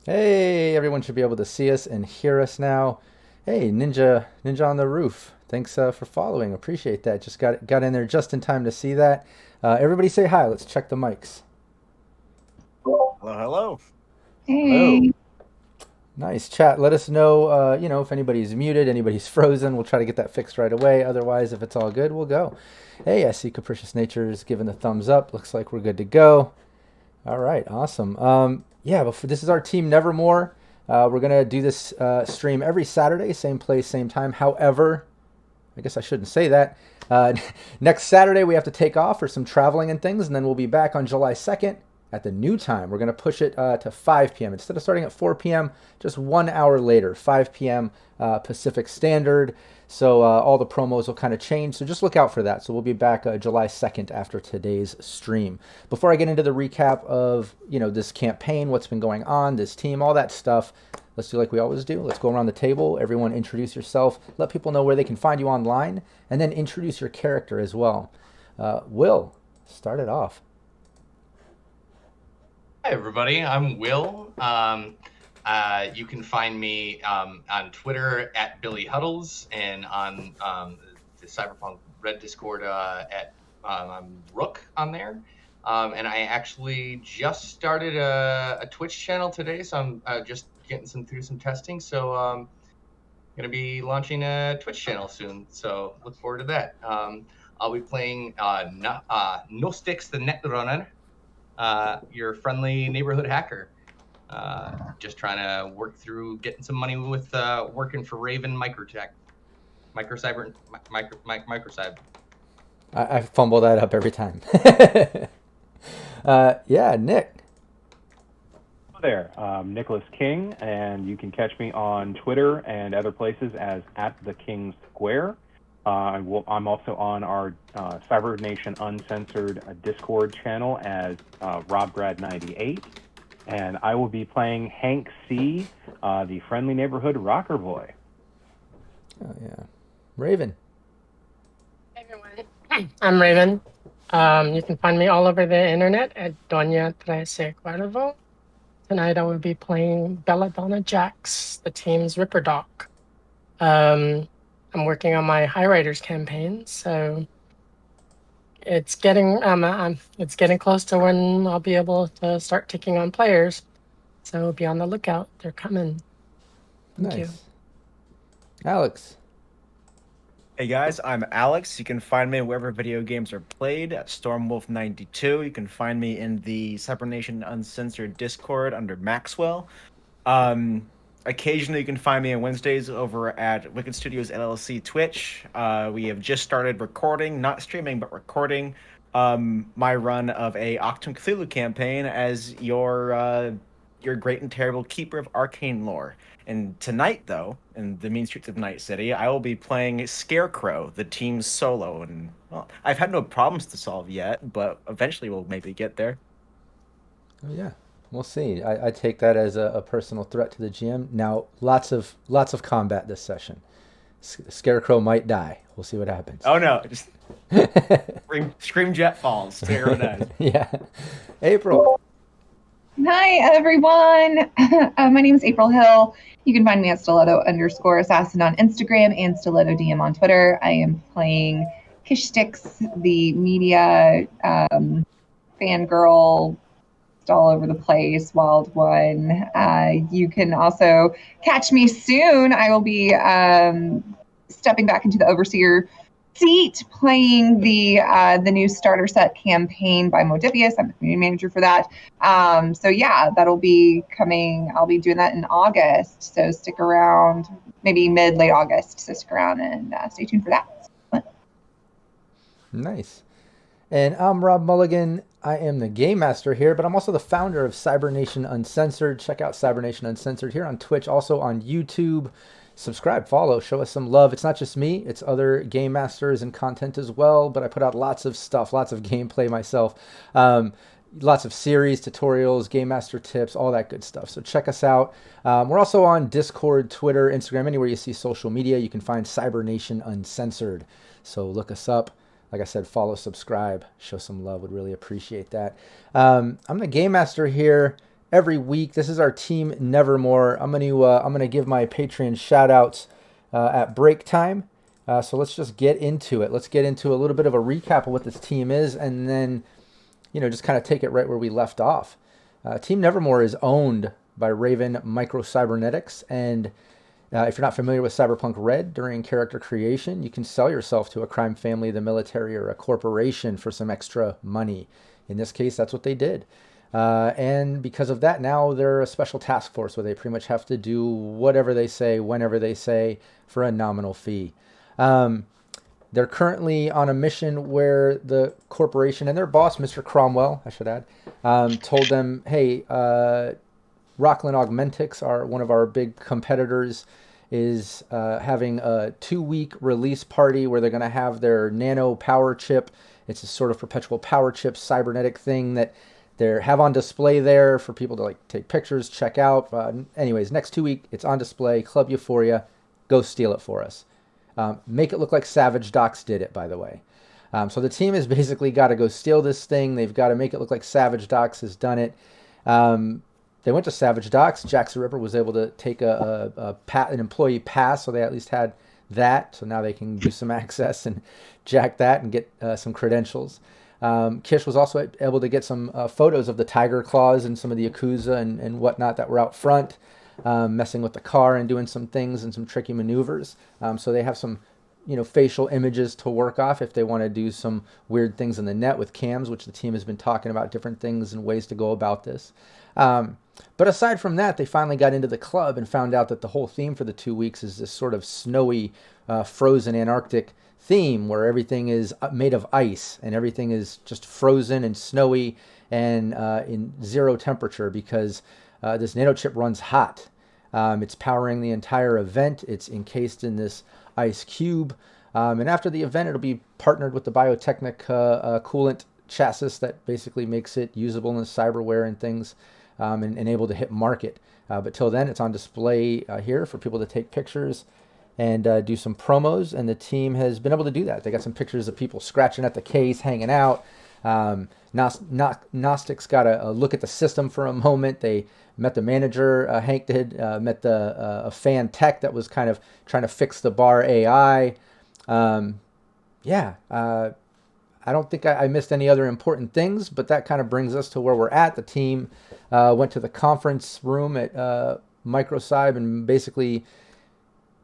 Hey, everyone should be able to see us and hear us now. Hey, Ninja on the roof. Thanks for following. Appreciate that. Just got in there just in time to see that. Everybody say hi. Let's check the mics. Hello, hello. Hello. Hey, Nice chat. Let us know, if anybody's muted, anybody's frozen. We'll try to get that fixed right away. Otherwise, if it's all good, we'll go. Hey, I see Capricious Nature's giving the thumbs up. Looks like we're good to go. All right, awesome. Yeah, this is our team Nevermore. We're gonna do this stream every Saturday, same place, same time. However, I guess I shouldn't say that. Next Saturday we have to take off for some traveling and things, and then we'll be back on July 2nd at the new time. We're gonna push it to 5 p.m. instead of starting at 4 p.m. Just 1 hour later, 5 p.m. Pacific Standard. So all the promos will kind of change. So just look out for that. So we'll be back July 2nd after today's stream. Before I get into the recap of this campaign, what's been going on, this team, all that stuff, let's do like we always do. Let's go around the table. Everyone introduce yourself. Let people know where they can find you online, and then introduce your character as well. Will, start it off. Hi, everybody. I'm Will. You can find me on Twitter at Billy Huddles and on the Cyberpunk Red Discord at Rook on there. And I actually just started a Twitch channel today, so I'm just getting through some testing. So going to be launching a Twitch channel soon. So look forward to that. I'll be playing No Sticks the Netrunner, your friendly neighborhood hacker. Just trying to work through getting some money with working for Raven Microcyber. I fumble that up every time. Yeah, Nick. Hello there, Nicholas King, and you can catch me on Twitter and other places as @theKingSquare. I'm also on our Cyber Nation Uncensored Discord channel as RobGrad98, and I will be playing Hank C., the friendly neighborhood rocker boy. Oh yeah, Raven. hey everyone. I'm Raven. You can find me all over the internet at Doña Trece Cuervo. Tonight I will be playing Belladonna Jax, the team's Ripperdoc. I'm working on my High Riders campaign, so it's getting close to when I'll be able to start taking on players. So be on the lookout. They're coming. Thank you. Nice. Alex. Hey guys, I'm Alex. You can find me wherever video games are played at Stormwolf92. You can find me in the Cybernation Uncensored Discord under Maxwell. Occasionally you can find me on Wednesdays over at Wicked Studios LLC Twitch. We have just started recording, not streaming, but recording my run of a Octum Cthulhu campaign as your great and terrible keeper of arcane lore. And tonight, though, in the mean streets of Night City, I will be playing Scarecrow, the team's solo. And well, I've had no problems to solve yet, but eventually we'll maybe get there. Oh yeah, we'll see. I take that as a personal threat to the GM. Now, lots of combat this session. Scarecrow might die. We'll see what happens. Oh no, just scream jet falls. Scarecrow dies. Yeah, April. Hi, everyone. My name is April Hill. You can find me at stiletto_assassin on Instagram and stiletto DM on Twitter. I am playing Kish Sticks, the media fangirl, all over the place, wild one. You can also catch me soon. I will be stepping back into the overseer seat, playing the new starter set campaign by Modibius. I'm the community manager for that. So yeah, that'll be coming. I'll be doing that in August. So stick around, maybe late August. So stick around and stay tuned for that. Nice. And I'm Rob Mulligan. I am the game master here, but I'm also the founder of Cybernation Uncensored. Check out Cybernation Uncensored here on Twitch, also on YouTube. Subscribe, follow, show us some love. It's not just me, it's other game masters and content as well, but I put out lots of stuff, lots of gameplay myself, lots of series, tutorials, game master tips, all that good stuff. So check us out. We're also on Discord, Twitter, Instagram, anywhere you see social media, you can find Cybernation Uncensored. So look us up. Like I said, follow, subscribe, show some love. Would really appreciate that. I'm the game master here. every week. This is our team Nevermore. I'm gonna give my Patreon shout outs at break time. So let's just get into it. Let's get into a little bit of a recap of what this team is, and then just kind of take it right where we left off. Team Nevermore is owned by Raven Microcybernetics, and if you're not familiar with Cyberpunk Red, during character creation, you can sell yourself to a crime family, the military, or a corporation for some extra money. In this case, that's what they did. And because of that, now they're a special task force where they pretty much have to do whatever they say, whenever they say, for a nominal fee. They're currently on a mission where the corporation and their boss, Mr. Cromwell, I should add, told them, hey, Rockland Augmentics, one of our big competitors, is having a 2-week release party where they're going to have their nano power chip. It's a sort of perpetual power chip cybernetic thing that they have on display there for people to take pictures, check out. Anyways, next 2 week, it's on display. Club Euphoria, go steal it for us. Make it look like Savage Docs did it, by the way. So the team has basically got to go steal this thing. They've got to make it look like Savage Docs has done it. They went to Savage Docs. Jax the Ripper was able to take an employee pass, so they at least had that. So now they can do some access and jack that and get some credentials. Kish was also able to get some photos of the tiger claws and some of the Yakuza and whatnot that were out front, messing with the car and doing some things and some tricky maneuvers. So they have some facial images to work off if they want to do some weird things in the net with cams, which the team has been talking about different things and ways to go about this. But aside from that, they finally got into the club and found out that the whole theme for the 2 weeks is this sort of snowy, frozen Antarctic theme where everything is made of ice and everything is just frozen and snowy and in zero temperature because this nanochip runs hot. It's powering the entire event. It's encased in this ice cube. And after the event, it'll be partnered with the Biotechnica coolant chassis that basically makes it usable in the cyberware and things and able to hit market. But till then, it's on display here for people to take pictures and do some promos. And the team has been able to do that. They got some pictures of people scratching at the case, hanging out. Gnostics got a look at the system for a moment. They met the manager, Hank did, met a fan tech that was kind of trying to fix the bar AI. I don't think I missed any other important things, but that kind of brings us to where we're at. The team went to the conference room at Microcyb and basically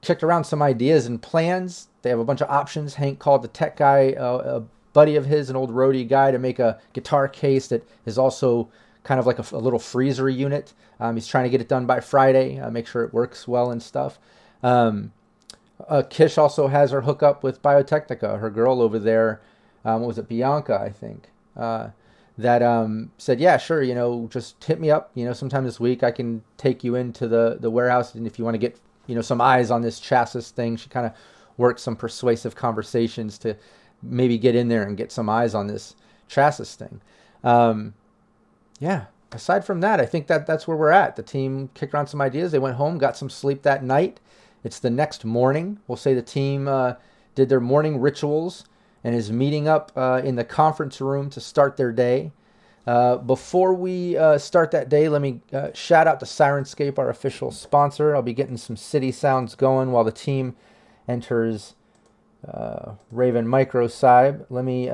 kicked around some ideas and plans. They have a bunch of options. Hank called the tech guy, a buddy of his, an old roadie guy, to make a guitar case that is also kind of like a little freezer unit. He's trying to get it done by Friday, make sure it works well and stuff. Kish also has her hookup with Biotechnica, her girl over there. What was it, Bianca, I think, that said, yeah, sure, just hit me up, sometime this week. I can take you into the warehouse, and if you want to get, some eyes on this chassis thing, she kind of worked some persuasive conversations to maybe get in there and get some eyes on this chassis thing. Aside from that, I think that's where we're at. The team kicked around some ideas. They went home, got some sleep that night. It's the next morning. We'll say the team did their morning rituals and is meeting up in the conference room to start their day. Before we start that day, let me shout out to Sirenscape, our official sponsor. I'll be getting some city sounds going while the team enters Raven Microcyb. Let me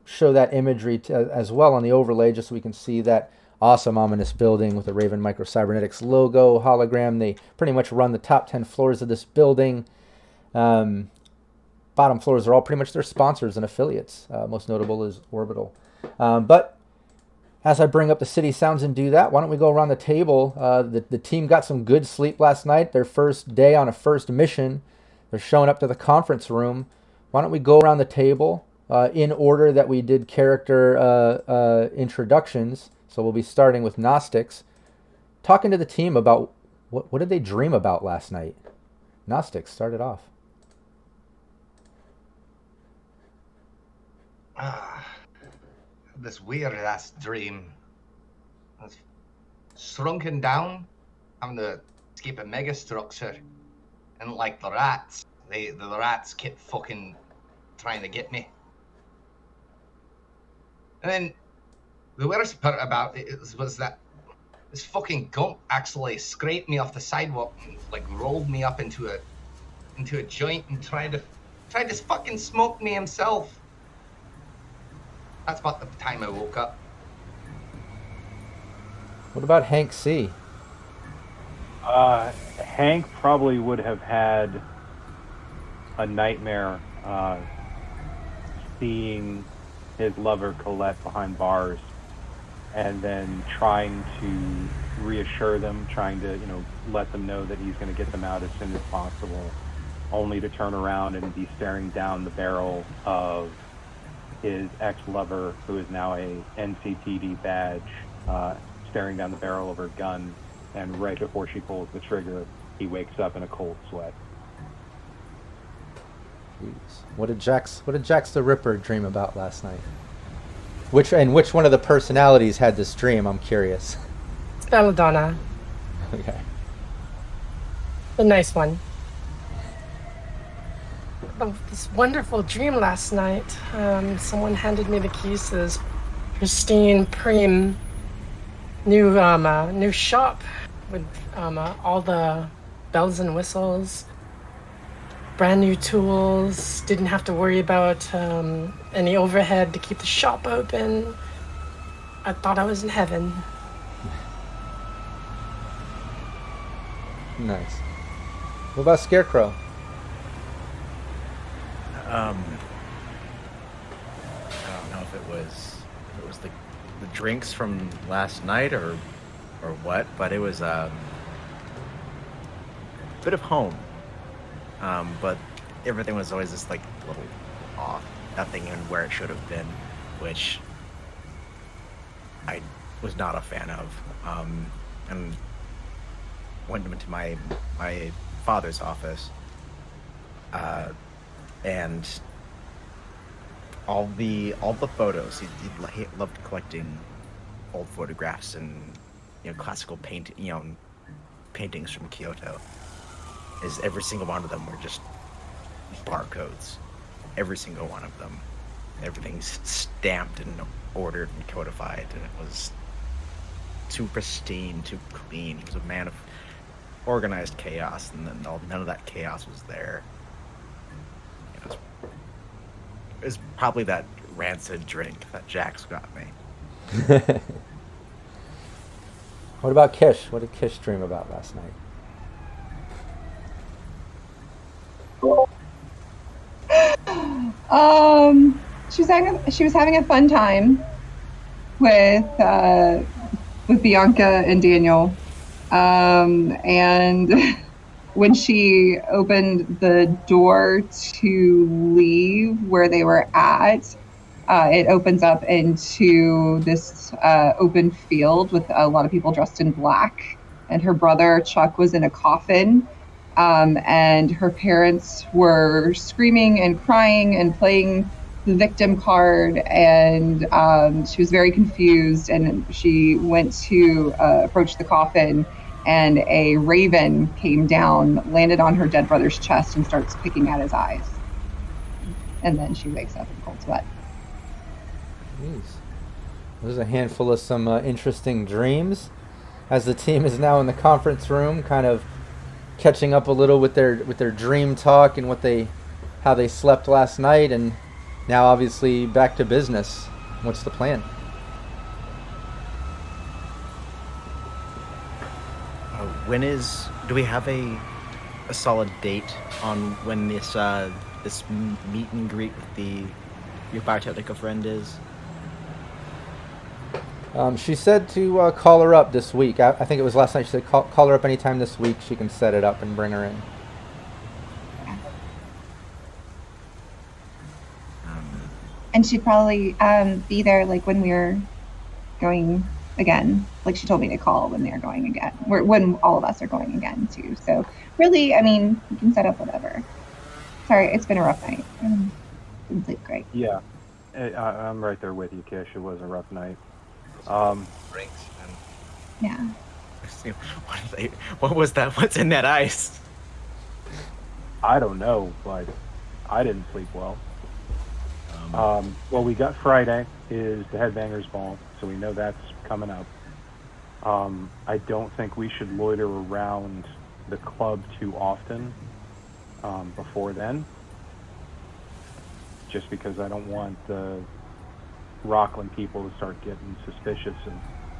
show that imagery as well on the overlay, just so we can see that awesome ominous building with the Raven Microcybernetics logo, hologram. They pretty much run the top 10 floors of this building. Bottom floors are all pretty much their sponsors and affiliates. Most notable is Orbital. But as I bring up the city sounds and do that, why don't we go around the table? The team got some good sleep last night, their first day on a first mission. They're showing up to the conference room. Why don't we go around the table in order that we did character introductions. So we'll be starting with Gnostics, talking to the team about what did they dream about last night. Gnostics, start it off. This weird ass dream. I was shrunken down, having to escape a mega structure, and like the rats, the rats kept fucking trying to get me. And then the worst part about it was that this fucking gump actually scraped me off the sidewalk and like rolled me up into a joint and tried to fucking smoke me himself. That's about the time I woke up. What about Hank C? Hank probably would have had a nightmare seeing his lover Colette behind bars, and then trying to reassure them, trying to let them know that he's going to get them out as soon as possible, only to turn around and be staring down the barrel of his ex-lover, who is now a NCPD badge, staring down the barrel of her gun, and right before she pulls the trigger, he wakes up in a cold sweat. Jeez. What did Jax the Ripper dream about last night? Which one of the personalities had this dream? I'm curious. It's Belladonna, Okay. the nice one. Oh, this wonderful dream last night. Someone handed me the keys to this pristine, new shop with all the bells and whistles, brand new tools. Didn't have to worry about any overhead to keep the shop open. I thought I was in heaven. Nice. What about Scarecrow? I don't know if it was the drinks from last night or what, but it was a bit of home. But everything was always just like a little off, nothing in where it should have been, which I was not a fan of. And went into my father's office, and all the photos. He loved collecting old photographs and classical paintings from Kyoto. Is every single one of them were just barcodes. Every single one of them. Everything's stamped and ordered and codified, and it was too pristine, too clean. He was a man of organized chaos, and then none of that chaos was there. It was probably that rancid drink that Jax got me. What about Kish? What did Kish dream about last night? She was having a fun time with Bianca and Daniel, and when she opened the door to leave where they were at, it opens up into this open field with a lot of people dressed in black, and her brother Chuck was in a coffin. And her parents were screaming and crying and playing the victim card, and she was very confused, and she went to approach the coffin, and a raven came down, landed on her dead brother's chest, and starts picking at his eyes. And then she wakes up in cold sweat. Jeez. There's a handful of some interesting dreams. As the team is now in the conference room, kind of catching up a little with their dream talk and how they slept last night, and now obviously back to business. What's the plan? Do we have a solid date on when this meet and greet with your Biotechnica friend is? She said to call her up this week. I think it was last night. She said call her up anytime this week. She can set it up and bring her in. And she'd probably be there like when we're going again. Like she told me to call when they're going again. When all of us are going again too. So really, I mean, you can set up whatever. Sorry, it's been a rough night. Didn't sleep great. Yeah, I'm right there with you, Kish. It was a rough night. Drinks and Yeah. What was that? What's in that ice? I don't know, but I didn't sleep well. Well, we got Friday is the Headbangers Ball, so we know that's coming up. I don't think we should loiter around the club too often before then, just because I don't want the Rockland people to start getting suspicious of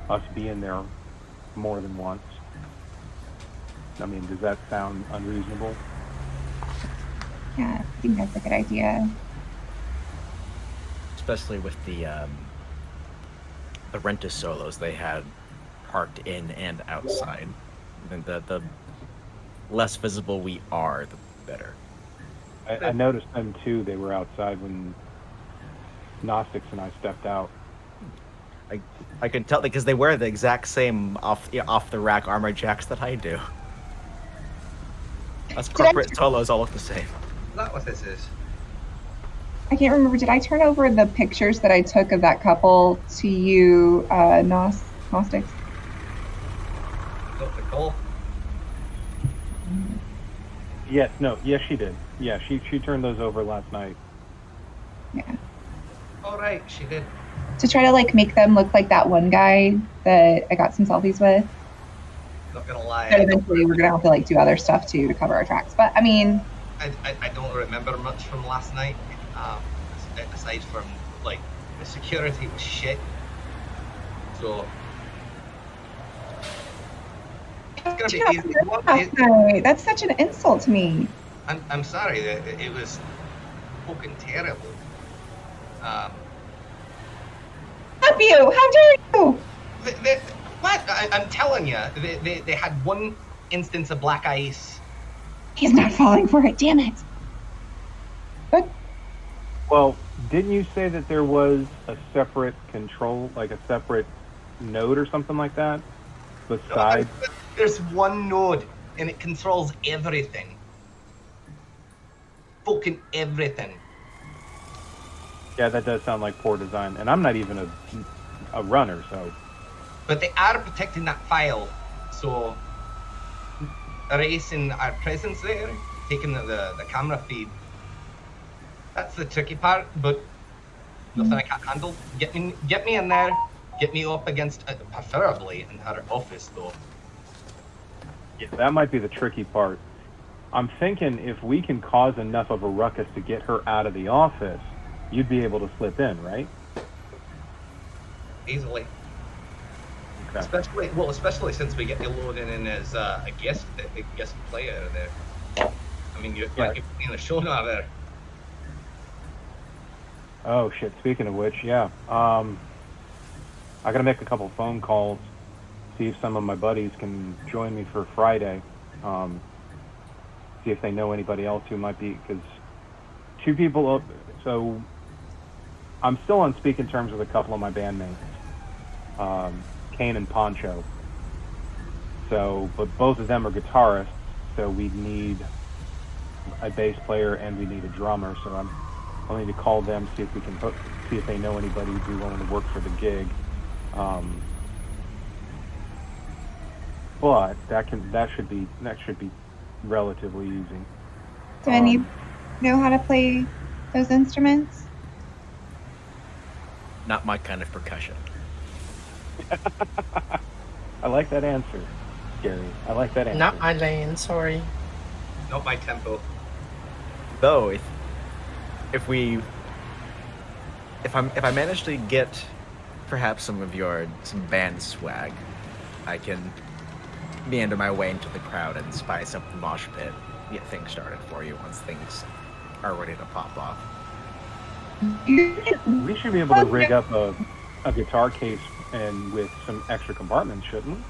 us being there more than once. I mean, does that sound unreasonable? Yeah, I think that's a good idea. Especially with the Rentus solos they had parked in and outside. And the less visible we are, the better. I noticed them too. They were outside when Gnostics and I stepped out. I can tell because they wear the exact same off the rack armor jacks that I do. Us corporate solos all look the same. Is that what this is? I can't remember. Did I turn over the pictures that I took of that couple to you, Gnostics? Don't recall. Yes, she did. Yeah, she turned those over last night. Yeah. All right, she did. To try to like make them look like that one guy that I got some selfies with. Not gonna lie. But eventually we're gonna have to like do other stuff too to cover our tracks. But I mean, I don't remember much from last night. Aside from like the security was shit. So it's gonna be easy. last night. That's such an insult to me. I'm sorry. It was fucking terrible. F you! How dare you! What? I'm telling you, they had one instance of black ice. He's not falling for it. Damn it! But Well, didn't you say that there was a separate control, like a separate node or something like that? Besides, There's one node, and it controls everything. Fucking everything. yeah, that does sound like poor design. And I'm not even a runner, so. But they are protecting that file, so erasing our presence there, taking the camera feed. That's the tricky part, but nothing I can't handle. Get me in there. Get me up against, preferably in her office, though. Yeah, that might be the tricky part. I'm thinking if we can cause enough of a ruckus to get her out of the office, you'd be able to slip in, right? Easily. Okay. Especially since we get you loaded in as a guest player there. I mean, you're playing a show now there. Oh shit! Speaking of which, yeah, I gotta make a couple phone calls, see if some of my buddies can join me for Friday. See if they know anybody else who might be, because two people. So I'm still on speaking terms with a couple of my bandmates, Kane and Poncho. So, but both of them are guitarists, so we need a bass player and we need a drummer. So I'll need to call them, see if we can see if they know anybody who'd be willing to work for the gig. But that should be relatively easy. do any know how to play those instruments? Not my kind of percussion. I like that answer, Gary. I like that answer. Not my lane, sorry. Not my tempo. Though, if I manage to get perhaps some band swag, I can meander my way into the crowd and spice up the mosh pit, get things started for you once things are ready to pop off. We should be able to rig up a guitar case and with some extra compartments, shouldn't we?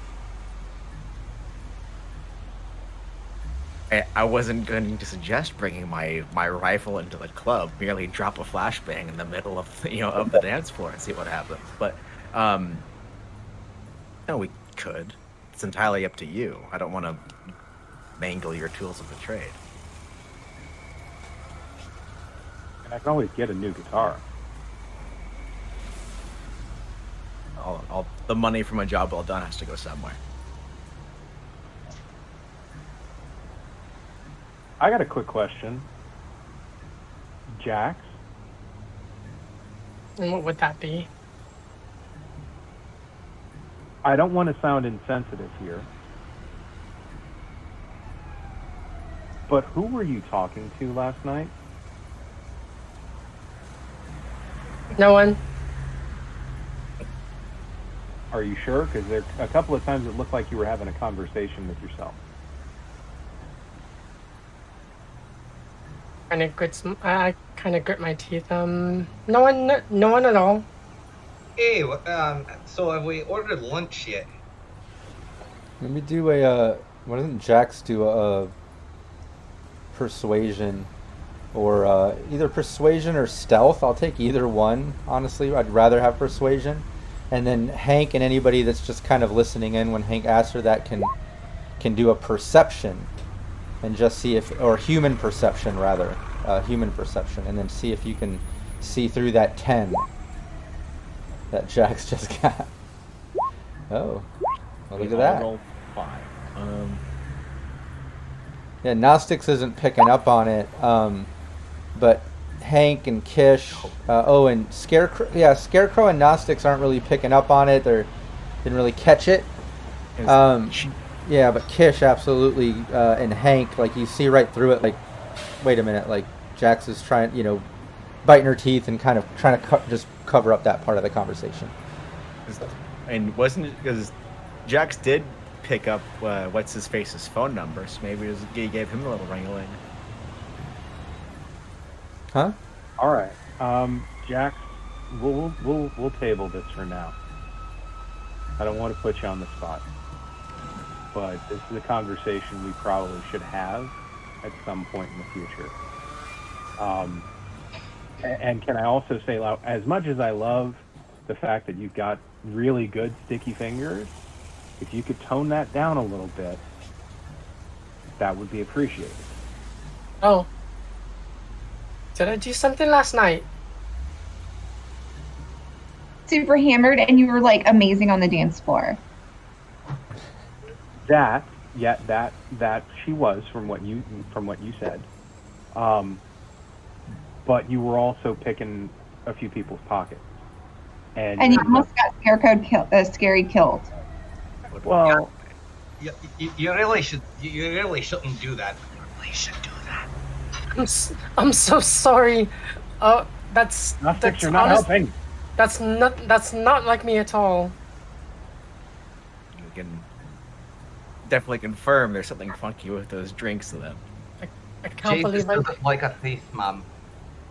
I wasn't going to suggest bringing my rifle into the club. Merely drop a flashbang in the middle of the dance floor and see what happens. But no, we could. It's entirely up to you. I don't want to mangle your tools of the trade. And I can always get a new guitar. All the money from a job well done has to go somewhere. I got a quick question. Jax, And what would that be? I don't want to sound insensitive here, but who were you talking to last night? No one. Are you sure? Because there a couple of times it looked like you were having a conversation with yourself. I kind of grit my teeth. No one at all. Hey, so have we ordered lunch yet? Let me do a. Why doesn't Jax do a persuasion, or either persuasion or stealth? I'll take either one. Honestly, I'd rather have persuasion. And then Hank and anybody that's just kind of listening in when Hank asks her that can do a perception, and just see if, or human perception rather, human perception, and then see if you can see through that 10 that Jax just got. Oh, well, look at that. Roll 5. Yeah, Gnostics isn't picking up on it, but Hank and Kish, and Scarecrow. Yeah, Scarecrow and Gnostics aren't really picking up on it. They didn't really catch it. Yeah, but Kish absolutely, and Hank, like you see right through it. Like, wait a minute, like Jax is trying, biting her teeth and kind of trying to just cover up that part of the conversation. And wasn't it because Jax did pick up what's his face's phone number, so maybe he gave him a little wrangling. Huh? All right, Jax, we'll table this for now. I don't want to put you on the spot, but this is a conversation we probably should have at some point in the future. And can I also say, as much as I love the fact that you've got really good sticky fingers, if you could tone that down a little bit, that would be appreciated. Oh. Did I do something last night? Super hammered, and you were like amazing on the dance floor. That she was from what you said, but you were also picking a few people's pockets, and you almost got Scary killed. Well, you really shouldn't do that. You really should do that. I'm so sorry. That's you're not helping. That's not like me at all. You can definitely confirm there's something funky with those drinks to them. I can't believe I doesn't like a thief, Mom.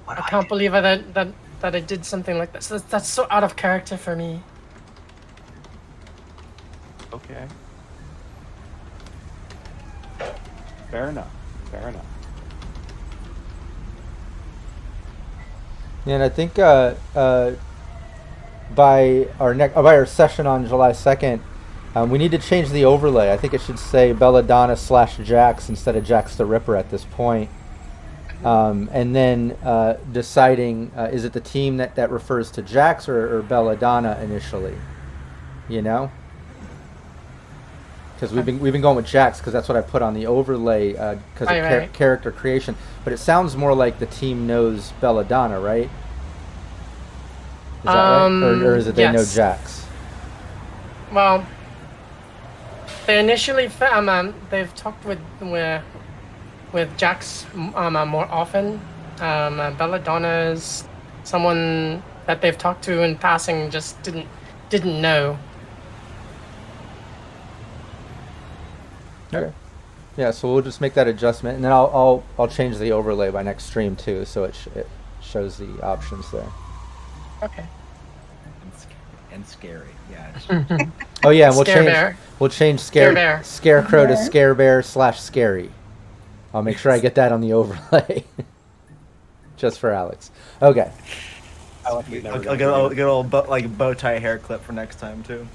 I can't believe that I did something like this. That's so out of character for me. Okay. Fair enough. Yeah, and I think by our session on July 2nd, we need to change the overlay. I think it should say Belladonna / Jax instead of Jax the Ripper at this point. And then deciding, is it the team that refers to Jax or Belladonna initially? Because we've been going with Jax because that's what I put on the overlay because of character creation. But it sounds more like the team knows Belladonna, right? Is that right? Or is it they know Jax? Well, they initially they've talked with Jax more often. Belladonna is someone that they've talked to in passing, just didn't know. Okay. Yeah, so we'll just make that adjustment, and then I'll change the overlay by next stream too, so it shows the options there. Okay. And scary, yeah. Oh yeah, and we'll change Scarecrow to Scare Bear / Scary. I'll make sure I get that on the overlay, just for Alex. Okay. I'll get a little bow tie hair clip for next time too.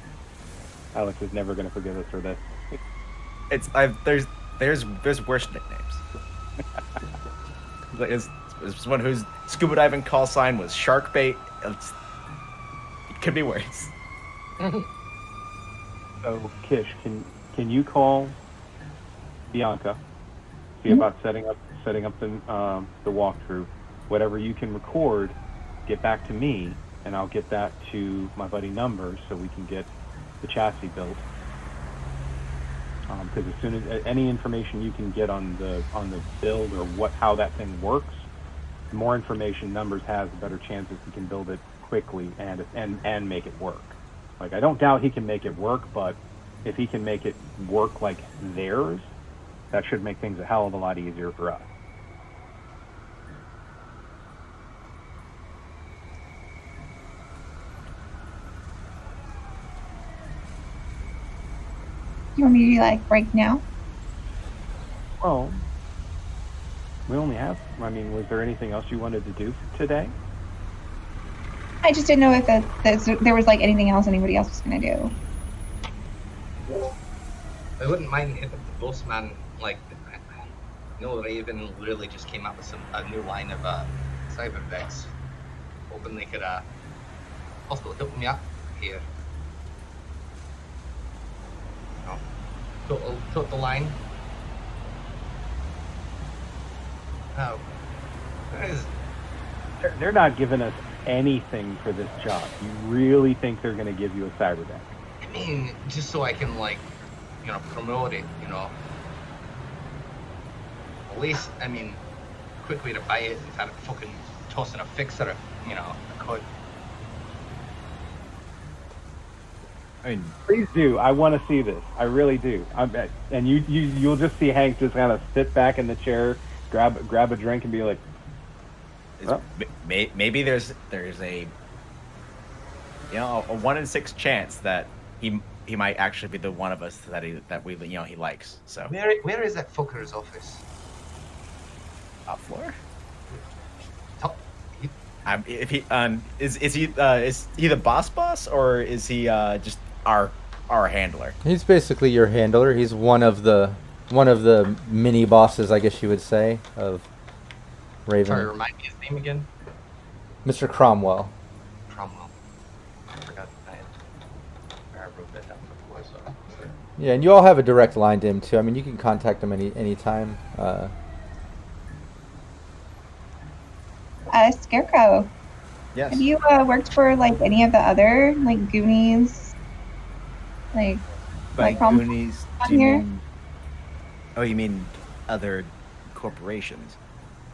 Alex is never going to forgive us for this. There's worse nicknames. There's one whose scuba diving call sign was shark bait. It could be worse. So Kish, can you call Bianca? See about setting up the walkthrough. Whatever you can record, get back to me, and I'll get that to my buddy Numbers so we can get the chassis built. Because as soon as any information you can get on the build or how that thing works, the more information Numbers has, the better chances he can build it quickly and make it work. Like, I don't doubt he can make it work, but if he can make it work like theirs, that should make things a hell of a lot easier for us. You want me to like break now? Well, we only have. I mean, was there anything else you wanted to do today? I just didn't know if there was like anything else anybody else was gonna do. I wouldn't mind hitting the boss man. Like, Raven really just came up with a new line of cyberdex. Hoping they could also help me up here. Total line. Oh, They're not giving us anything for this job. You really think they're going to give you a cyber deck? I mean, just so I can promote it. At least, I mean, quick way to buy it instead of fucking tossing a fixer. I could. I mean, Please do. I want to see this. I really do. I bet. And you'll just see Hank just kind of sit back in the chair, grab a drink, and be like, oh. maybe there's a a 1 in 6 chance that he might actually be the one of us that he likes. So Where is that fucker's office? Top floor. He, If he is he the boss, or is he just our handler? He's basically your handler. He's one of the mini bosses, I guess you would say, of Raven. Sorry, remind me his name again. Mr. Cromwell. Cromwell. I forgot I wrote that down before, so. Yeah, and you all have a direct line to him too. I mean, you can contact him any time. Scarecrow. Yes. Have you worked for like any of the other like Goonies? Like Cromwell Goonies, on do you here? mean? Oh, you mean other corporations?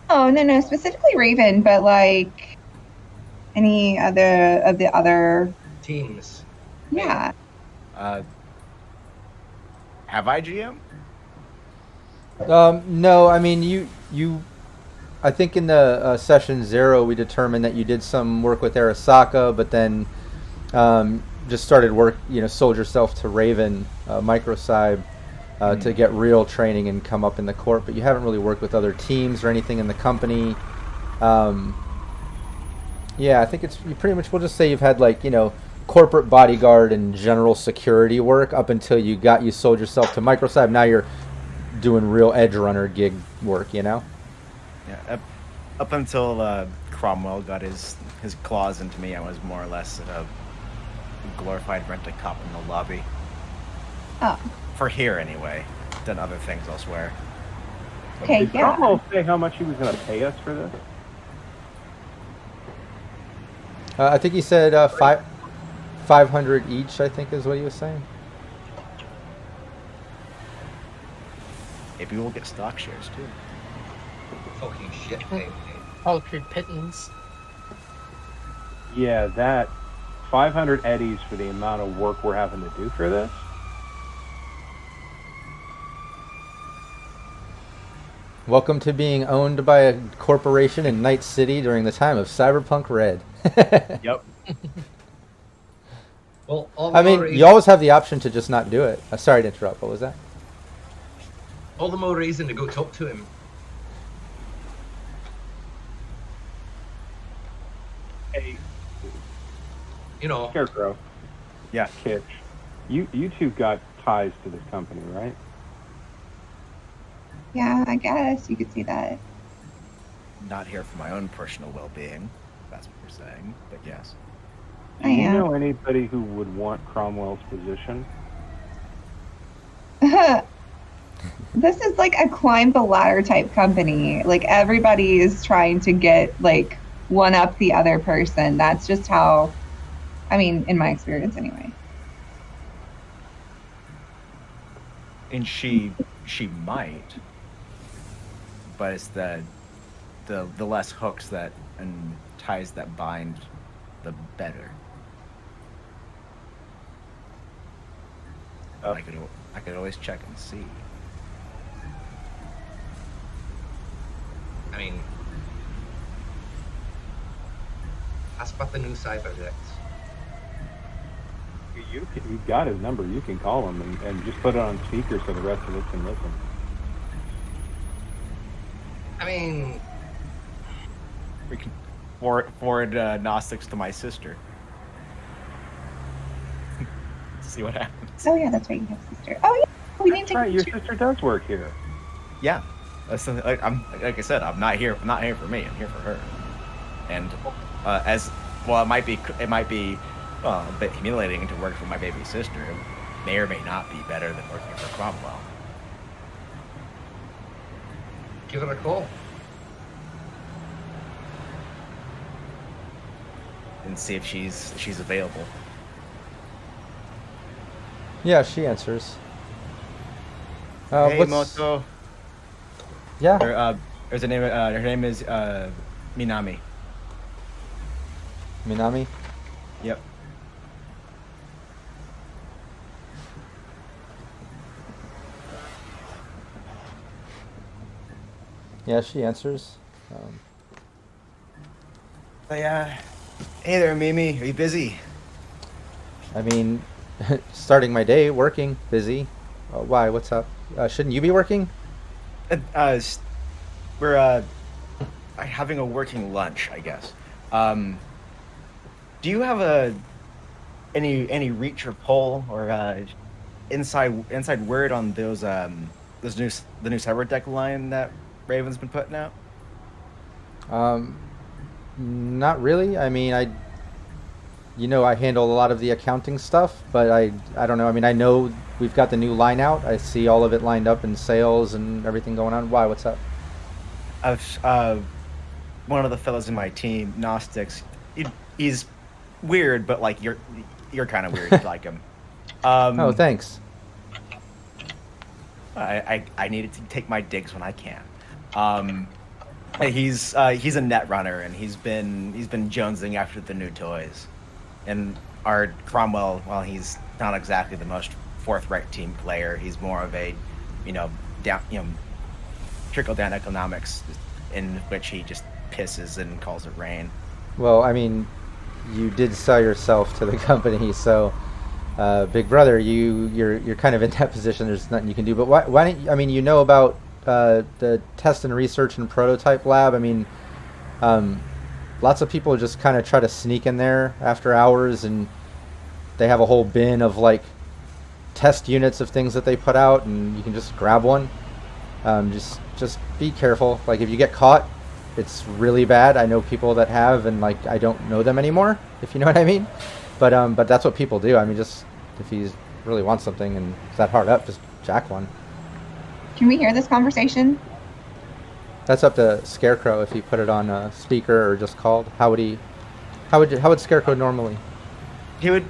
Oh no, specifically Raven, but like any other of the other Teams. yeah. Have I GM? No, I mean you. I think in the session 0 we determined that you did some work with Arasaka, but then just started sold yourself to Raven Microcyb to get real training and come up in the corp. But you haven't really worked with other teams or anything in the company. Yeah, I think you pretty much, we'll just say you've had corporate bodyguard and general security work up until you sold yourself to Microcyb. Now you're doing real edge runner gig work, Yeah, up until Cromwell got his claws into me, I was more or less a glorified rent-a-cop in the lobby. Oh, For here, anyway. Done other things elsewhere. okay, Did yeah. Cromwell say how much he was going to pay us for this? I think he said 500 each, I think is what he was saying. Maybe we'll get stock shares, too. Fucking shit, baby. Paltry pittance. Yeah, that 500 eddies for the amount of work we're having to do for this. Welcome to being owned by a corporation in Night City during the time of Cyberpunk Red. Yep. Well, I mean, you always have the option to just not do it. Sorry to interrupt. What was that? all the more reason to go talk to him. Hey, You Scarecrow. Yeah. Kitch. You two got ties to this company, right? Yeah, I guess you could see that. Not here for my own personal well-being. That's what you're saying. But yes. Do I you am. know anybody who would want Cromwell's position? This is like a climb the ladder type company. Like everybody is trying to get like one up the other person. That's just how, I mean, in my experience anyway. And she might, but it's the less hooks that and ties that bind, the better. Oh. I could always check and see. I mean, ask about the new Cyberpunk. You've got his number. You can call him and just put it on speaker so the rest of us can listen. I mean, We can forward Gnostics to my sister. See what happens. Oh yeah, that's right. You have a sister. Oh yeah, we need to. Right, your sister does work here. Yeah, that's something. Like I said, I'm not here for me. I'm here for her. And as well, it might be a bit humiliating to work for my baby sister. It may or may not be better than working for Cromwell. give it a call. And see if she's available. Yeah, she answers. Hey, what's- Moto. Yeah. Her name is Minami. Minami. Yep. Yeah, she answers. Hey there, Mimi. Are you busy? I mean, starting my day, working, busy. Why? What's up? Shouldn't you be working? We're having a working lunch, I guess. Do you have any reach or pull or inside word on the new Cyberdeck line that Raven's been putting out? Not really. I mean, I handle a lot of the accounting stuff, but I don't know. I mean, I know we've got the new line out. I see all of it lined up in sales and everything going on. Why? What's up? One of the fellows in my team, Gnostics, he's weird, but like you're kind of weird. You like him. Oh, thanks. I needed to take my digs when I can. He's a net runner, and he's been jonesing after the new toys. And our Cromwell, while he's not exactly the most forthright team player, he's more of a, trickle down economics, in which he just pisses and calls it rain. Well, I mean, you did sell yourself to the company, so Big Brother, you're kind of in that position. There's nothing you can do. But why don't you, I mean, about the test and research and prototype lab? I mean, lots of people just kind of try to sneak in there after hours, and they have a whole bin of like test units of things that they put out, and you can just grab one. Just be careful. Like if you get caught, it's really bad. I know people that have, and like I don't know them anymore, if you know what I mean. But that's what people do. I mean, just if he really wants something and it's that hard up, just jack one. Can we hear this conversation? That's up to Scarecrow if he put it on a speaker or just called. How would Scarecrow normally? He'd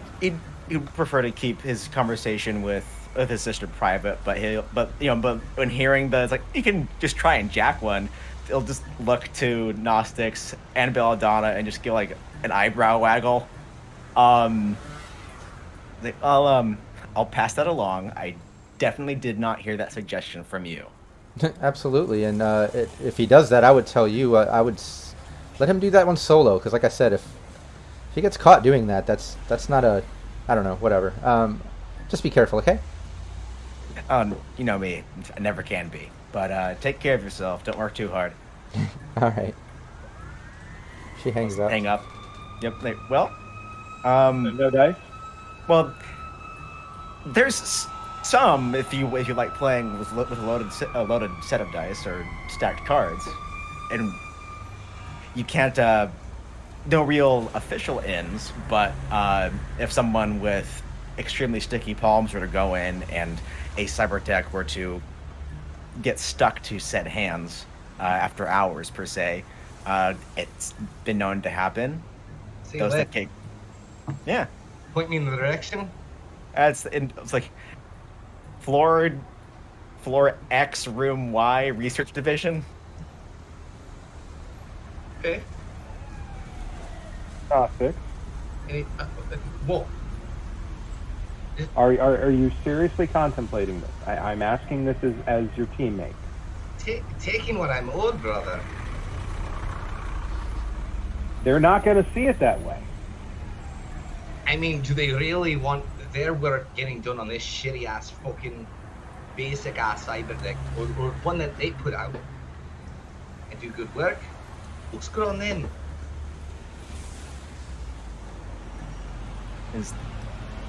prefer to keep his conversation with his sister private, but when hearing it's like you can just try and jack one, he'll just look to Gnostics and Belladonna and just give like an eyebrow waggle. I'll pass that along. I definitely did not hear that suggestion from you. Absolutely, and if he does that, I would tell you, I would let him do that one solo, because like I said, if he gets caught doing that, that's not a, I don't know, whatever. Just be careful, okay? You know me, I never can be. But take care of yourself. Don't work too hard. All right. She hangs up. Hang up. Yep. Well. No dice? Well, there's some if you like playing with a loaded set of dice or stacked cards, and you can't. No real official ends, but if someone with extremely sticky palms were to go in and a cybertech were to get stuck to said hands after hours per se, it's been known to happen. See Those that? that take, yeah. Point me in the direction. It's like floor floor X, room Y, research division. Okay. Gnostic, Whoa. are you seriously contemplating this? I'm asking this as your teammate. Taking what I'm owed, brother. They're not going to see it that way. I mean, do they really want their work getting done on this shitty ass fucking basic ass cyber deck, or one that they put out and do good work? Looks good on them.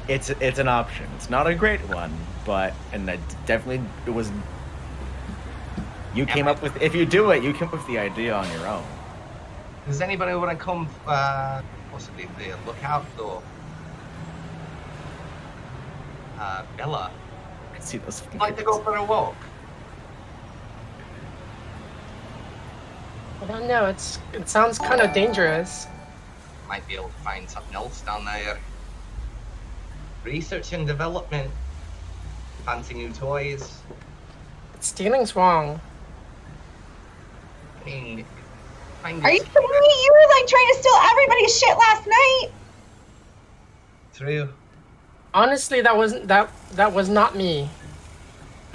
It's an option. It's not a great one, but definitely it was. You came up with, if you do it, you came up with the idea on your own. Does anybody want to come? Possibly the lookout though. Bella, I can see those. I'd like to go for a walk. I don't know. It sounds kind of dangerous. Might be able to find something else down there. Research and development. Fancy new toys. Stealing's wrong. I mean, Are you kidding me? You were like trying to steal everybody's shit last night. True. Honestly, that was not me.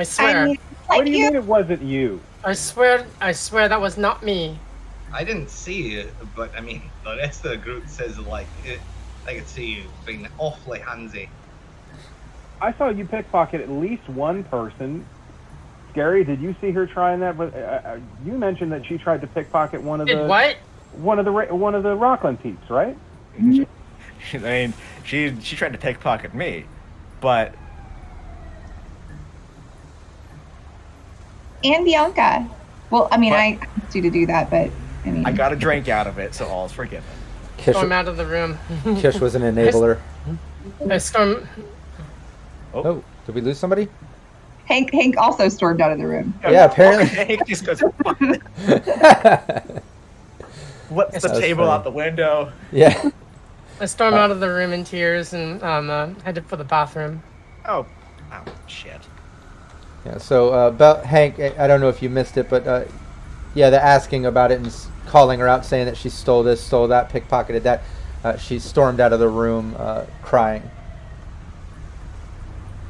I swear. I mean, like What do you mean it wasn't you? I swear that was not me. I didn't see it, but I mean, the rest of the group says like I could see you being awfully handsy. I saw you pickpocket at least one person. Scary, did you see her trying that? But you mentioned that she tried to pickpocket one of Did what? one of the Rockland peeps, right? I mean, she tried to pickpocket me, but And Bianca. Well, I mean, I asked you to do that, but I mean, I got a drink out of it, so all's forgiven. Storm out of the room. Kish was an enabler. I storm. Oh, did we lose somebody? Hank also stormed out of the room. Yeah, apparently. Hank just goes, what's the That's table funny. out the window? Yeah. I storm out of the room in tears and headed for the bathroom. Oh, shit. Yeah. So about Hank, I don't know if you missed it, but yeah, they're asking about it and calling her out, saying that she stole this, stole that, pickpocketed that. She stormed out of the room crying.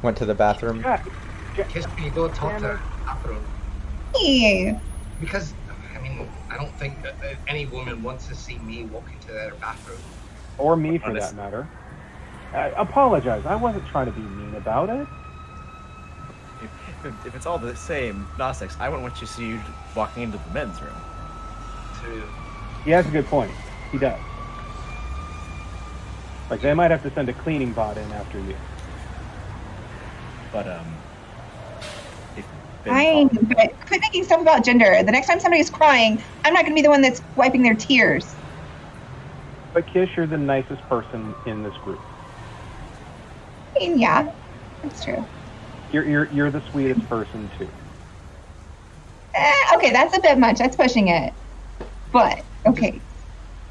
Went to the bathroom. Kiss me, go talk to her bathroom. Hey. Because, I mean, I don't think that any woman wants to see me walk into their bathroom. Or me, for that matter. I apologize. I wasn't trying to be mean about it. If it's all the same, Gnostics, I wouldn't want you to see you walking into the men's room. To He has a good point. He does. Like, they might have to send a cleaning bot in after you. But, Fine, but quit making stuff about gender. The next time somebody's crying, I'm not going to be the one that's wiping their tears. But Kish, you're the nicest person in this group. I mean, yeah, that's true. You're the sweetest person too. Okay, that's a bit much. That's pushing it. But, okay.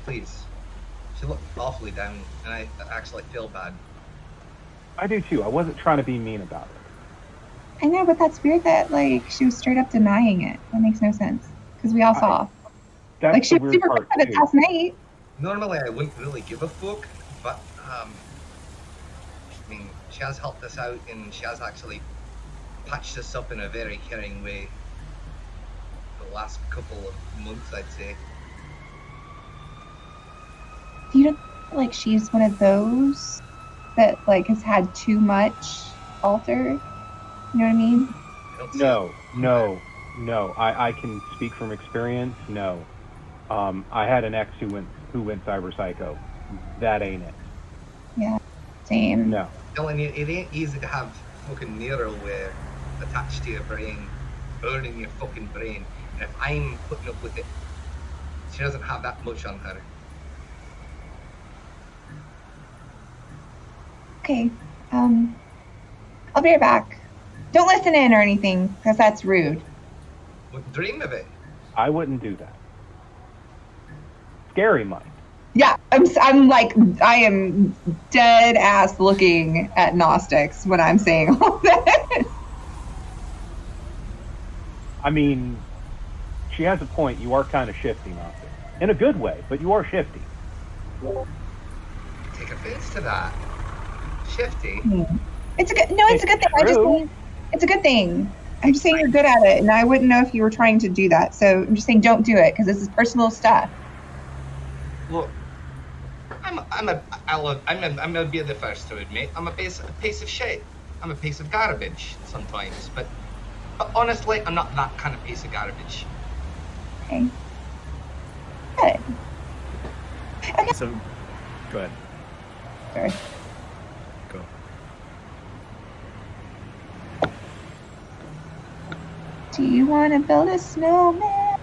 please. She looked awfully down, and I actually feel bad. I do too. I wasn't trying to be mean about it. I know, but that's weird that, like, she was straight up denying it. That makes no sense. Because we all saw. That's Like, she the was weird super part proud of it too. last night. Normally, I wouldn't really give a fuck, but I mean, she has helped us out, and she has actually patched us up in a very caring way. The last couple of months, I'd say. Do you don't feel like she's one of those that, like, has had too much alter? You know what I mean? I don't see No. I can speak from experience. No. I had an ex who went cyber psycho. That ain't it. Yeah, same. No. Telling you, it ain't easy to have fucking neural-ware attached to your brain, burning your fucking brain. And if I'm putting up with it, she doesn't have that much on her. Okay, I'll be right back. Don't listen in or anything, because that's rude. Wouldn't dream of it. I wouldn't do that. Scary might. Yeah, I'm like, I am dead ass looking at Gnostics when I'm saying all this. I mean, she has a point. You are kind of shifty, Gnostic. In a good way, but you are shifty. Take offense to that. Shifty. It's a good thing. I just True. mean it's a good thing. I'm just saying you're good at it, and I wouldn't know if you were trying to do that. So I'm just saying don't do it because this is personal stuff. Look, I'm gonna be the first to admit I'm a piece of shit. I'm a piece of garbage sometimes, but honestly, I'm not that kind of piece of garbage. Okay. Good. Okay. So, go ahead. Sorry. Go. Do you want to build a snowman?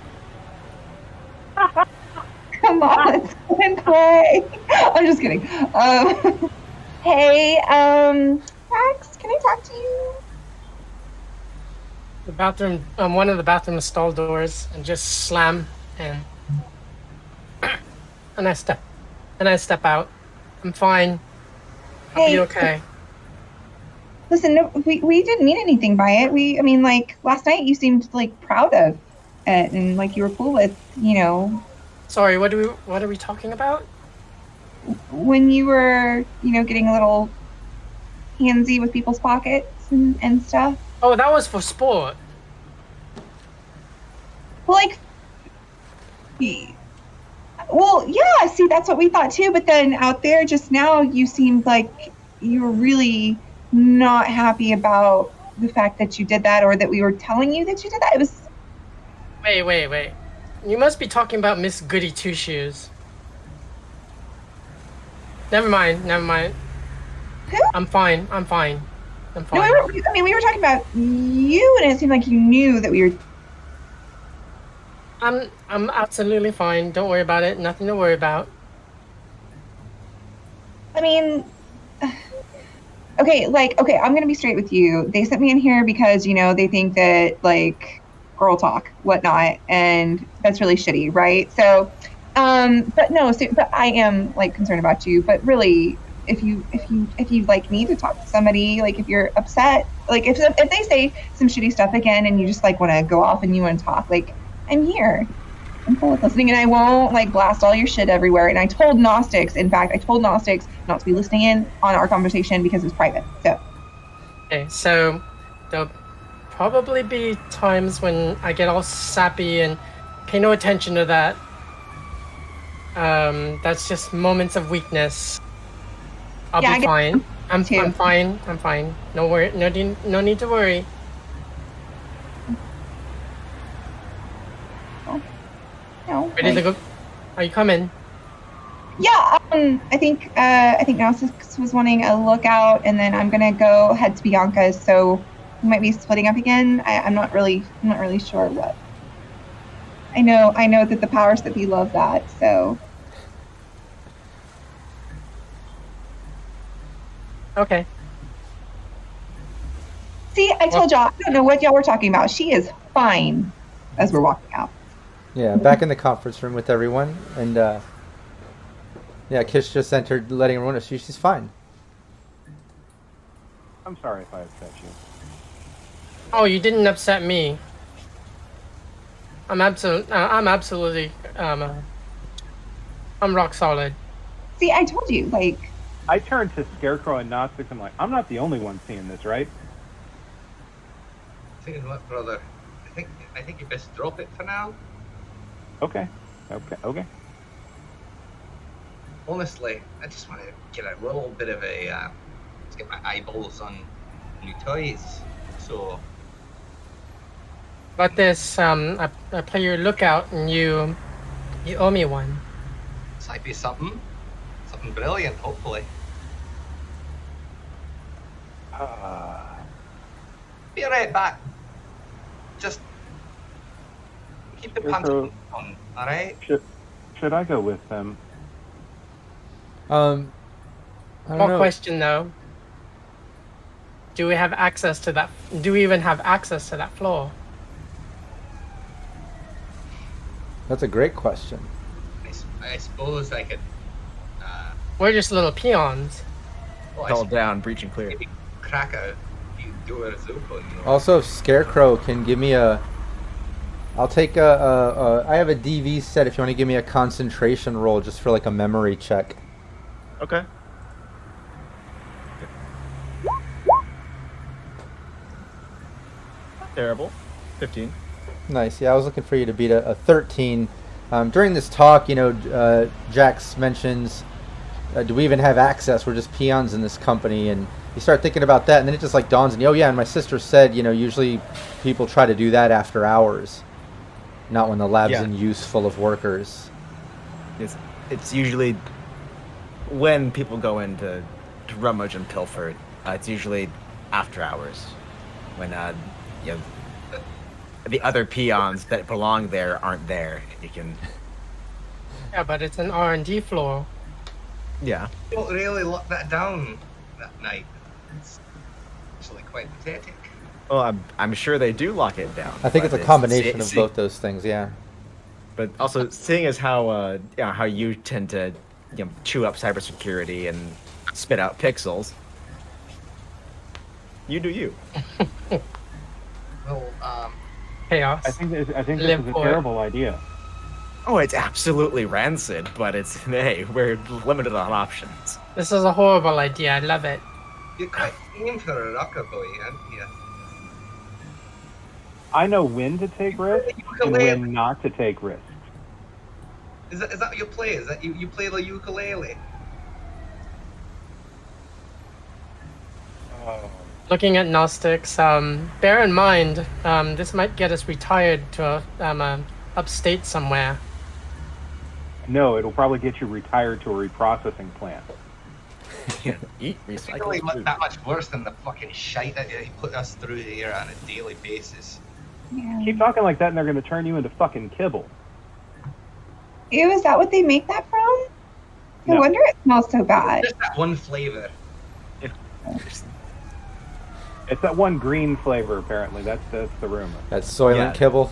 Come on, let's go and play. I'm just kidding. Hey, Max, can I talk to you? The bathroom, one of the bathroom stall doors, and just slam, and I step out. I'm fine. I'll be okay. Listen, no, we didn't mean anything by it. I mean, like last night you seemed like proud of it, and like you were cool with, Sorry, what are we talking about? when you were, getting a little handsy with people's pockets and stuff. Oh, that was for sport. Well, yeah, see, that's what we thought too. But then out there just now, you seemed like you were really not happy about the fact that you did that or that we were telling you that you did that. It was... Wait. You must be talking about Miss Goody Two Shoes. Never mind. Who? I'm fine. No, we were talking about you, and it seemed like you knew that we were... I'm absolutely fine. Don't worry about it. Nothing to worry about. I mean, okay, I'm gonna be straight with you. They sent me in here because, they think that, like, girl talk, whatnot, and that's really shitty, right? So, but I am, like, concerned about you, but really, if you like need to talk to somebody, like, if you're upset, like, if they say some shitty stuff again and you just, like, want to go off and you want to talk, like, I'm here. I'm cool with listening, and I won't, like, blast all your shit everywhere. And I told Gnostics not to be listening in on our conversation because it's private. So. Okay, so there'll probably be times when I get all sappy and pay no attention to that. That's just moments of weakness. I'll be fine. I'm fine. No worry. No need to worry. No. Ready to go? Are you coming? Yeah. I think Gnostics was wanting a lookout, and then I'm gonna go head to Bianca's. So we might be splitting up again. I'm not really sure what. I know that the powers that be love that. So. Okay. See, I told y'all. I don't know what y'all were talking about. She is fine. As we're walking out. Yeah, back in the conference room with everyone, and Kish just entered, letting everyone know she's fine. I'm sorry if I upset you. Oh, you didn't upset me. I'm absolutely I'm rock solid. See, I told you, like. I turned to Scarecrow and Gnostics. I'm like, I'm not the only one seeing this, right? Tell you what, brother. I think you best drop it for now. Okay. Honestly, I just want to get a little bit of let's get my eyeballs on new toys. So. But this, I play your lookout, and you owe me one. This might be something brilliant, hopefully. Be right back. Just keep the pants on, all right? Should I go with them? I don't know. Question though. Do we have access to that? Do we even have access to that floor? That's a great question. I suppose I could. We're just little peons. Hold down, breach and clear. Maybe crack a few doors open. Also, if Scarecrow can give me a I'll take I have a DV set if you want to give me a concentration roll just for like a memory check. Okay. Not terrible. 15. Nice. Yeah, I was looking for you to beat a 13. During this talk, Jax mentions, do we even have access? We're just peons in this company. And you start thinking about that, and then it just like dawns on you, oh yeah, and my sister said, usually people try to do that after hours, not when the lab's in use full of workers. It's usually when people go in to rummage and pilfer. It's usually after hours when the other peons that belong there aren't there. You can. Yeah, but it's an R&D floor. Yeah. Don't really lock that down that night. It's actually quite pathetic. Well, I'm sure they do lock it down. I think it's a combination of both those things. Yeah. But also, seeing as how you tend to chew up cybersecurity and spit out pixels, you do you. Well, Chaos. I think this is Live a for it. terrible idea. Oh, it's absolutely rancid, but we're limited on options. This is a horrible idea. I love it. you're quite keen for a rocker boy, aren't you? I know when to take risks and when not to take risks. Is that your play? Is that you play the ukulele? Looking at Gnostics, bear in mind, this might get us retired to upstate somewhere. No, it'll probably get you retired to a reprocessing plant. Eat It's recycled really food. that much worse than the fucking shite that you put us through here on a daily basis. Yeah. Keep talking like that and they're going to turn you into fucking kibble. Ew, is that what they make that from? No No. wonder it smells so bad. Just that one flavor. It's that one green flavor, apparently. That's the rumor. That's Soylent Yeah. Kibble.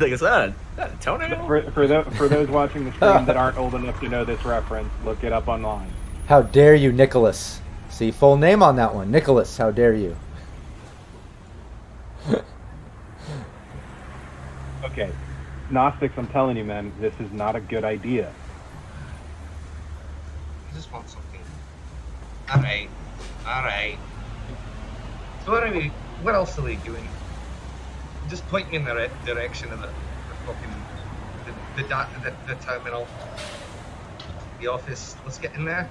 Like, is that a toenail? For those watching the stream that aren't old enough to know this reference, look it up online. How dare you, Nicholas? See, full name on that one. Nicholas, how dare you? Okay. Gnostics, I'm telling you, man, this is not a good idea. I just want something. Alright. So what else are we doing? Just point me in the direction of the fucking the terminal. The office. Let's get in there.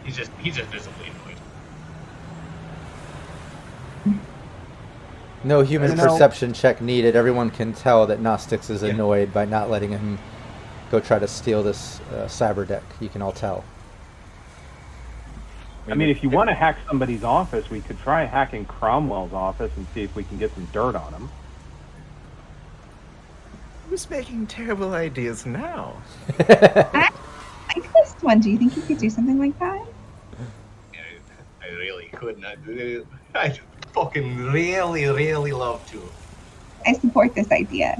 He's just visibly annoyed. No human No. perception check needed. Everyone can tell that Gnostics is annoyed by not letting him go try to steal this cyber deck. You can all tell. I mean, if you want to hack somebody's office, we could try hacking Cromwell's office and see if we can get some dirt on him. Who's making terrible ideas now? I like this one. Do you think you could do something like that? I really couldn't. I fucking really love to. I support this idea.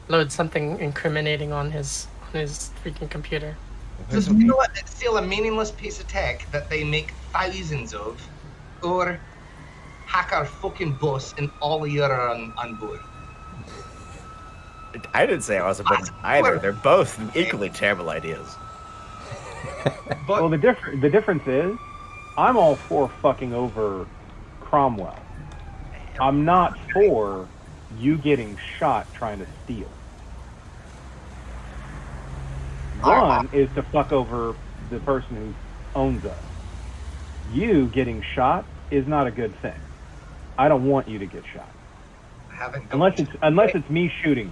Load something incriminating on his freaking computer. Just steal a meaningless piece of tech that they make thousands of, or hack our fucking boss and all of you are on board. I didn't say I was about either. They're both equally terrible ideas. But Well, the difference is, I'm all for fucking over Cromwell. I'm not for you getting shot trying to steal. One is to fuck over the person who owns us. You getting shot is not a good thing. I don't want you to get shot. I haven't Unless it's me shooting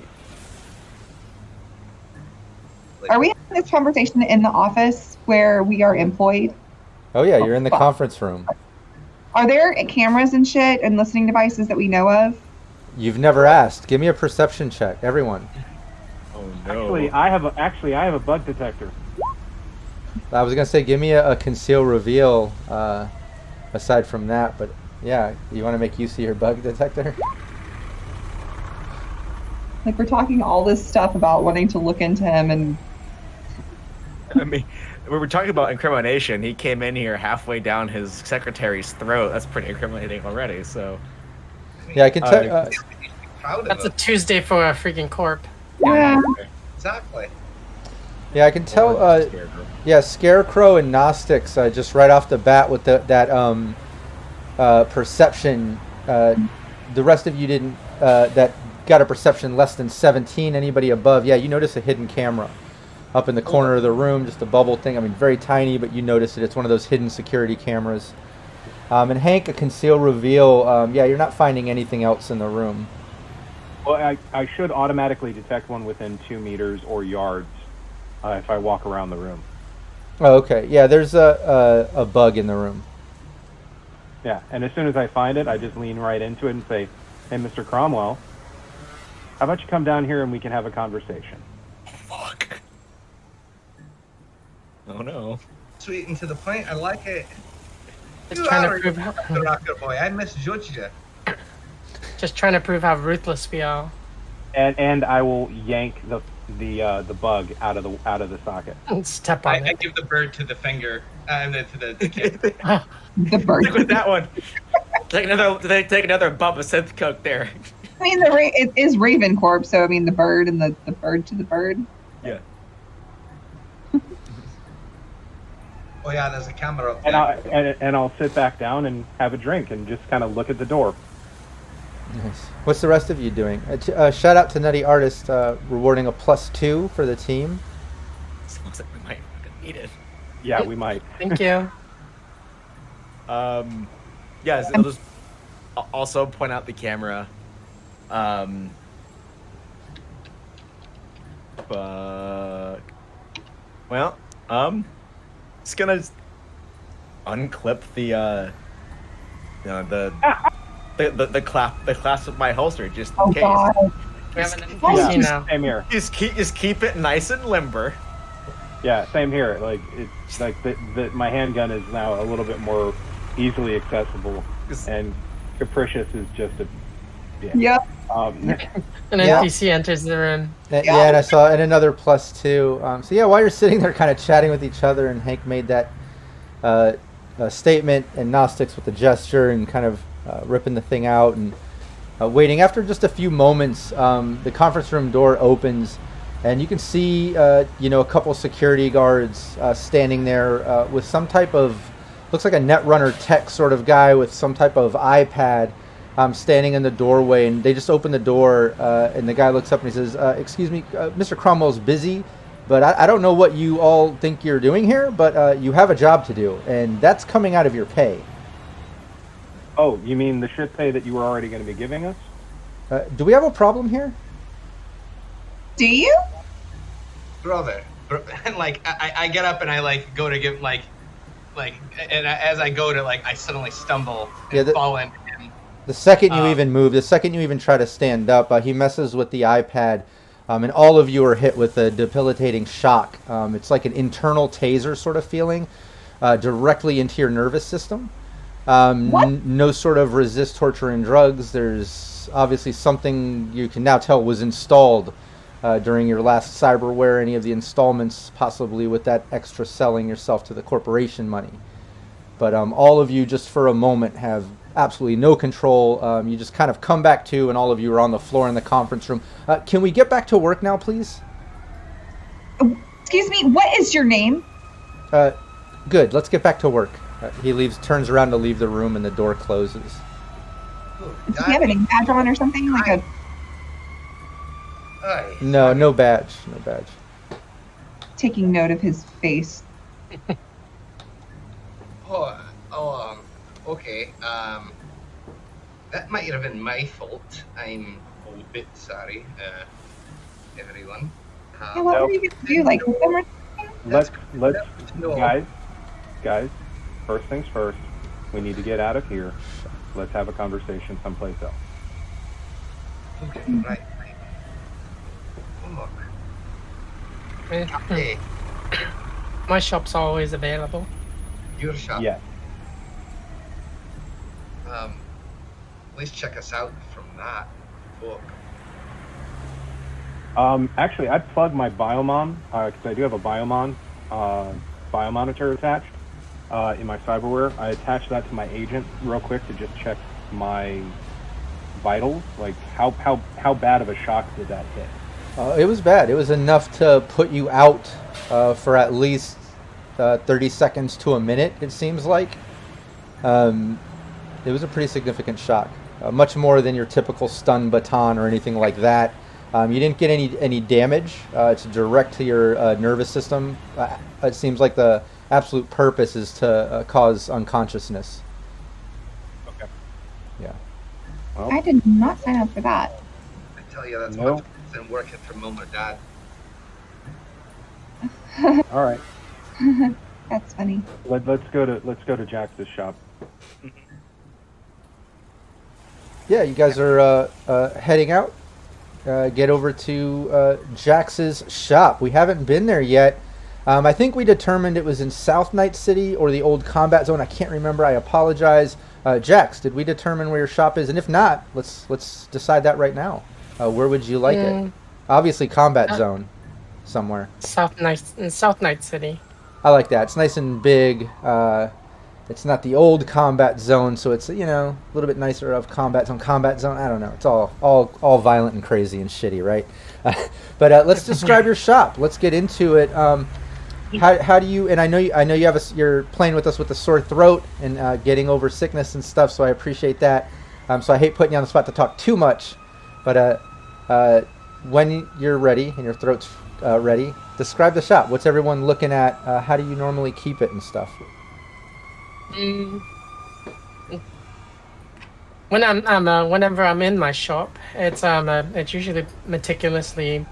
you. Are we having this conversation in the office where we are employed? Oh yeah, you're in the fuck. conference room. Are there cameras and shit and listening devices that we know of? You've never asked. Give me a perception check, everyone. Oh no. Actually, I have a bug detector. I was gonna say, give me a conceal reveal. Aside from that, but yeah, you want to make use of your bug detector? Like, we're talking all this stuff about wanting to look into him, and I mean, we were talking about incrimination. He came in here halfway down his secretary's throat. That's pretty incriminating already. So Yeah, I can tell. Proud of That's a him. Tuesday for a freaking corp. Yeah. Exactly. Yeah, I can tell. Yeah, Scarecrow and Gnostics just right off the bat with that perception. The rest of you didn't. That got a perception less than 17. Anybody above? Yeah, you notice a hidden camera up in the corner of the room, just a bubble thing. I mean, very tiny, but you notice it. It's one of those hidden security cameras. And Hank, a conceal reveal. Yeah, you're not finding anything else in the room. Well, I should automatically detect one within 2 meters or yards if I walk around the room. Oh, okay. Yeah, there's a bug in the room. Yeah, and as soon as I find it, I just lean right into it and say, "Hey, Mr. Cromwell, how about you come down here and we can have a conversation?" Fuck. Oh no. Sweet and to the point. I like it. Just trying to prove the rocker boy. I misjudged you. just trying to prove how ruthless we are. And I will yank the bug out of the socket. And step on I it. give the bird to the finger, and then to the kid. The bird. Stick with that one. Take another bump of synth coke there. I mean, it is Raven Corp, so I mean, the bird and the bird to the bird. Yeah. Oh yeah, there's a camera up there. And I'll sit back down and have a drink and just kind of look at the door. Nice. What's the rest of you doing? Shout out to Nutty Artist, rewarding a +2 for the team. Sounds like we might need it. Yeah, we might. Thank you. Yes, I'll just also point out the camera. But well, just gonna unclip the clasp of my holster just in Oh case. God. We have an Yeah. NPC now. Same here. Just keep it nice and limber. Yeah, same here. Like it's like my handgun is now a little bit more easily accessible, and capricious is just a Yep. An Yeah. NPC enters the room. Yeah, and I saw another +2. So yeah, while you're sitting there kind of chatting with each other, and Hank made that statement, and Gnostics with the gesture, and kind of ripping the thing out, and waiting. After just a few moments, the conference room door opens, and you can see a couple security guards standing there with some type of, looks like a Netrunner tech sort of guy with some type of iPad. Standing in the doorway, and they just open the door, and the guy looks up and he says, "Excuse me, Mr. Cromwell's busy, but I don't know what you all think you're doing here, but you have a job to do, and that's coming out of your pay." Oh, you mean the shit pay that you were already going to be giving us? Do we have a problem here? Do you? Brother. And like I get up and I like go to give like and as I go to like I suddenly stumble and fall into him. The second you even move, the second you even try to stand up, he messes with the iPad, and all of you are hit with a debilitating shock. It's like an internal taser sort of feeling, directly into your nervous system. No sort of resist torture and drugs. There's obviously something you can now tell was installed during your last cyberware, any of the installments, possibly with that extra selling yourself to the corporation money. But all of you, just for a moment, have absolutely no control. You just kind of come back to, and all of you are on the floor in the conference room. Can we get back to work now, please? Excuse me, what is your name? Good, let's get back to work. He leaves, turns around to leave the room, and the door closes. Does he have any badge on or something? Like a... No badge. No badge. Taking note of his face. Okay. That might have been my fault. I'm a bit sorry, everyone. Yeah, what were you going to do? Like, Let's guys, first things first. We need to get out of here. Let's have a conversation someplace else. Okay, right. Look. Hey, My shop's always available. your shop. Yes. At least check us out from that book. Actually, I'd plug my Biomon, because I do have a Biomon biomonitor attached in my cyberware. I attached that to my agent real quick to just check my vitals. Like, how bad of a shock did that hit? It was bad. It was enough to put you out for at least 30 seconds to a minute, it seems like. It was a pretty significant shock. Much more than your typical stun baton or anything like that. You didn't get any damage. It's direct to your nervous system. It seems like the absolute purpose is to cause unconsciousness. Okay. Yeah. Well, I did not sign up for that. I tell you, that's No. much better than working for Mom or Dad. all right. That's funny. Let's go to Jax's shop. Yeah, you guys are heading out. Get over to Jax's shop. We haven't been there yet. I think we determined it was in South Night City or the old combat zone. I can't remember. I apologize. Jax, did we determine where your shop is? And if not, let's decide that right now. Where would you like it? Obviously, combat zone somewhere. South Night City. I like that. It's nice and big. It's not the old combat zone, so it's, a little bit nicer of combat zone. Combat zone, I don't know. It's all violent and crazy and shitty, right? But let's describe your shop. Let's get into it. How do you? And I know you have you're playing with us with the sore throat and getting over sickness and stuff. So I appreciate that. So I hate putting you on the spot to talk too much, but when you're ready and your throat's ready, describe the shop. What's everyone looking at? How do you normally keep it and stuff? Whenever I'm in my shop, it's usually meticulously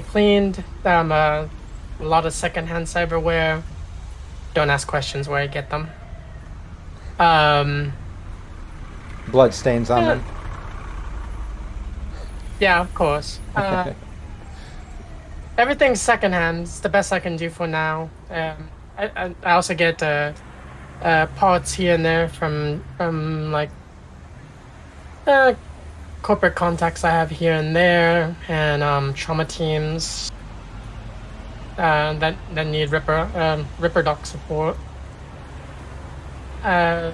cleaned. A lot of secondhand cyberware. Don't ask questions where I get them. Blood stains on them. Yeah, of course. Everything's secondhand. It's the best I can do for now. I also get parts here and there from like corporate contacts I have here and there, and trauma teams that need Ripperdoc support. Kind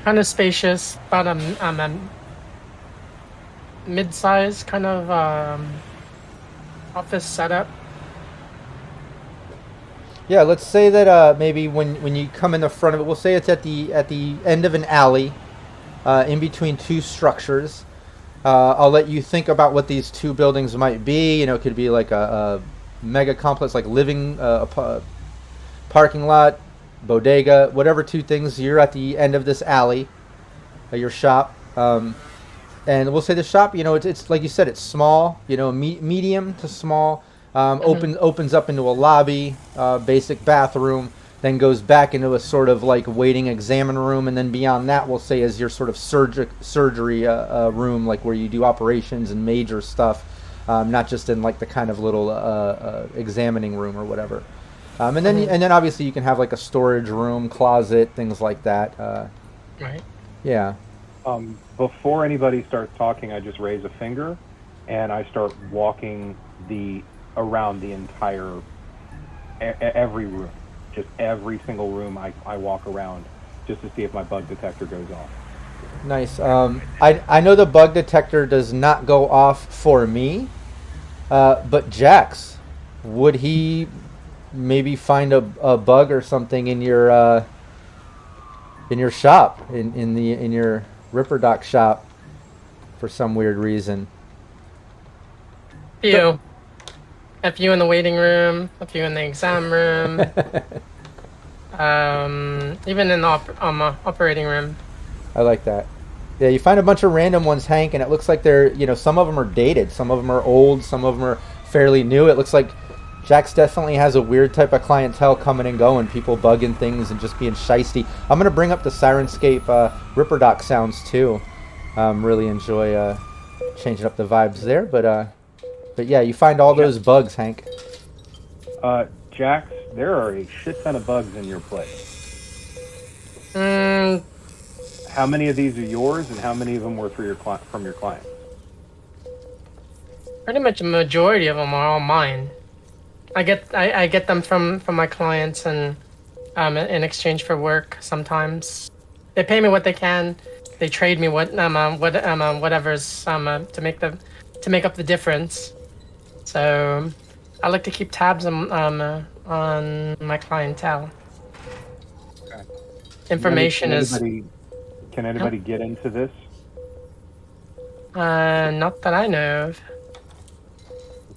of spacious, but I'm a mid-size kind of office setup. Yeah, let's say that maybe when you come in the front of it, we'll say it's at the end of an alley, in between two structures. I'll let you think about what these two buildings might be. It could be like a mega complex, like living, parking lot, bodega, whatever two things. You're at the end of this alley, your shop, and we'll say the shop. It's like you said, it's small. Medium to small. Opens up into a lobby, basic bathroom, then goes back into a sort of like waiting examine room, and then beyond that we'll say is your sort of surgery room, like where you do operations and major stuff, not just in like the kind of little examining room or whatever. And then obviously you can have like a storage room, closet, things like that. Right. Yeah. Before anybody starts talking, I just raise a finger, and I start walking around the entire every room, just every single room I walk around, just to see if my bug detector goes off. Nice. I know the bug detector does not go off for me, but Jax, would he maybe find a bug or something in your shop, in your Ripperdoc shop, for some weird reason? A few in the waiting room, a few in the exam room, even in the operating room. I like that. Yeah, you find a bunch of random ones, Hank, and it looks like they're, some of them are dated, some of them are old, some of them are fairly new. It looks like Jax definitely has a weird type of clientele coming and going, people bugging things and just being shisty. I'm going to bring up the Sirenscape Ripperdoc sounds too. Really enjoy changing up the vibes there, but yeah, you find all those bugs, Hank. Jax, there are a shit ton of bugs in your place. How many of these are yours, and how many of them were from your clients? Pretty much a majority of them are all mine. I get them from my clients, and in exchange for work. Sometimes they pay me what they can. They trade me whatever's to make up the difference. So I like to keep tabs on my clientele. Okay. Information is Can anybody get into this? not that I know of.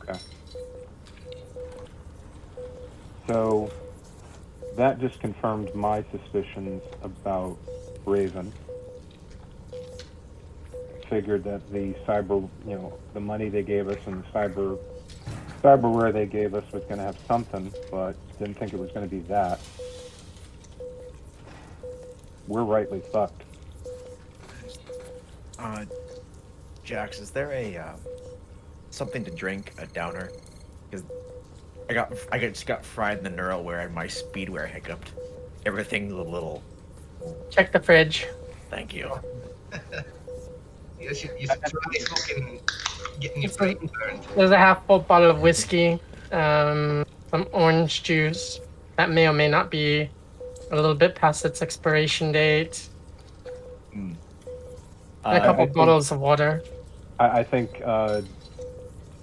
Okay. So that just confirmed my suspicions about Raven. Figured that the cyber, the money they gave us and the cyberware they gave us was going to have something, but didn't think it was going to be that. We're rightly fucked. Jax, is there a something to drink, a downer? Because I just got fried in the neural where my speedware hiccuped. Everything's a little. Check the fridge. Thank you. You should try fucking getting your brain burned. There's a half-full bottle of whiskey, some orange juice that may or may not be a little bit past its expiration date, and a couple bottles of water. I think,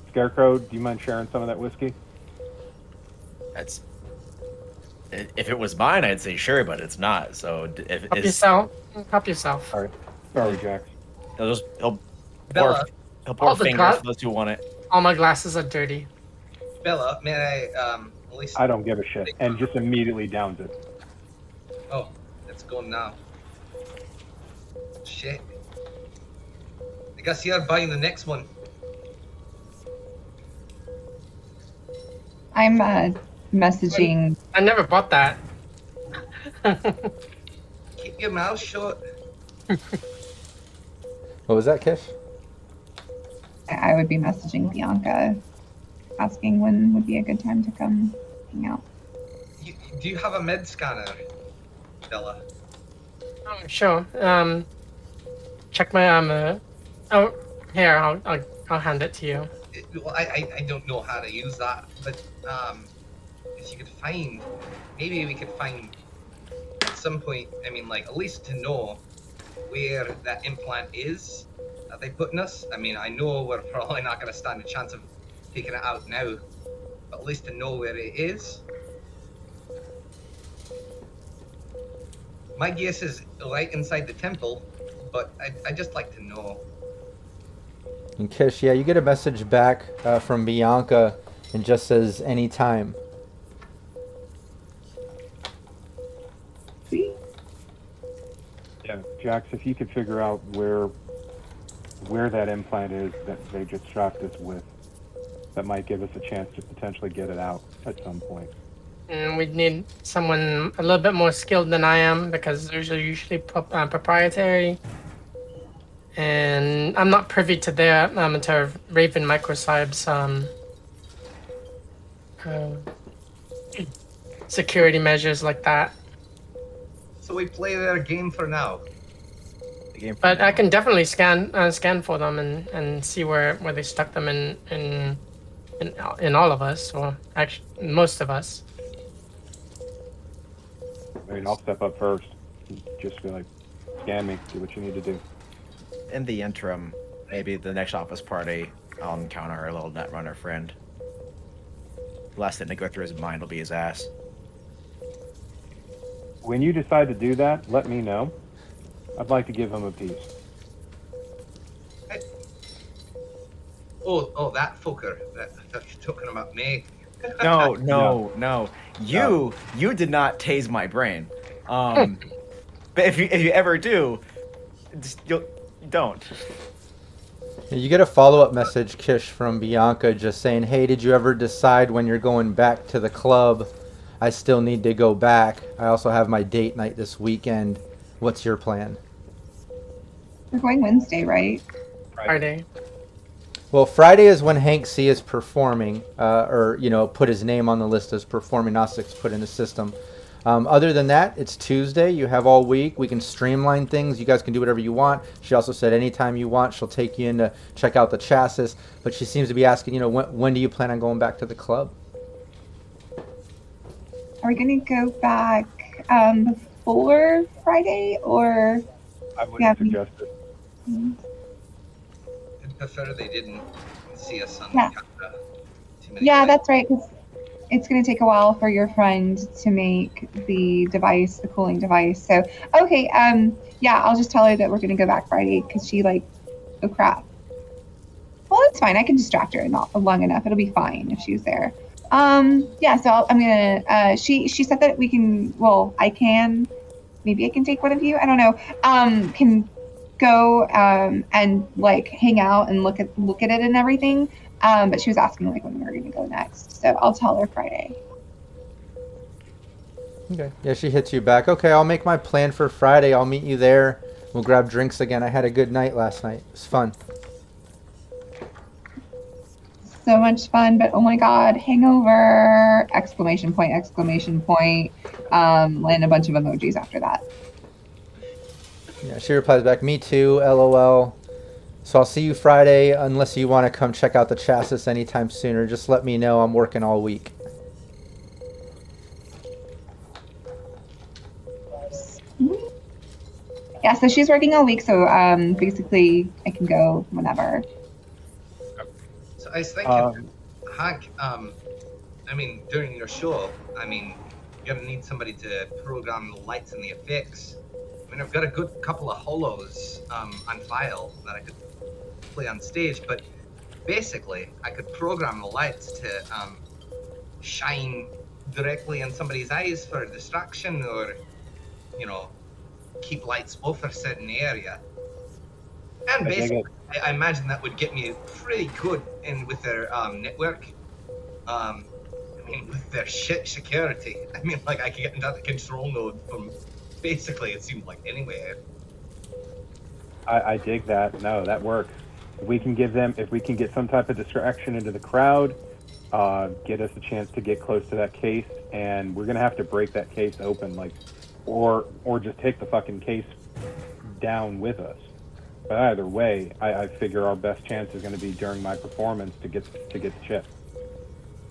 Scarecrow, do you mind sharing some of that whiskey? If it was mine, I'd say sure, but it's not. So if Help yourself. Sorry, Jax. He'll Bella, pour fingers for those who want it. All my glasses are dirty. Bella, may I at least? I don't give a shit, and just immediately downs it. Oh, it's gone now. Shit. I guess you're buying the next one. I'm messaging. I never bought that. Keep your mouth shut. What was that, Kish? I would be messaging Bianca, asking when would be a good time to come hang out. Do you have a med scanner, Bella? Oh, sure. Check my Oh, here. I'll hand it to you. Well, I don't know how to use that, but if you could find, maybe we could find at some point. I mean, like at least to know where that implant is that they put in us. I mean, I know we're probably not going to stand a chance of taking it out now, but at least to know where it is. My guess is right inside the temple, but I'd just like to know. And Kish, yeah, you get a message back from Bianca and just says anytime. See? Yeah, Jax, if you could figure out where that implant is that they just strapped us with, that might give us a chance to potentially get it out at some point. And we'd need someone a little bit more skilled than I am, because those are usually proprietary. And I'm not privy to their to Raven Microcybernetics security measures like that. So we play their game for now. But I can definitely scan for them and see where they stuck them in all of us, or actually most of us. I mean, I'll step up first. Just be like, scan me, do what you need to do. In the interim, maybe the next office party, I'll encounter our little netrunner friend. The last thing to go through his mind will be his ass. When you decide to do that, let me know. I'd like to give him a piece. Oh, that fucker. I thought you were talking about me. No. You did not tase my brain. But if you ever do, don't. You get a follow-up message, Kish, from Bianca just saying, hey, did you ever decide when you're going back to the club? I still need to go back. I also have my date night this weekend. What's your plan? We're going Wednesday, right? Friday. Well, Friday is when Hank C is performing, or, put his name on the list as performing Gnostics put in the system. Other than that, it's Tuesday. You have all week. We can streamline things. You guys can do whatever you want. She also said anytime you want, she'll take you in to check out the chassis. But she seems to be asking, when do you plan on going back to the club? Are we going to go back before Friday, or I wouldn't suggest it. I'd prefer they didn't see us on Yeah. camera. Too many Yeah, times. that's right. 'Cause it's going to take a while for your friend to make the device, the cooling device. So, okay, yeah, I'll just tell her that we're going to go back Friday because she oh crap. Well, that's fine. I can distract her not long enough. It'll be fine if she's there. Yeah. So I'm gonna. She said that we can. Well, I can. Maybe I can take one of you. I don't know. Can go and like hang out and look at it and everything. But she was asking like when we're gonna go next. So I'll tell her Friday. Okay. Yeah, she hits you back. Okay, I'll make my plan for Friday. I'll meet you there. We'll grab drinks again. I had a good night last night. It was fun. So much fun, but oh my god, hangover! Exclamation point! Exclamation point! And a bunch of emojis after that. Yeah, she replies back, me too, LOL. So I'll see you Friday, unless you want to come check out the chassis anytime sooner. Just let me know. I'm working all week. Yeah, so she's working all week, so basically I can go whenever. So I was thinking, Hank, I mean, during your show, I mean, you're gonna need somebody to program the lights and the effects. I mean, I've got a good couple of holos on file that I could play on stage, but basically, I could program the lights to shine directly in somebody's eyes for a distraction, or, you know, keep lights off for a certain area. And basically, I imagine that would get me pretty good in with their network. I mean, with their shit security. I mean, like, I could get into the control node from basically, it seemed like, anywhere. I dig that. No, that works. If we can get some type of distraction into the crowd, get us a chance to get close to that case, and we're gonna have to break that case open, like, or just take the fucking case down with us. But either way, I figure our best chance is going to be during my performance to get the chip.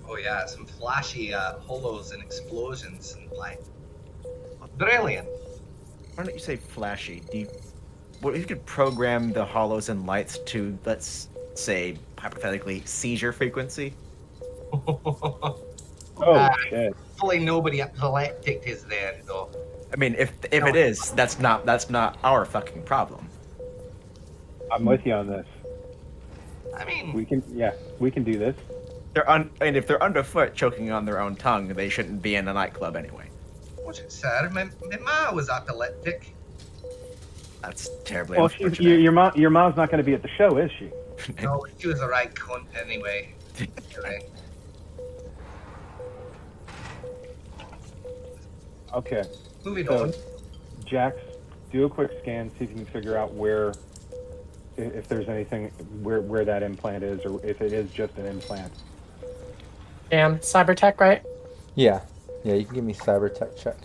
Oh yeah, some flashy holos and explosions and like, brilliant. Why don't you say flashy? What if you could program the hollows and lights to, let's say, hypothetically, seizure frequency? Shit. Hopefully nobody epileptic is there though. I mean, if it is, that's not our fucking problem. I'm with you on this. I mean, we can do this. And if they're underfoot choking on their own tongue, they shouldn't be in a nightclub anyway. what's it, sir? My ma was epileptic. That's terribly Well, unfortunate. your mom's not going to be at the show, is she? No, she was a right cunt anyway. Right. Okay. Moving So, on. Jax, do a quick scan, see if you can figure out if there's anything where that implant is, or if it is just an implant. Damn, Cybertech, right? Yeah, you can give me cyber-tech check.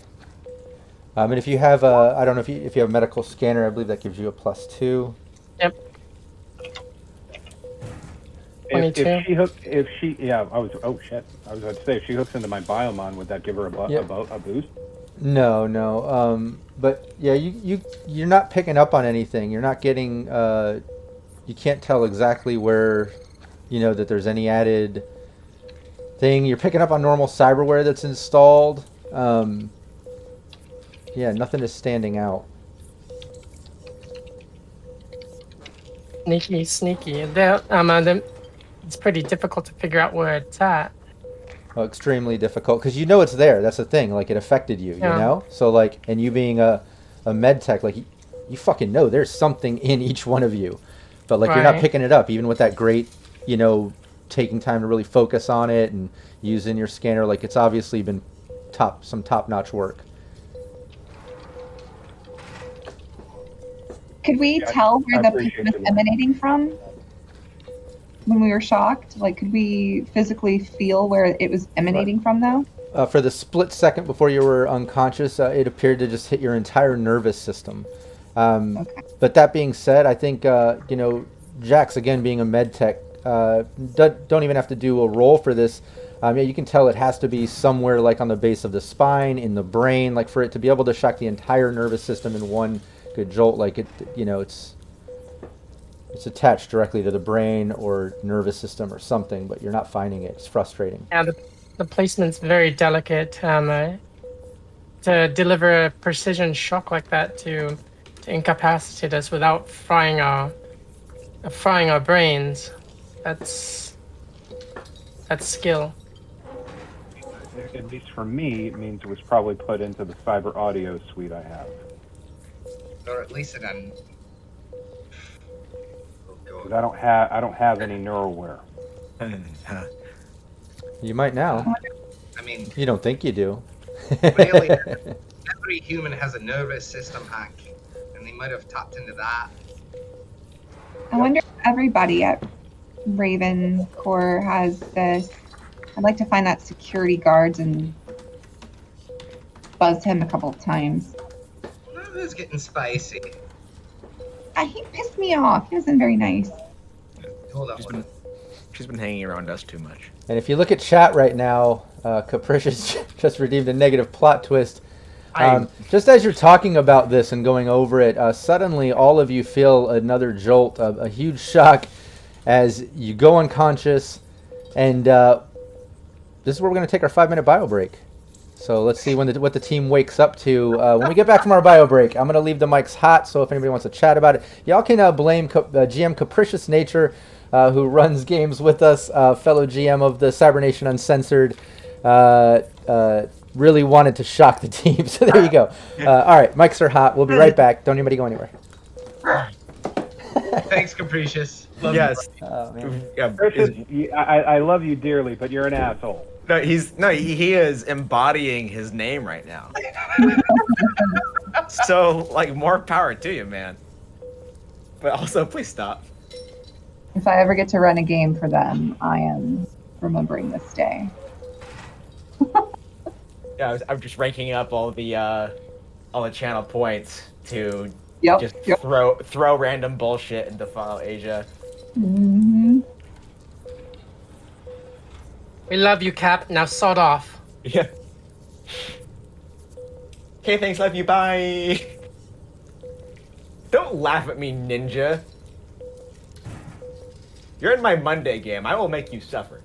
And if you have I don't know if you have a medical scanner, I believe that gives you a +2. Yep. If she I was about to say, if she hooks into my Biomon, would that give her a boost? No. But yeah, you're not picking up on anything. You're not getting. You can't tell exactly where, that there's any added thing. You're picking up on normal cyberware that's installed. Yeah, nothing is standing out. Sneaky. It's pretty difficult to figure out where it's at. Well, extremely difficult because it's there. That's the thing. Like, it affected you, Yeah. So like, and you being a med tech, like you fucking know there's something in each one of you, but like you're not Right. picking it up, even with that great, taking time to really focus on it and using your scanner. Like, it's obviously been some top-notch work. Could we Yeah, tell where I the appreciate pain was you. emanating from when we were shocked? Like, could we physically feel where it was emanating from, though? For the split second before you were unconscious, it appeared to just hit your entire nervous system. Okay. But that being said, I think, Jax, again, being a med tech, don't even have to do a roll for this. Yeah, you can tell it has to be somewhere like on the base of the spine, in the brain, like for it to be able to shock the entire nervous system in one good jolt. Like it's attached directly to the brain or nervous system or something, but you're not finding it. It's frustrating. Yeah, the placement's very delicate. To deliver a precision shock like that to incapacitate us without frying our brains, that's skill. At least for me, it means it was probably put into the cyber audio suite I have. Or at least in an. Oh Because god. I don't have any neuraware. You might now. I mean, You don't think you do. really, every human has a nervous system, Hank, and they might have tapped into that. I wonder if everybody at Raven Core has this. I'd like to find that security guards and buzz him a couple of times. Well, who's getting spicy? He pissed me off. He wasn't very nice. Hold on. She's been hanging around us too much. And if you look at chat right now, Capricious just redeemed a negative plot twist. Just as you're talking about this and going over it, suddenly all of you feel another jolt, a huge shock as you go unconscious. And this is where we're going to take our 5-minute bio break. So let's see what the team wakes up to. When we get back from our bio break, I'm going to leave the mics hot, so if anybody wants to chat about it, y'all can blame GM Capricious Nature, who runs games with us, fellow GM of the Cybernation Uncensored, really wanted to shock the team. So there you go. All right, mics are hot. We'll be right back. Don't anybody go anywhere. Thanks, Capricious. Love Yes. Oh, man. Yeah, I love you dearly, but you're an asshole. no, he is embodying his name right now. So like more power to you, man. But also please stop. If I ever get to run a game for them, I am remembering this day. Yeah, I'm just ranking up all the channel points to Yep. just Yep. throw random bullshit into Follow Asia. Mm-hmm. We love you, Cap. Now sod off. Yeah. Okay, thanks, love you, bye. Don't laugh at me, ninja. You're in my Monday game. I will make you suffer.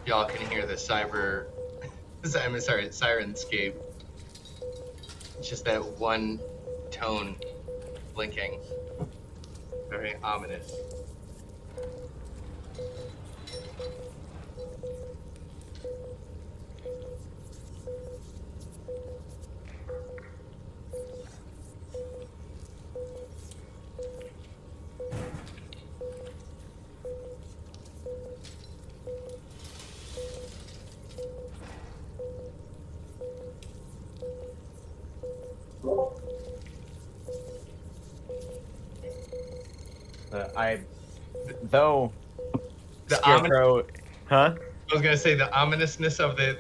Y'all can hear the sirenscape. It's just that one tone blinking. Very ominous. Though The Scarecrow, huh? I was gonna say the ominousness of the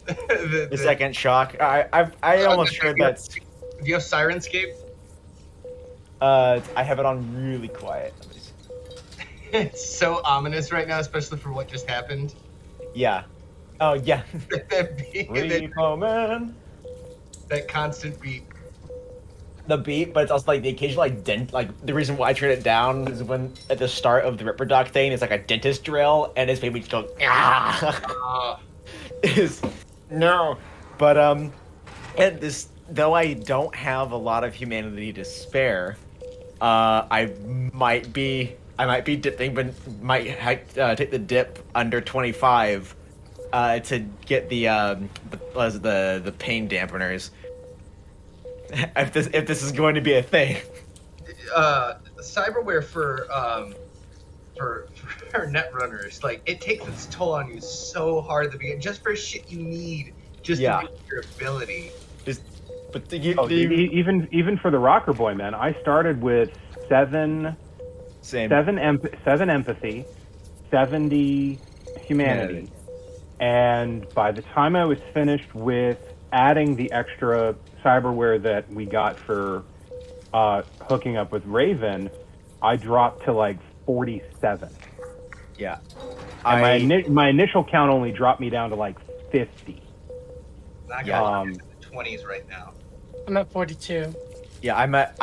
The second shock. I almost heard that's. Do you have Sirenscape? I have it on really quiet. Let me see. It's so ominous right now, especially for what just happened. Yeah. Oh yeah. that beat, Man. that constant beat. The beat, but it's also like the occasional like dent. Like the reason why I turned it down is when at the start of the Ripperdoc thing, it's like a dentist drill, and his baby just goes ah. Is no, but and this though I don't have a lot of humanity to spare, I might be dipping, but might take the dip under 25, to get the pain dampeners. If this is going to be a thing. Cyberware for netrunners, like it takes its toll on you so hard at the beginning, just for shit you need, just Yeah. to make your ability. But Even for the rocker boy, man, I started with seven empathy, 70 humanity, and by the time I was finished with adding the extra cyberware that we got for hooking up with Raven, I dropped to like 47. Yeah. And my initial count only dropped me down to like 50. I got in the 20s right now. I'm at 42. Yeah, I'm at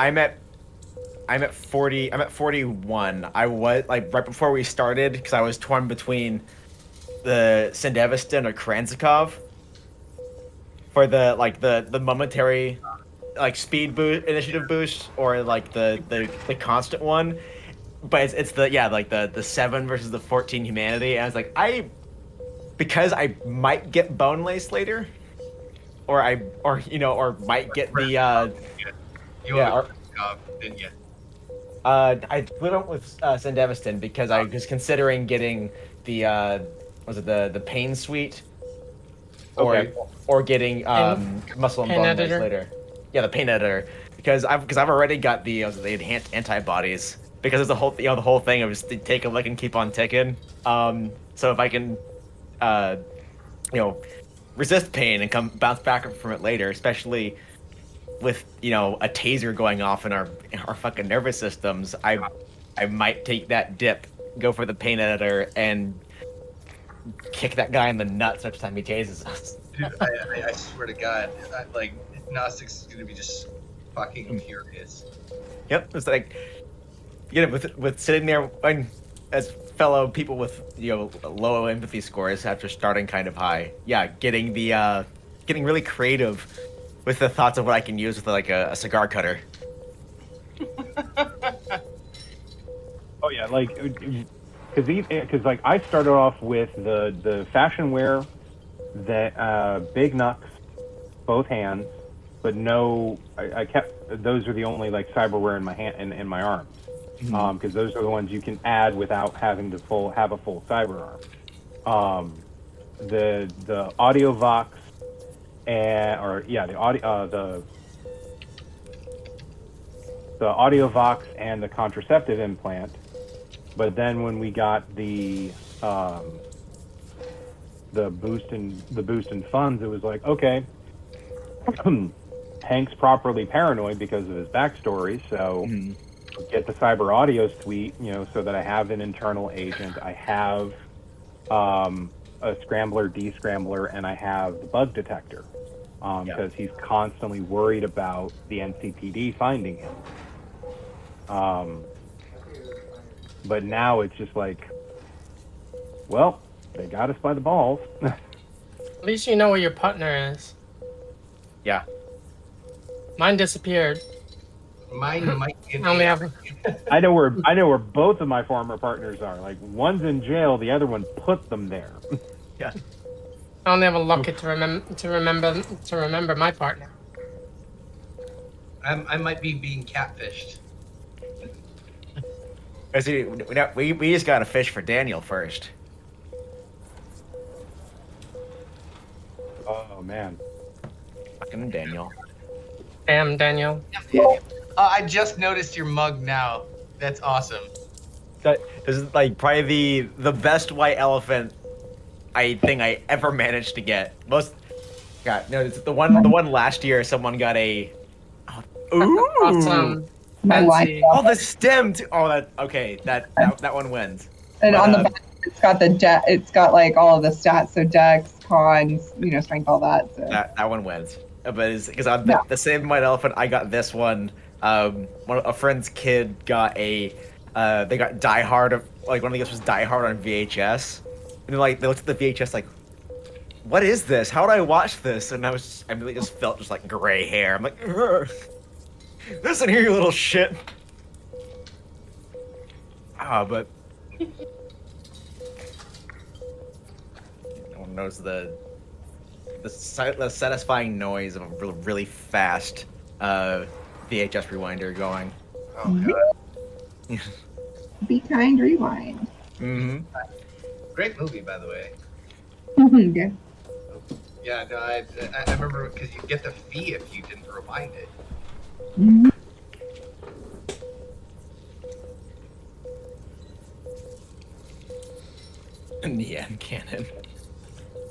40. I'm at 41. I was like right before we started because I was torn between the Sandevistan or Kranzikov for the momentary like speed boost, initiative boost, or like the constant one. But it's the 7 versus the 14 humanity, and I was like, because I might get bone lace later, or might get the Didn't you? I went with Sandevistan because I was considering getting the the pain suite, or getting muscle and pain bone editor. lace later. Yeah, the pain editor, because I've already got the enhanced antibodies, because it's the whole thing of just take a lick and keep on ticking. So if I can resist pain and bounce back from it later, especially with a taser going off in our fucking nervous systems, I might take that dip, go for the pain editor, and kick that guy in the nuts next time he tases us. Dude, I swear to God, like Gnostics is gonna be just fucking furious. Yep, it's like with sitting there, and as fellow people with low empathy scores after starting kind of high. Yeah, getting really creative with the thoughts of what I can use with like a cigar cutter. Oh yeah, like because like I started off with the fashion wear, that big knucks, both hands, but no, I kept those are the only like cyberware in my hand in my arms, because those are the ones you can add without having to have a full cyber arm. The audio vox the audio vox and the contraceptive implant. But then when we got the boost in funds, it was like, okay, Hank's properly paranoid because of his backstory, so get the cyber audio suite, so that I have an internal agent, I have a scrambler, descrambler, and I have the bug detector, because he's constantly worried about the NCPD finding him. But now it's just like, well, they got us by the balls. At least you know where your partner is. Yeah. Mine disappeared. Mine might be in I only the have. I know where both of my former partners are. Like, one's in jail, the other one put them there. Yeah. I only have a locket to remember my partner. I might be being catfished. See, we just gotta fish for Daniel first. Oh man. Fucking Daniel. Damn, Daniel. I just noticed your mug now. That's awesome. This is like probably the best white elephant thing I ever managed to get. It's the one last year someone got a. Ooh. Awesome. My Fancy. wife. Oh, the stem. That one wins. And But, on the back, it's got it's got like all of the stats, so dex, cons, strength, all that. So. That one wins. But because I'm the same white elephant, I got this one. A friend's kid got they got Die Hard. Like one of the guys was Die Hard on VHS, and they looked at the VHS like, what is this? How would I watch this? And I really just felt just like gray hair. I'm like, ugh. Listen here, you little shit. But no one knows the satisfying noise of a really fast VHS rewinder going. Oh god. Be kind, rewind. Mm-hmm. Great movie, by the way. Yeah. Yeah, no, I remember because you get the fee if you didn't rewind it. Mhm. In the end, canon.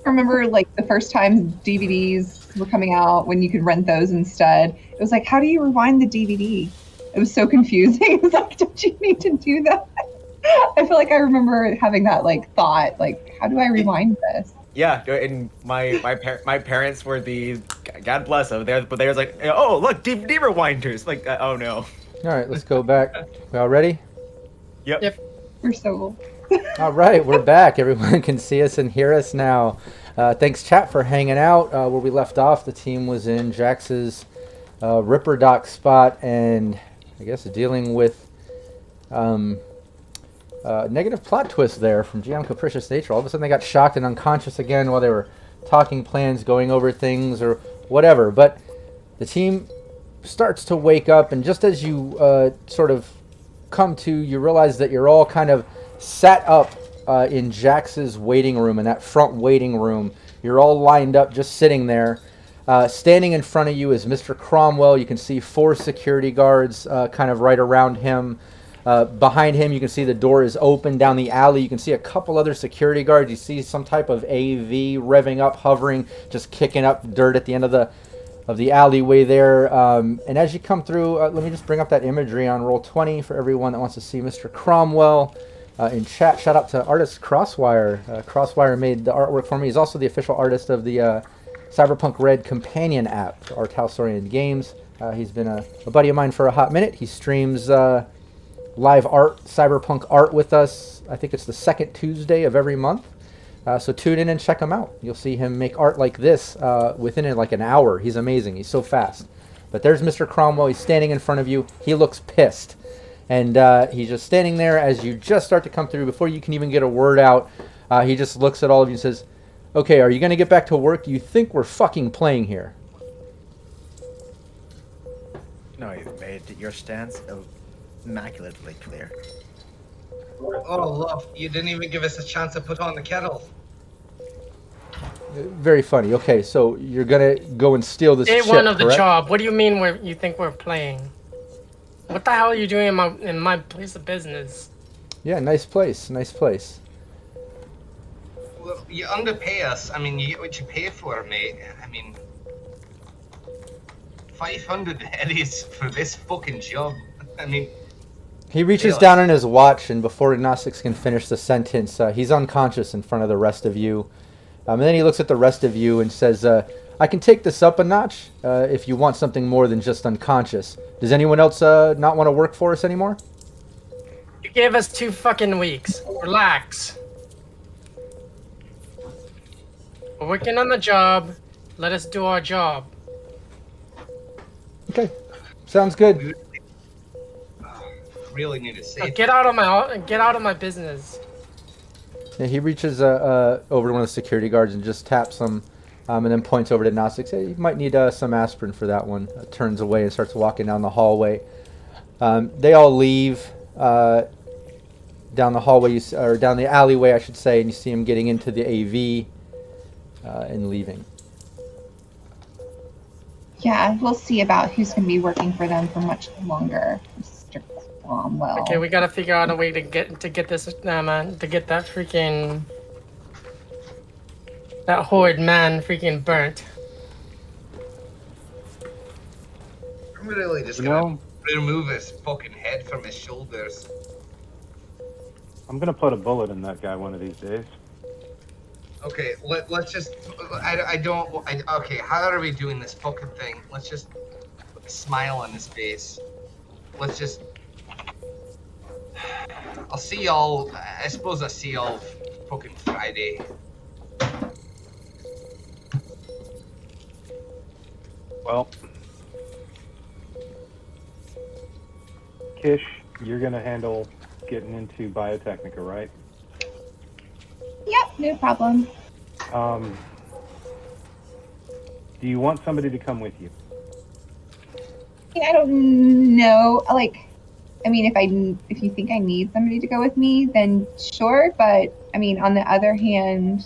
I remember like the first time DVDs were coming out when you could rent those instead. It was like, how do you rewind the DVD? It was so confusing. It was like, don't you need to do that? I feel like I remember having that like thought, like, how do I rewind this? Yeah, and my parents were God bless them. But they was like, oh look, DVD rewinders. Like, oh no. All right, let's go back. We all ready? Yep. We're so old. All right, we're back. Everyone can see us and hear us now. Thanks, chat, for hanging out. Where we left off, the team was in Jax's Ripperdoc spot, and I guess dealing with negative plot twist there from GM Capricious Nature. All of a sudden, they got shocked and unconscious again while they were talking plans, going over things, or whatever. But the team starts to wake up, and just as you sort of come to, you realize that you're all kind of sat up in Jax's waiting room, in that front waiting room. You're all lined up, just sitting there. Standing in front of you is Mr. Cromwell. You can see 4 security guards kind of right around him. Behind him, you can see the door is open down the alley. You can see a couple other security guards. You see some type of AV revving up, hovering, just kicking up dirt at the end of the alleyway there. And as you come through, let me just bring up that imagery on Roll20 for everyone that wants to see Mr. Cromwell. In chat, shout out to artist Crosswire. Crosswire made the artwork for me. He's also the official artist of the Cyberpunk Red companion app for Artalsorian Games. He's been a buddy of mine for a hot minute. He streams live art, cyberpunk art with us. I think it's the second Tuesday of every month. So tune in and check him out. You'll see him make art like this within like an hour. He's amazing. He's so fast. But there's Mr. Cromwell. He's standing in front of you. He looks pissed. And he's just standing there as you just start to come through. Before you can even get a word out, he just looks at all of you and says, "Okay, are you going to get back to work? Do you think we're fucking playing here?" No, you've made your stance immaculately clear. Oh, love, you didn't even give us a chance to put on the kettle. Very funny. Okay, so you're going to go and steal this Day ship, one of the correct? job. What do you mean you think we're playing? What the hell are you doing in my place of business? Yeah, nice place. Nice place. Well, you underpay us. I mean, you get what you pay for, mate. I mean, 500 eddies for this fucking job. I mean, He reaches down on his watch, and before Gnostics can finish the sentence, he's unconscious in front of the rest of you. And then he looks at the rest of you and says, "I can take this up a notch if you want something more than just unconscious. Does anyone else not want to work for us anymore?" You gave us 2 fucking weeks. Relax. We're working on the job. Let us do our job. Okay, sounds good. really need to say. Get out of my business. Yeah, he reaches over to one of the security guards and just taps him, and then points over to Gnostics. "Hey, you might need some aspirin for that one." Turns away and starts walking down the hallway. They all leave down the hallway, or down the alleyway, I should say, and you see him getting into the AV and leaving. Yeah, we'll see about who's going to be working for them for much longer, Mr. Cromwell. Okay, we gotta figure out a way to get this man to get that freaking horrid man freaking burnt. I'm really just gonna remove his fucking head from his shoulders. I'm gonna put a bullet in that guy one of these days. Okay, let's just. Okay, how are we doing this fucking thing? Let's just put a smile on his face. Let's just. I'll see y'all. I suppose I'll see y'all fucking Friday. Well, Kish, you're gonna handle getting into Biotechnica, right? Yep, no problem. Do you want somebody to come with you? I don't know. I mean, if you think I need somebody to go with me, then sure. But I mean, on the other hand,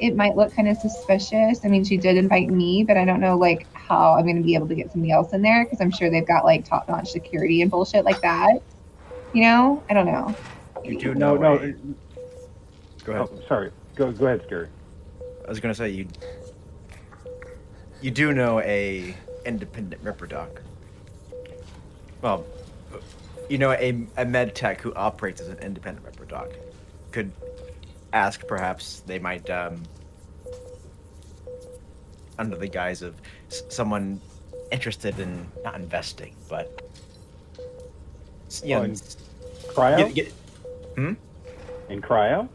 it might look kind of suspicious. I mean, she did invite me, but I don't know how I'm going to be able to get somebody else in there because I'm sure they've got top-notch security and bullshit like that. You know, I don't know. You do know. No. Go ahead. Oh, sorry. Go ahead, Scary. I was gonna say you do know a independent Ripperdoc. Well, you know a med tech who operates as an independent Ripperdoc. Could ask, perhaps they might, under the guise of someone interested in not investing, but in cryo. In cryo.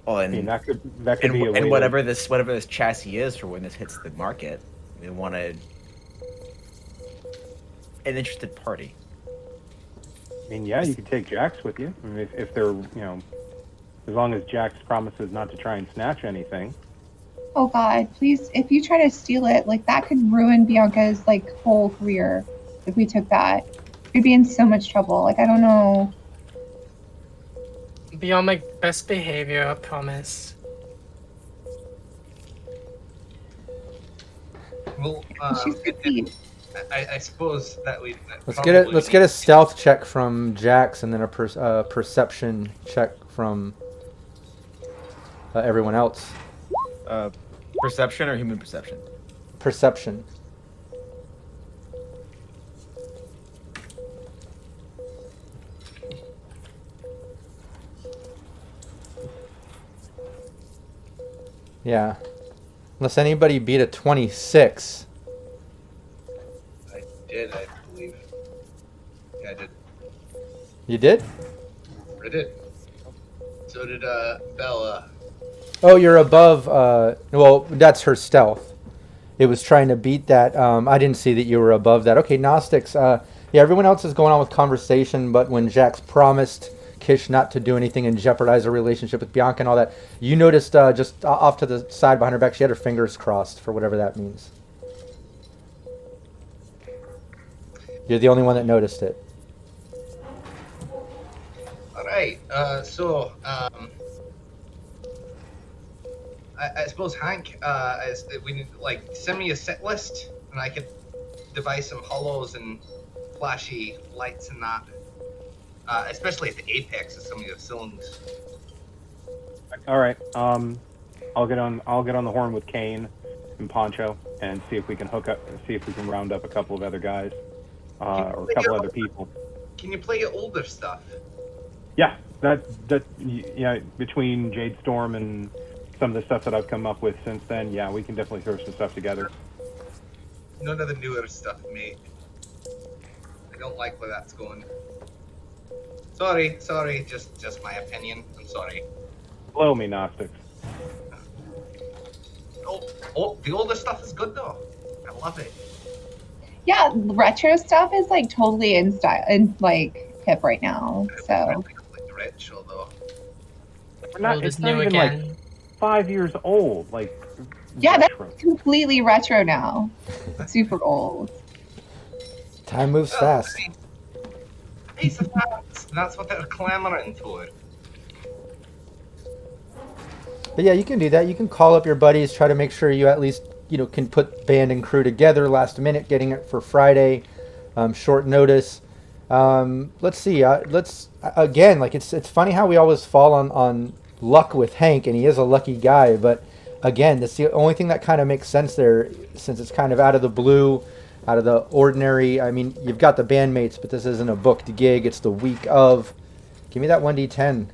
Well, I mean, that could be a way. And whatever this chassis is for when this hits the market, they want an interested party. I mean, yeah, you could take Jax with you. I mean, if they're, as long as Jax promises not to try and snatch anything. Oh God, please! If you try to steal it, that could ruin Bianca's whole career. If we took that, we'd be in so much trouble. I don't know. Be on my best behavior, I promise. Well, She's good. I suppose that we. Let's get a stealth check from Jax, and then a perception check from everyone else. Perception or human perception? Perception. Yeah. Unless anybody beat a 26. I did, I believe. Yeah, I did. You did? I did. So did Bella. Oh, you're above. Well, that's her stealth. It was trying to beat that. I didn't see that you were above that. Okay, Gnostics. Yeah, everyone else is going on with conversation, but when Jax promised Kish not to do anything and jeopardize her relationship with Bianca and all that, you noticed just off to the side behind her back, she had her fingers crossed for whatever that means. You're the only one that noticed it. All right. I suppose Hank, we need send me a set list, and I could devise some hollows and flashy lights and that, especially at the apex of some of your cylinders. All right. I'll get on the horn with Kane and Poncho and see if we can round up a couple of other guys or a couple other people. Can you play your older stuff? Yeah, between Jade Storm and some of the stuff that I've come up with since then, yeah, we can definitely throw some stuff together. None of the newer stuff, mate. I don't like where that's going. Sorry, just my opinion. I'm sorry. Blow me, Gnostics. Oh, the older stuff is good though. I love it. Yeah, retro stuff is like totally in style and like hip right now. So Retro though. It's not even again. like 5 years old. Like yeah, retro. that's completely retro now. Super old. Time moves fast. Piece of facts. That's what they're clamoring for. But yeah, you can do that. You can call up your buddies, try to make sure you at least can put band and crew together last minute, getting it for Friday, short notice. Let's see. It's funny how we always fall on luck with Hank, and he is a lucky guy. But again, that's the only thing that kind of makes sense there, since it's kind of out of the blue, out of the ordinary. I mean, you've got the bandmates, but this isn't a booked gig. It's the week of. Give me that 1d10.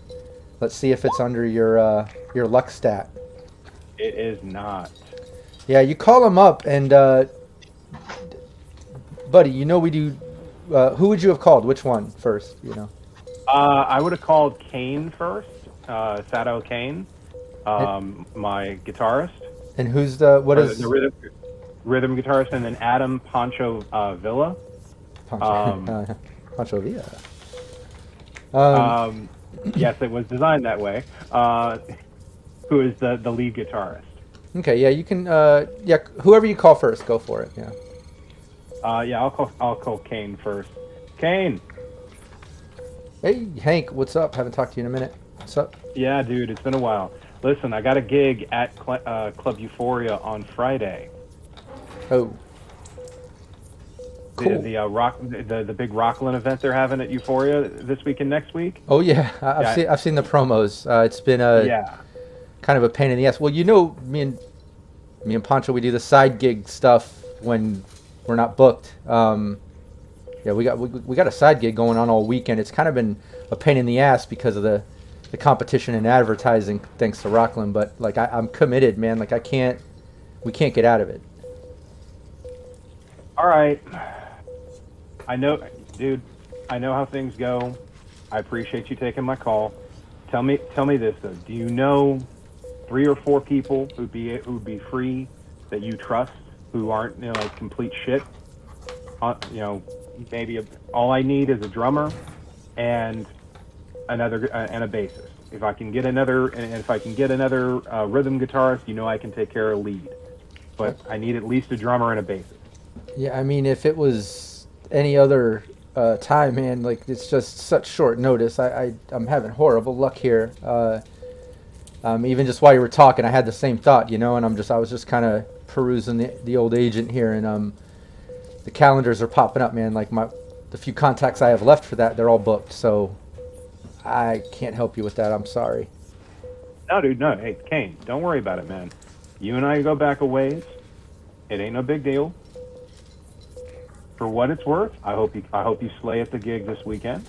Let's see if it's under your luck stat. It is not. Yeah, you call him up, and buddy, we do. Who would you have called? Which one first? I would have called Kane first. Sato Kane, my guitarist. And who's the rhythm guitarist, and then Adam Pancho Villa. Pancho Villa. Yes, it was designed that way. Who is the lead guitarist? Okay, yeah, you can. Whoever you call first, go for it. Yeah. I'll call Kane first. Kane. Hey, Hank, what's up? Haven't talked to you in a minute. What's up? Yeah, dude, it's been a while. Listen, I got a gig at Club Euphoria on Friday. Oh. Cool. The big Rockland event they're having at Euphoria this week and next week. Oh yeah, I've seen the promos. It's been kind of a pain in the ass. Well, me and Pancho, we do the side gig stuff when we're not booked. We got a side gig going on all weekend. It's kind of been a pain in the ass because of the competition in advertising, thanks to Rockland. But I'm committed, man. We can't get out of it. All right. I know, dude. I know how things go. I appreciate you taking my call. Tell me this though. Do you know 3 or 4 people who'd be free that you trust, who aren't complete shit? Maybe all I need is a drummer and and a bassist. If I can get another rhythm guitarist, I can take care of lead. But I need at least a drummer and a bassist. Yeah, I mean, if it was any other time, man, it's just such short notice. I'm having horrible luck here. Even just while you were talking, I had the same thought, and I was just kind of perusing the old agent here, and the calendars are popping up, man. The few contacts I have left for that, they're all booked, so I can't help you with that. I'm sorry. No, dude, no. Hey, Kane, don't worry about it, man. You and I go back a ways. It ain't no big deal. For what it's worth, I hope you slay at the gig this weekend.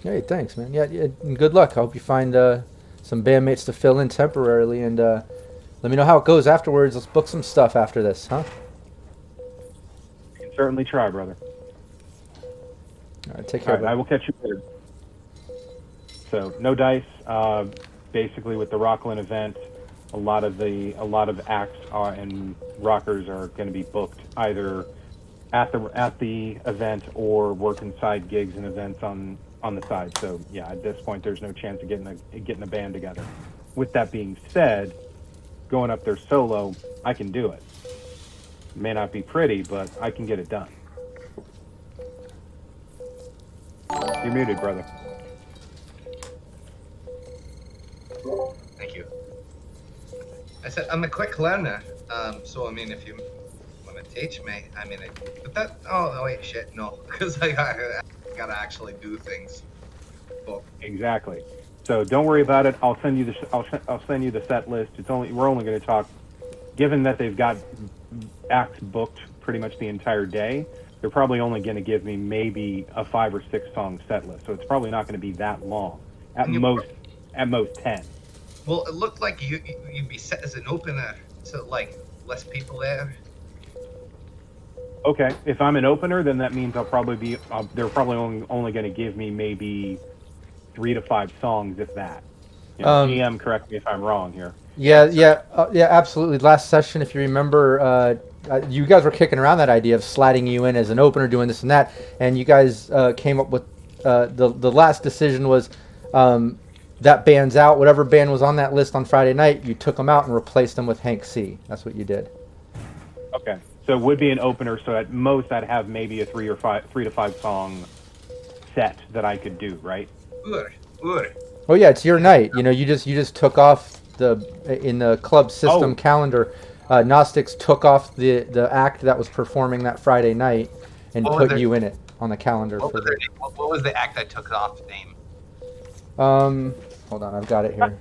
Hey, thanks, man. Yeah, and good luck. I hope you find some bandmates to fill in temporarily, and let me know how it goes afterwards. Let's book some stuff after this, huh? You can certainly try, brother. All right, take All care. right, I will catch you later. So no dice. Basically, with the Rockland event, a lot of acts and rockers are going to be booked either at the event or working side gigs and events on the side. So yeah, at this point, there's no chance of getting a band together. With that being said, going up there solo, I can do it. May not be pretty, but I can get it done. You're muted, brother. Thank you. I said I'm a quick learner, so I mean, if you want to teach me, I mean, but that. Oh wait, shit, no, because I gotta actually do things. But Exactly. So don't worry about it. I'll send you the set list. We're only going to talk. Given that they've got acts booked pretty much the entire day, they're probably only going to give me maybe a 5 or 6 song set list. So it's probably not going to be that long. At most 10. Well, it looked like you'd be set as an opener, so like less people there. Okay, if I'm an opener, then that means they're probably only going to give me maybe 3 to 5 songs, if that. GM, correct me if I'm wrong here. Yeah, absolutely. Last session, if you remember, you guys were kicking around that idea of sliding you in as an opener, doing this and that, and you guys came up with the last decision was that band's out. Whatever band was on that list on Friday night, you took them out and replaced them with Hank C. That's what you did. Okay, so it would be an opener. So at most, I'd have maybe a 3 to 5 song set that I could do, right? Good. Oh yeah, it's your night. You just took off in the club system calendar. Gnostics took off the act that was performing that Friday night and put you in it on the calendar. What was the act I took off name? Hold on, I've got it here.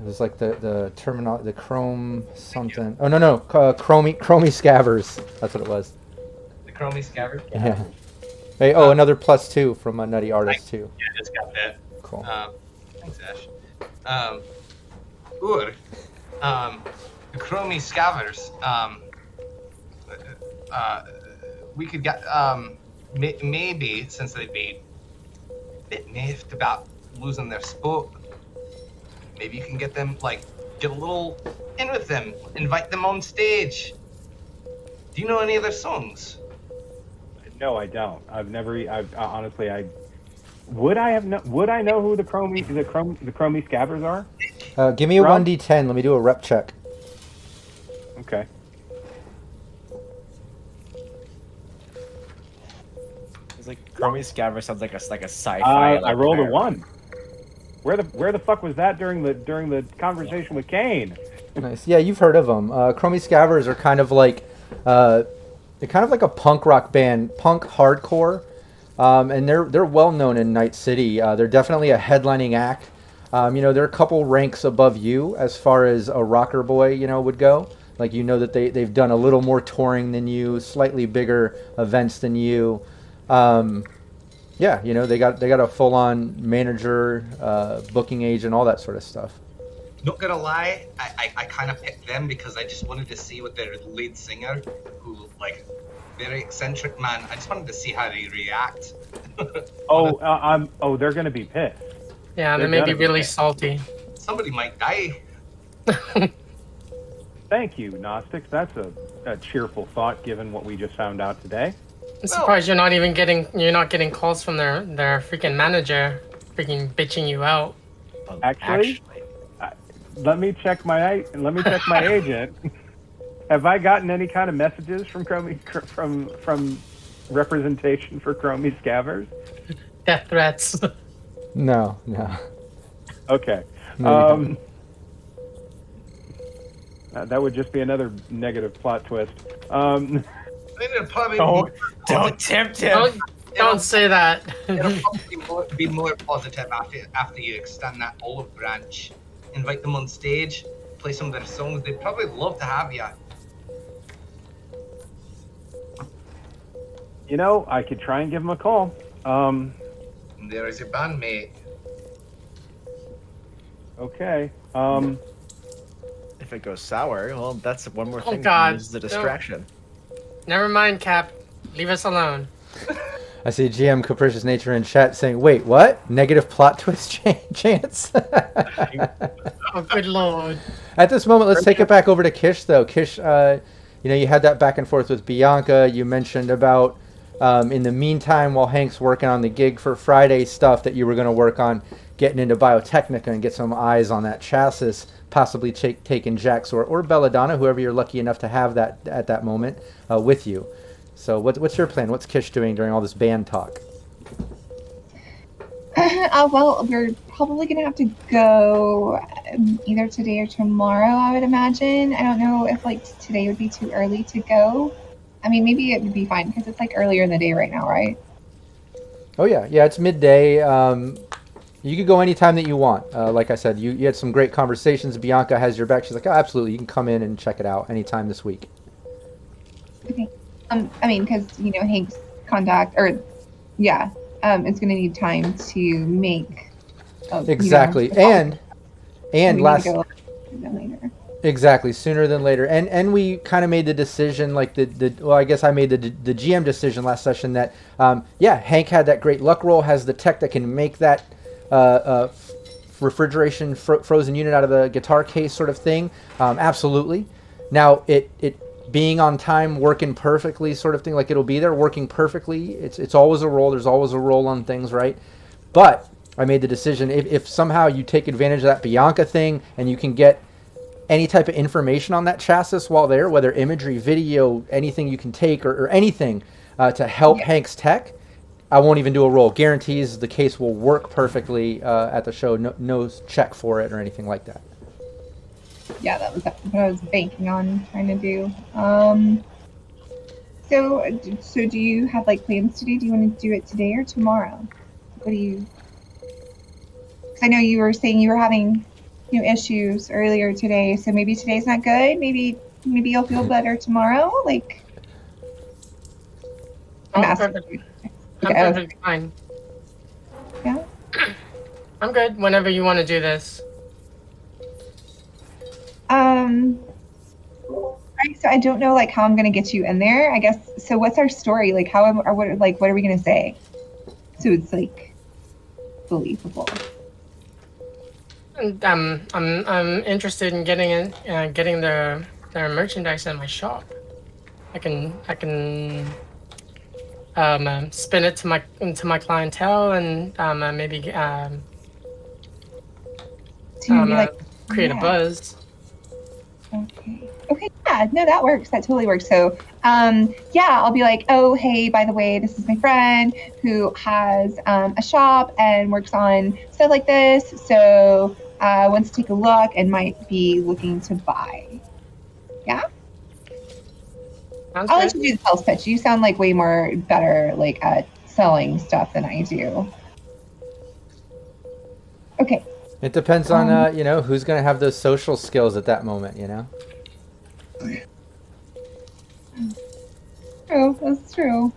It was like the terminal, the chrome something. Oh no, chromie scavers. That's what it was. The Chromie Scabbard? Yeah. Hey, another +2 from a Nutty Artist too. Yeah, I just got that. Cool. Thanks, Ash. Good. The Chromie Scavers. We could get maybe, since they'd be a bit miffed about losing their sport, maybe you can get them, get a little in with them, invite them on stage. Do you know any of their songs? No, I don't. Honestly, would I know who the Chromie Scabbers are? Give me a Rob? 1d10. Let me do a rep check. Okay. It's like Chromie Scaver sounds like a sci-fi. I rolled a 1. Where the fuck was that during the conversation with Kane? Nice. Yeah, you've heard of them. Chromie Scavers are kind of like they're kind of like a punk rock band, punk hardcore, and they're well known in Night City. They're definitely a headlining act. They're a couple ranks above you as far as a rocker boy, would go. Like that they've done a little more touring than you, slightly bigger events than you. Yeah, they got a full-on manager, booking agent, all that sort of stuff. Not gonna lie, I kind of picked them because I just wanted to see what their lead singer, who very eccentric man. I just wanted to see how they react. They're gonna be pissed. Yeah, they may be really salty. Somebody might die. Thank you, Gnostics. That's a cheerful thought, given what we just found out today. I'm surprised you're not getting calls from their freaking manager, freaking bitching you out. Actually, let me check my agent. Have I gotten any kind of messages from from representation for Chromie Scavers? Death threats. No. Okay. No, that would just be another negative plot twist. I mean, it'll probably Don't tempt him. Don't say that. it'll probably be more positive after you extend that olive branch. Invite them on stage, play some of their songs. They'd probably love to have you. I could try and give them a call. And there is your bandmate. Okay. If it goes sour, well, that's one more Oh, thing God. to use as a No. distraction. Never mind, Cap. Leave us alone. I see GM Capricious Nature in chat saying, "Wait, what? Negative plot twist chance?" Oh, good lord. At this moment, let's take it back over to Kish, though. Kish, you had that back and forth with Bianca. You mentioned about, in the meantime, while Hank's working on the gig for Friday stuff, that you were going to work on getting into Biotechnica and get some eyes on that chassis, possibly taking Jax or Belladonna, whoever you're lucky enough to have that at that moment, with you. So what's your plan? What's Kish doing during all this band talk? Well, we're probably going to have to go either today or tomorrow, I would imagine. I don't know if today would be too early to go. I mean, maybe it would be fine because it's earlier in the day right now, right? Oh yeah, it's midday. You could go anytime that you want. Like I said, you had some great conversations. Bianca has your back. She's like, oh, absolutely, you can come in and check it out anytime this week. Okay. I mean, because Hank's contact, or yeah, it's going to need time to make. Exactly, and last. Go later. Exactly, sooner than later, and we kind of made the decision, I guess I made the GM decision last session that Hank had that great luck roll, has the tech that can make that refrigeration frozen unit out of the guitar case sort of thing. Absolutely. Now it being on time, working perfectly, sort of thing, like it'll be there working perfectly. It's always a roll. There's always a roll on things, right? But I made the decision if somehow you take advantage of that Bianca thing and you can get any type of information on that chassis while there, whether imagery, video, anything you can take or anything to help Hank's tech, I won't even do a roll. Guarantees the case will work perfectly at the show. No check for it or anything like that. Yeah, that was what I was banking on trying to do. So do you have plans today? Do you want to do it today or tomorrow? What do you? Because I know you were saying you were having issues earlier today, so maybe today's not good. Maybe you'll feel better tomorrow. I'm asking. I'm perfectly fine. Yeah. I'm good whenever you want to do this. Right, so I don't know how I'm gonna get you in there. I guess so. What's our story? What are we gonna say? So it's believable. I'm interested in getting their merchandise in my shop. I can spin it to my clientele and maybe create a buzz. Okay, yeah, no, that works. That totally works. So, I'll be like, oh, hey, by the way, this is my friend who has a shop and works on stuff like this. So, wants to take a look and might be looking to buy. Yeah? I'll let you do the sales pitch. You sound way more better at selling stuff than I do. Okay. It depends on who's going to have those social skills at that moment. True, that's true.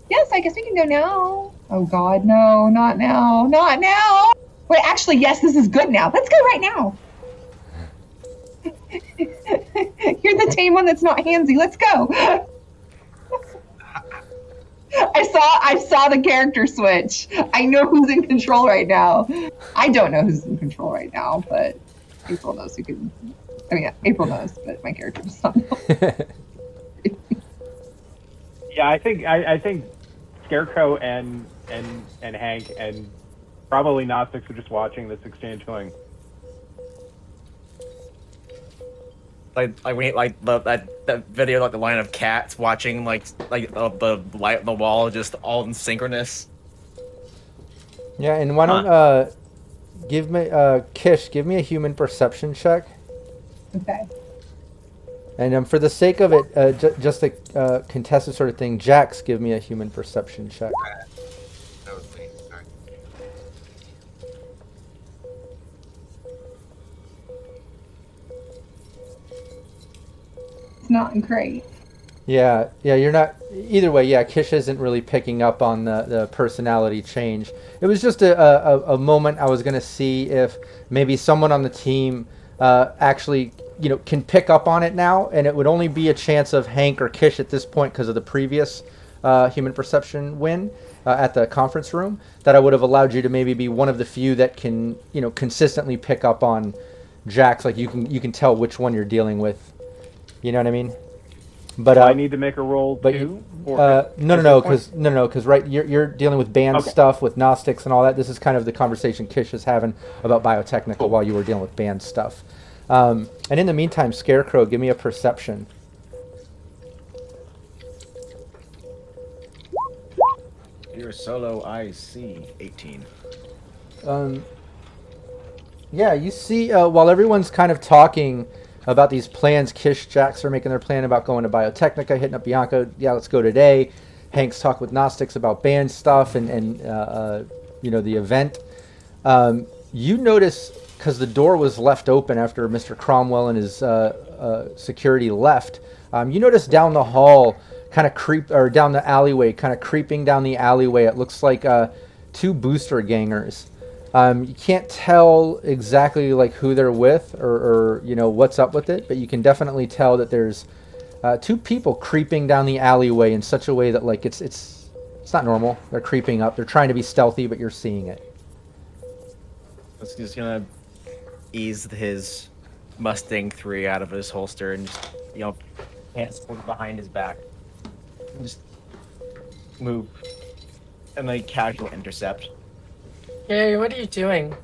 Yes, I guess we can go now. Oh God, no, not now, not now. Wait, actually, yes, this is good now. Let's go right now. You're the tame one that's not handsy. Let's go. I saw the character switch. I know who's in control right now. I don't know who's in control right now, but April knows who can. I mean, April knows, but my character does not know. Yeah, I think Scarecrow and Hank and probably Gnostics are just watching this exchange going. That video, the line of cats watching the light on the wall, just all in synchronous. Yeah, and why don't give me Kish, give me a human perception check. Okay. And for the sake of it, just a contested sort of thing, Jax, give me a human perception check. That was me. Sorry. It's not great. Yeah, you're not. Either way, yeah, Kish isn't really picking up on the personality change. It was just a moment I was going to see if maybe someone on the team actually, can pick up on it now, and it would only be a chance of Hank or Kish at this point because of the previous human perception win at the conference room, that I would have allowed you to maybe be one of the few that can, consistently pick up on Jax. Like you can tell which one you're dealing with. You know what I mean? But Do I need to make a roll but too? no, because right, you're dealing with banned Okay. stuff with Gnostics and all that. This is kind of the conversation Kish is having about Biotechnica while you were dealing with banned stuff. And in the meantime, Scarecrow, give me a perception. You're solo IC 18. Yeah, you see, while everyone's kind of talking about these plans, Kish, Jax are making their plan about going to Biotechnica, hitting up Bianca. Yeah, let's go today. Hank's talk with Gnostics about band stuff and the event. You notice, because the door was left open after Mr. Cromwell and his security left, you notice down the hall, down the alleyway, kind of creeping down the alleyway, it looks like two booster gangers. You can't tell exactly like who they're with or what's up with it, but you can definitely tell that there's two people creeping down the alleyway in such a way that like it's not normal. They're creeping up. They're trying to be stealthy, but you're seeing it. He's just gonna ease his Mustang 3 out of his holster and just, hands pulled behind his back. And just move and like casual intercept. Gary, what are you doing?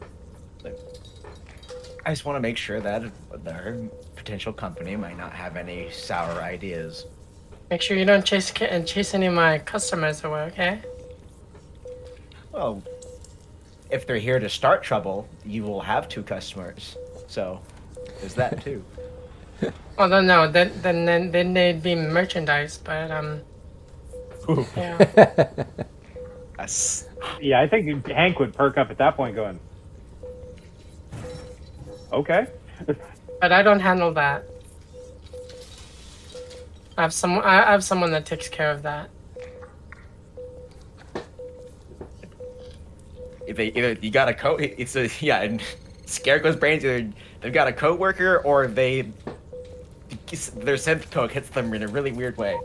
I just want to make sure that their potential company might not have any sour ideas. Make sure you don't chase any of my customers away, okay? Well, if they're here to start trouble, you will have 2 customers. So, there's that too. Oh no, then they'd be merchandise, but yeah. That's... Yeah, I think Hank would perk up at that point, going, "Okay." But I don't handle that. I have someone that takes care of that. If you got a and Scarecrow's brains, either they've got a coworker or their synth coke hits them in a really weird way.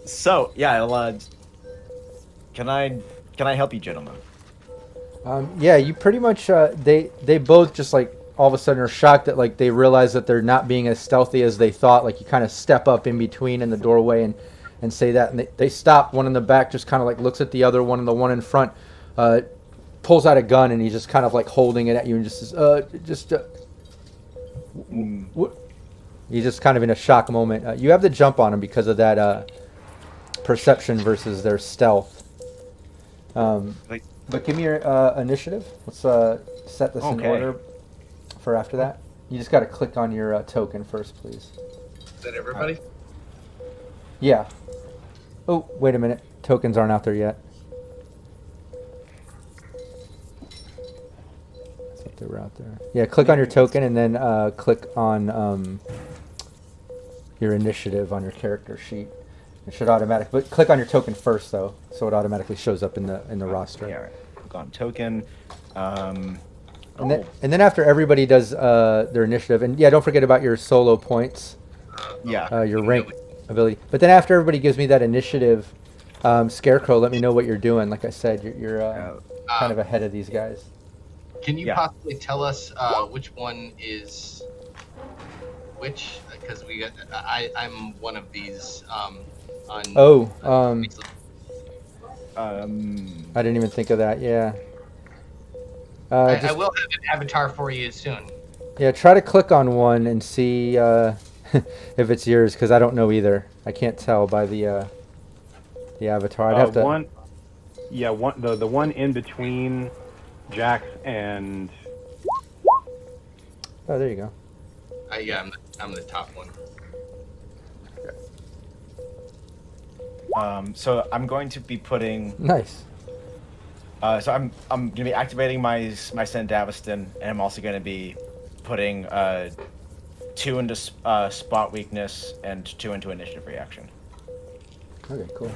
So yeah, I'll, can I help you, gentlemen? Yeah, you pretty much they both just like all of a sudden are shocked that like they realize that they're not being as stealthy as they thought. Like you kind of step up in between in the doorway and say that, and they stop. One in the back just kind of like looks at the other one, and the one in front pulls out a gun, and he's just kind of like holding it at you and just says, what? He's just kind of in a shock moment. You have the jump on him because of that perception versus their stealth. But give me your initiative. Let's set this in order for after that. You just got to click on your token first, please. Is that everybody? Yeah. Oh, wait a minute. Tokens aren't out there yet. I thought they were out there. Yeah, click on your token and then click on your initiative on your character sheet. It should automatically, but click on your token first though, so it automatically shows up in the roster. Yeah, right. Click on token. And then after everybody does their initiative, and yeah, don't forget about your solo points. Yeah. Your rank ability. But then after everybody gives me that initiative, Scarecrow, let me know what you're doing. Like I said, you're kind of ahead of these guys. Can you possibly tell us which one is which? Because I'm one of these. I didn't even think of that. Yeah. I will have an avatar for you soon. Yeah, try to click on one and see if it's yours, because I don't know either. I can't tell by the avatar. I'd have to. The one in between Jax and. Oh, there you go. I'm the top one. So I'm going to be putting. Nice. So I'm going to be activating my St. Daveston, and I'm also going to be putting 2 2 into spot weakness and 2 into initiative reaction. Okay, cool.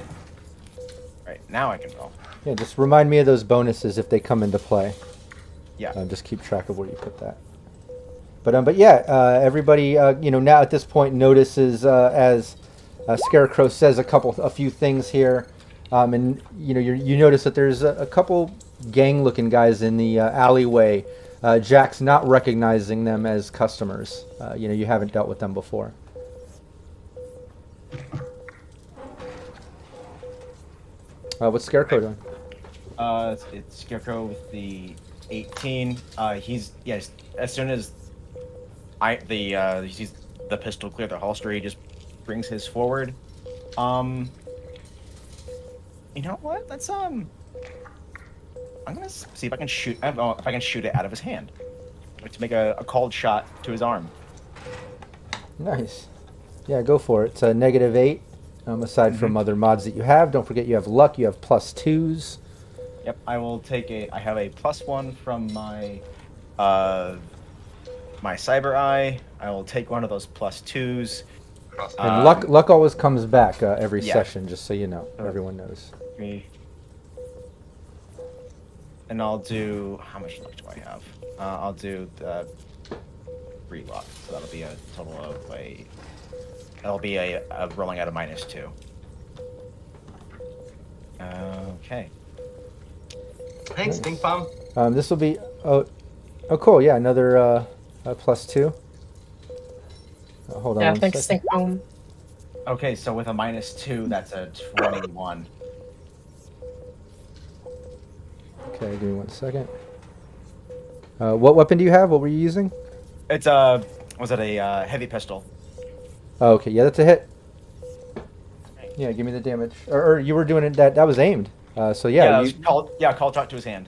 Right, now I can roll. Yeah, just remind me of those bonuses if they come into play. Yeah. Just keep track of where you put that. But yeah, everybody, now at this point notices as Scarecrow says a few things here, and you notice that there's a couple gang-looking guys in the alleyway. Jack's not recognizing them as customers. You haven't dealt with them before. What's Scarecrow doing? It's Scarecrow with the 18. As soon as he sees the pistol clear the holster, he just brings his forward. You know what? Let's I'm gonna see if I can shoot. If I can shoot it out of his hand, like to make a cold shot to his arm. Nice. Yeah, go for it. It's a -8. Aside from other mods that you have, don't forget you have luck. You have +2s. Yep, I will take I have a +1 from my my cyber eye. I will take one of those +2s. And luck always comes back every yeah. session, just so you know. Everyone knows. And I'll do, how much luck do I have? I'll do the 3 luck, so that'll be a total of that'll be a rolling out of -2. Okay. Thanks, Stink Bomb. This will be, oh cool, yeah, another +2. Hold on Yeah, one thanks, second. Stink Bomb. Okay, so with a -2, that's a 21. Okay, give me 1 second. What weapon do you have? What were you using? It's was it a heavy pistol? Oh, okay, yeah, that's a hit. Yeah, give me the damage. Or you were doing it, that was aimed. So yeah, call shot to his hand.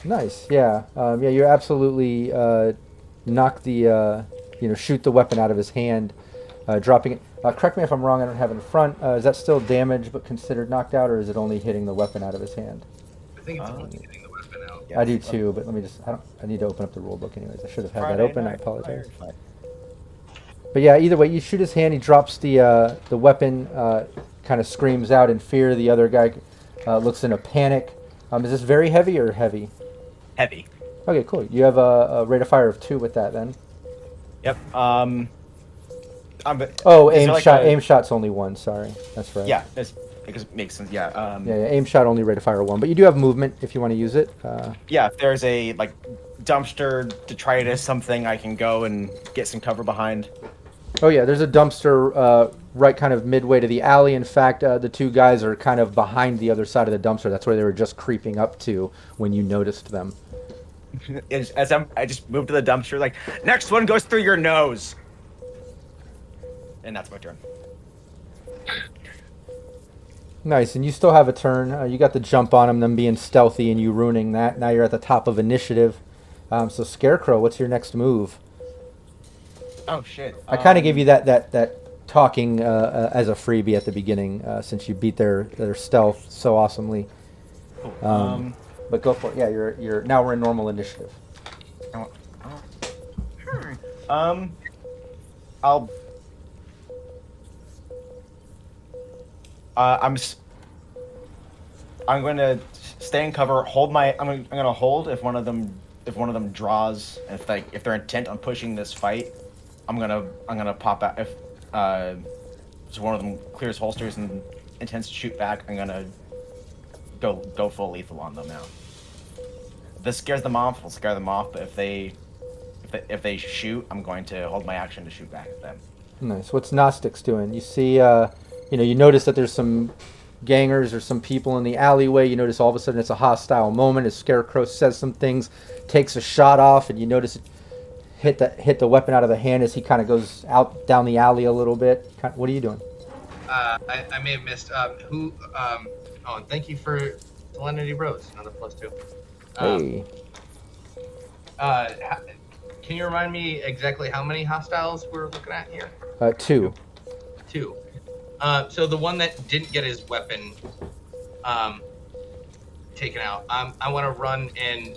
Nice, yeah. You absolutely knock the, shoot the weapon out of his hand, dropping it. Correct me if I'm wrong, I don't have it in front. Is that still damage but considered knocked out, or is it only hitting the weapon out of his hand? I think it's only getting the weapon out. I do too, but let me just, I need to open up the rule book anyways. I should have had that open, I apologize. But yeah, either way, you shoot his hand, he drops the weapon, kind of screams out in fear. The other guy looks in a panic. Is this very heavy or heavy? Heavy. Okay, cool. You have a rate of fire of 2 with that then. Yep. Aim shot's only 1, sorry. That's right. Yeah, because it makes sense. Yeah. Aim shot only rate of fire 1, but you do have movement if you want to use it. Yeah, if there's a dumpster, detritus, something, I can go and get some cover behind. Oh yeah, there's a dumpster right kind of midway to the alley. In fact, the 2 guys are kind of behind the other side of the dumpster. That's where they were just creeping up to when you noticed them. I just moved to the dumpster, like, next one goes through your nose. And that's my turn. Nice, and you still have a turn. You got the jump on them being stealthy and you ruining that. Now you're at the top of initiative. So Scarecrow, what's your next move? Oh shit! I kind of gave you that talking as a freebie at the beginning, since you beat their stealth so awesomely. But go for it. Yeah, you're now we're in normal initiative. I'm going to stay in cover. I'm going to hold if one of them draws. If they're intent on pushing this fight, I'm gonna pop out. If so one of them clears holsters and intends to shoot back, I'm gonna go full lethal on them now. If this scares them off, it'll scare them off. But if they shoot, I'm going to hold my action to shoot back at them. Nice. What's Gnostics doing? You see, you notice that there's some gangers or some people in the alleyway. You notice all of a sudden it's a hostile moment as Scarecrow says some things, takes a shot off, and you notice it hit the weapon out of the hand as he kind of goes out down the alley a little bit. What are you doing? I may have missed. Thank you for Salinity Rose, another +2. Hey. Can you remind me exactly how many hostiles we're looking at here? 2. 2. So the one that didn't get his weapon taken out, I want to run and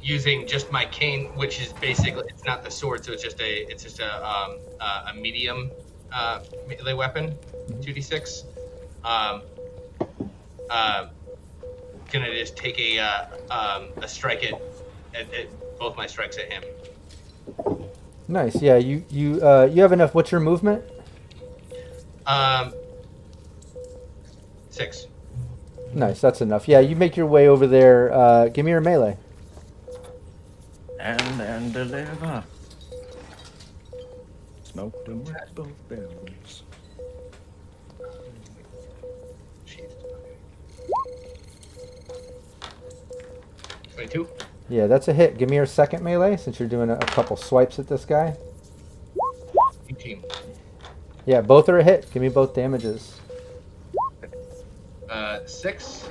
using just my cane, which is basically it's not the sword, so it's just a medium melee weapon, 2d6. Gonna just take a strike at both my strikes at him. Nice. Yeah, you have enough. What's your movement? 6. Nice, that's enough. Yeah, you make your way over there. Give me your melee. And deliver. Smoke them with both barrels. Jeez. 22. Yeah, that's a hit. Give me your second melee since you're doing a couple swipes at this guy. 18. Yeah, both are a hit. Give me both damages. 6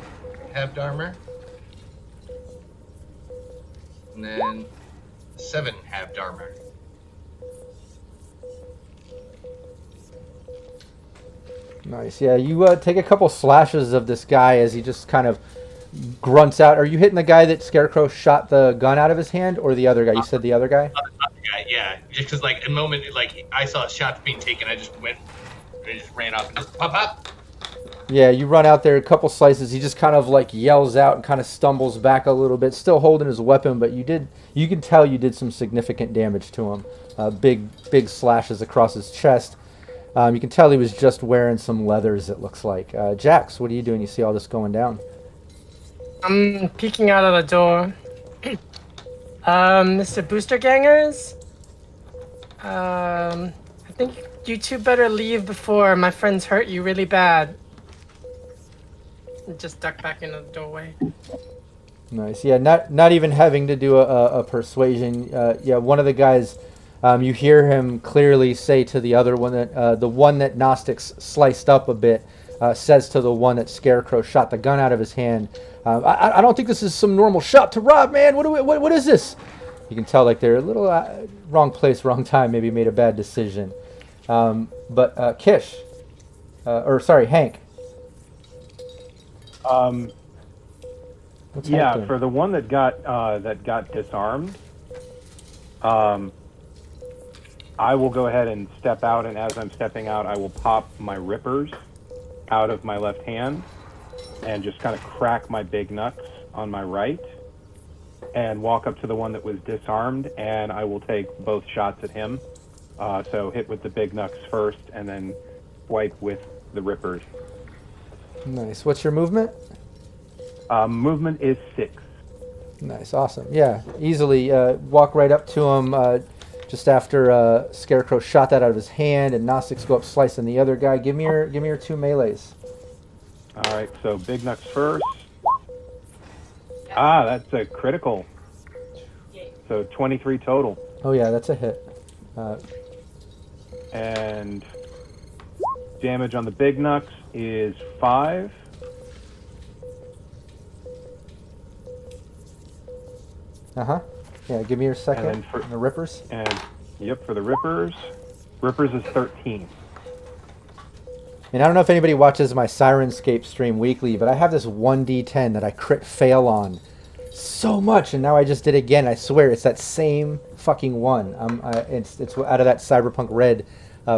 halved armor, and then 7 halved armor. Nice. Yeah, you take a couple slashes of this guy as he just kind of grunts out. Are you hitting the guy that Scarecrow shot the gun out of his hand, or the other guy? You said the other guy? Yeah. Just because, like, a moment, like, I saw shots being taken, I just ran up and just pop. Yeah, you run out there, a couple slices. He just kind of like yells out and kind of stumbles back a little bit, still holding his weapon, but you can tell you did some significant damage to him. Big slashes across his chest. You can tell he was just wearing some leathers, it looks like. Jax, what are you doing? You see all this going down? I'm peeking out of the door. Mr. Booster Gangers? I think you two better leave before my friends hurt you really bad. Just duck back into the doorway. Nice. Yeah, not even having to do a persuasion. Yeah, one of the guys, you hear him clearly say to the other one that the one that Gnostics sliced up a bit says to the one that Scarecrow shot the gun out of his hand. I don't think this is some normal shot to rob, man. What is this? You can tell like they're a little wrong place, wrong time. Maybe made a bad decision. But Kish, Hank. What's Yeah, happening? for the one that got disarmed, I will go ahead and step out, and as I'm stepping out, I will pop my rippers out of my left hand and just kind of crack my big knucks on my right and walk up to the one that was disarmed, and I will take both shots at him. So hit with the big knucks first and then swipe with the rippers. Nice. What's your movement? Movement is 6. Nice, awesome. Yeah, easily walk right up to him just after Scarecrow shot that out of his hand, and Gnostics go up slicing the other guy. Give me your 2 melees. All right, so big knucks first. That's a critical. So 23 total. Oh yeah, that's a hit. And damage on the big knucks is 5. Yeah, give me your second. And then for the rippers. And yep, for the rippers is 13. And I don't know if anybody watches my Sirenscape stream weekly, but I have this 1d10 that I crit fail on so much, and now I just did it again. I swear it's that same fucking one. It's out of that Cyberpunk Red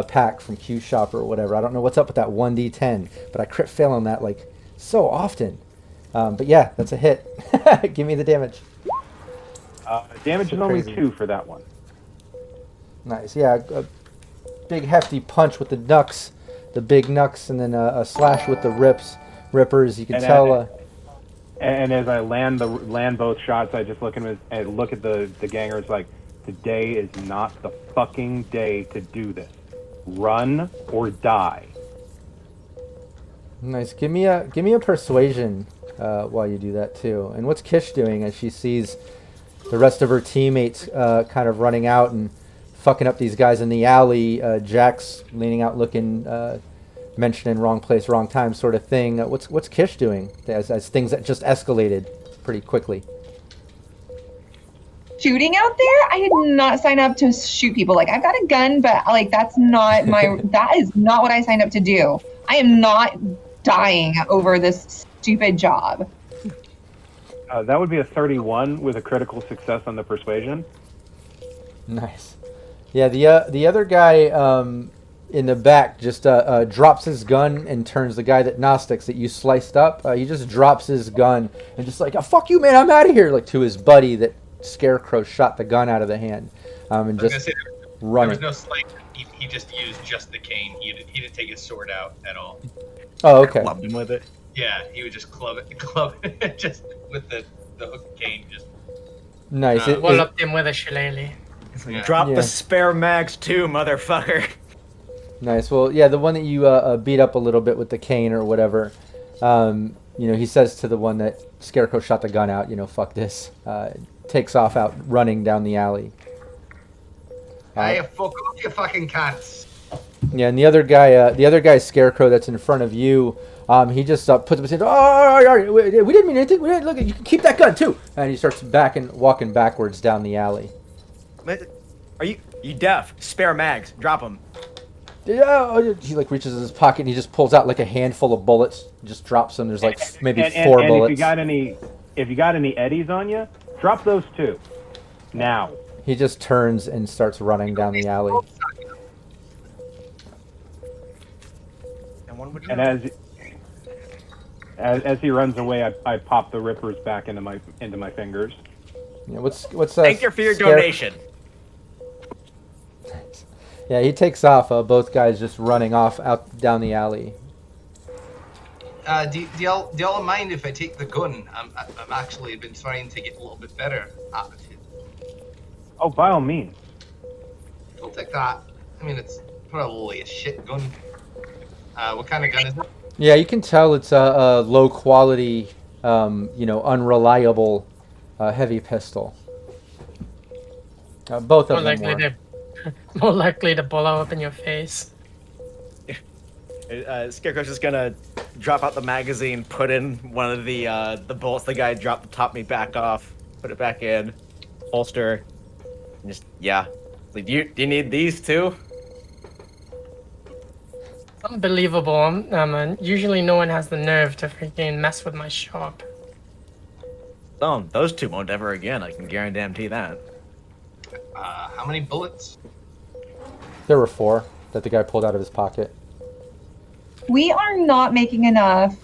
pack from Q Shop or whatever. I don't know what's up with that 1d10, but I crit fail on that like so often. But yeah, that's a hit. Give me the damage. Damage is only 2 for that one. Nice. Yeah, a big hefty punch with the knucks, the big knucks, and then a slash with the rippers. You can tell. And as I land both shots, I just look at the gangers like, today is not the fucking day to do this. Run or die. Nice. Give me a persuasion while you do that too. And what's Kish doing as she sees the rest of her teammates kind of running out and fucking up these guys in the alley? Jack's leaning out, looking, mentioning wrong place, wrong time, sort of thing. What's Kish doing as things that just escalated pretty quickly? Shooting out there? I did not sign up to shoot people. Like, I've got a gun, but like that's not my. That is not what I signed up to do. I am not dying over this stupid job. That would be a 31 with a critical success on the persuasion. Nice. Yeah, the other guy in the back just drops his gun and turns the guy that Gnostics that you sliced up. He just drops his gun and just like, oh, fuck you, man, I'm out of here, like to his buddy that Scarecrow shot the gun out of the hand, and just running. There was no slight. He just used just the cane. He didn't take his sword out at all. Oh, okay. Clubbed him with it. Yeah, he would just club it just with the hook cane. Just Nice. Walloped him with a shillelagh. Yeah. Drop Yeah. the spare mags too, motherfucker. Nice. Well, yeah, the one that you beat up a little bit with the cane or whatever, he says to the one that Scarecrow shot the gun out, fuck this. Takes off out running down the alley. Hey, fuck off, you fucking cunts. Yeah, and the other guy, Scarecrow, that's in front of you, he just puts up his hand. Oh, we didn't mean anything. Look, you can keep that gun too. And he starts walking backwards down the alley. Are you deaf? Spare mags. Drop them. Yeah, he like reaches in his pocket and he just pulls out like a handful of bullets, just drops them. There's like maybe four bullets. If you got any eddies on you, drop those too. Now. He just turns and starts running down the alley. And one would And know. as he runs away, I pop the rippers back into my fingers. Yeah, what's Thank you for your donation. Yeah, he takes off. Both guys just running off out down the alley. Do y'all mind if I take the gun? I'm actually been trying to get a little bit better at it. Oh, by all means. I'll take that. I mean, it's probably a shit gun. What kind of gun is it? Yeah, you can tell it's a low quality, unreliable heavy pistol. Both of them were. More likely to blow up in your face. Scarecrow's just gonna drop out the magazine, put in one of the bullets the guy dropped the top me back off, put it back in, holster, and just Like, do you need these too? Unbelievable. Usually no one has the nerve to freaking mess with my shop. Oh, those two won't ever again. I can guarantee that. How many bullets? There were 4 that the guy pulled out of his pocket. We are not making enough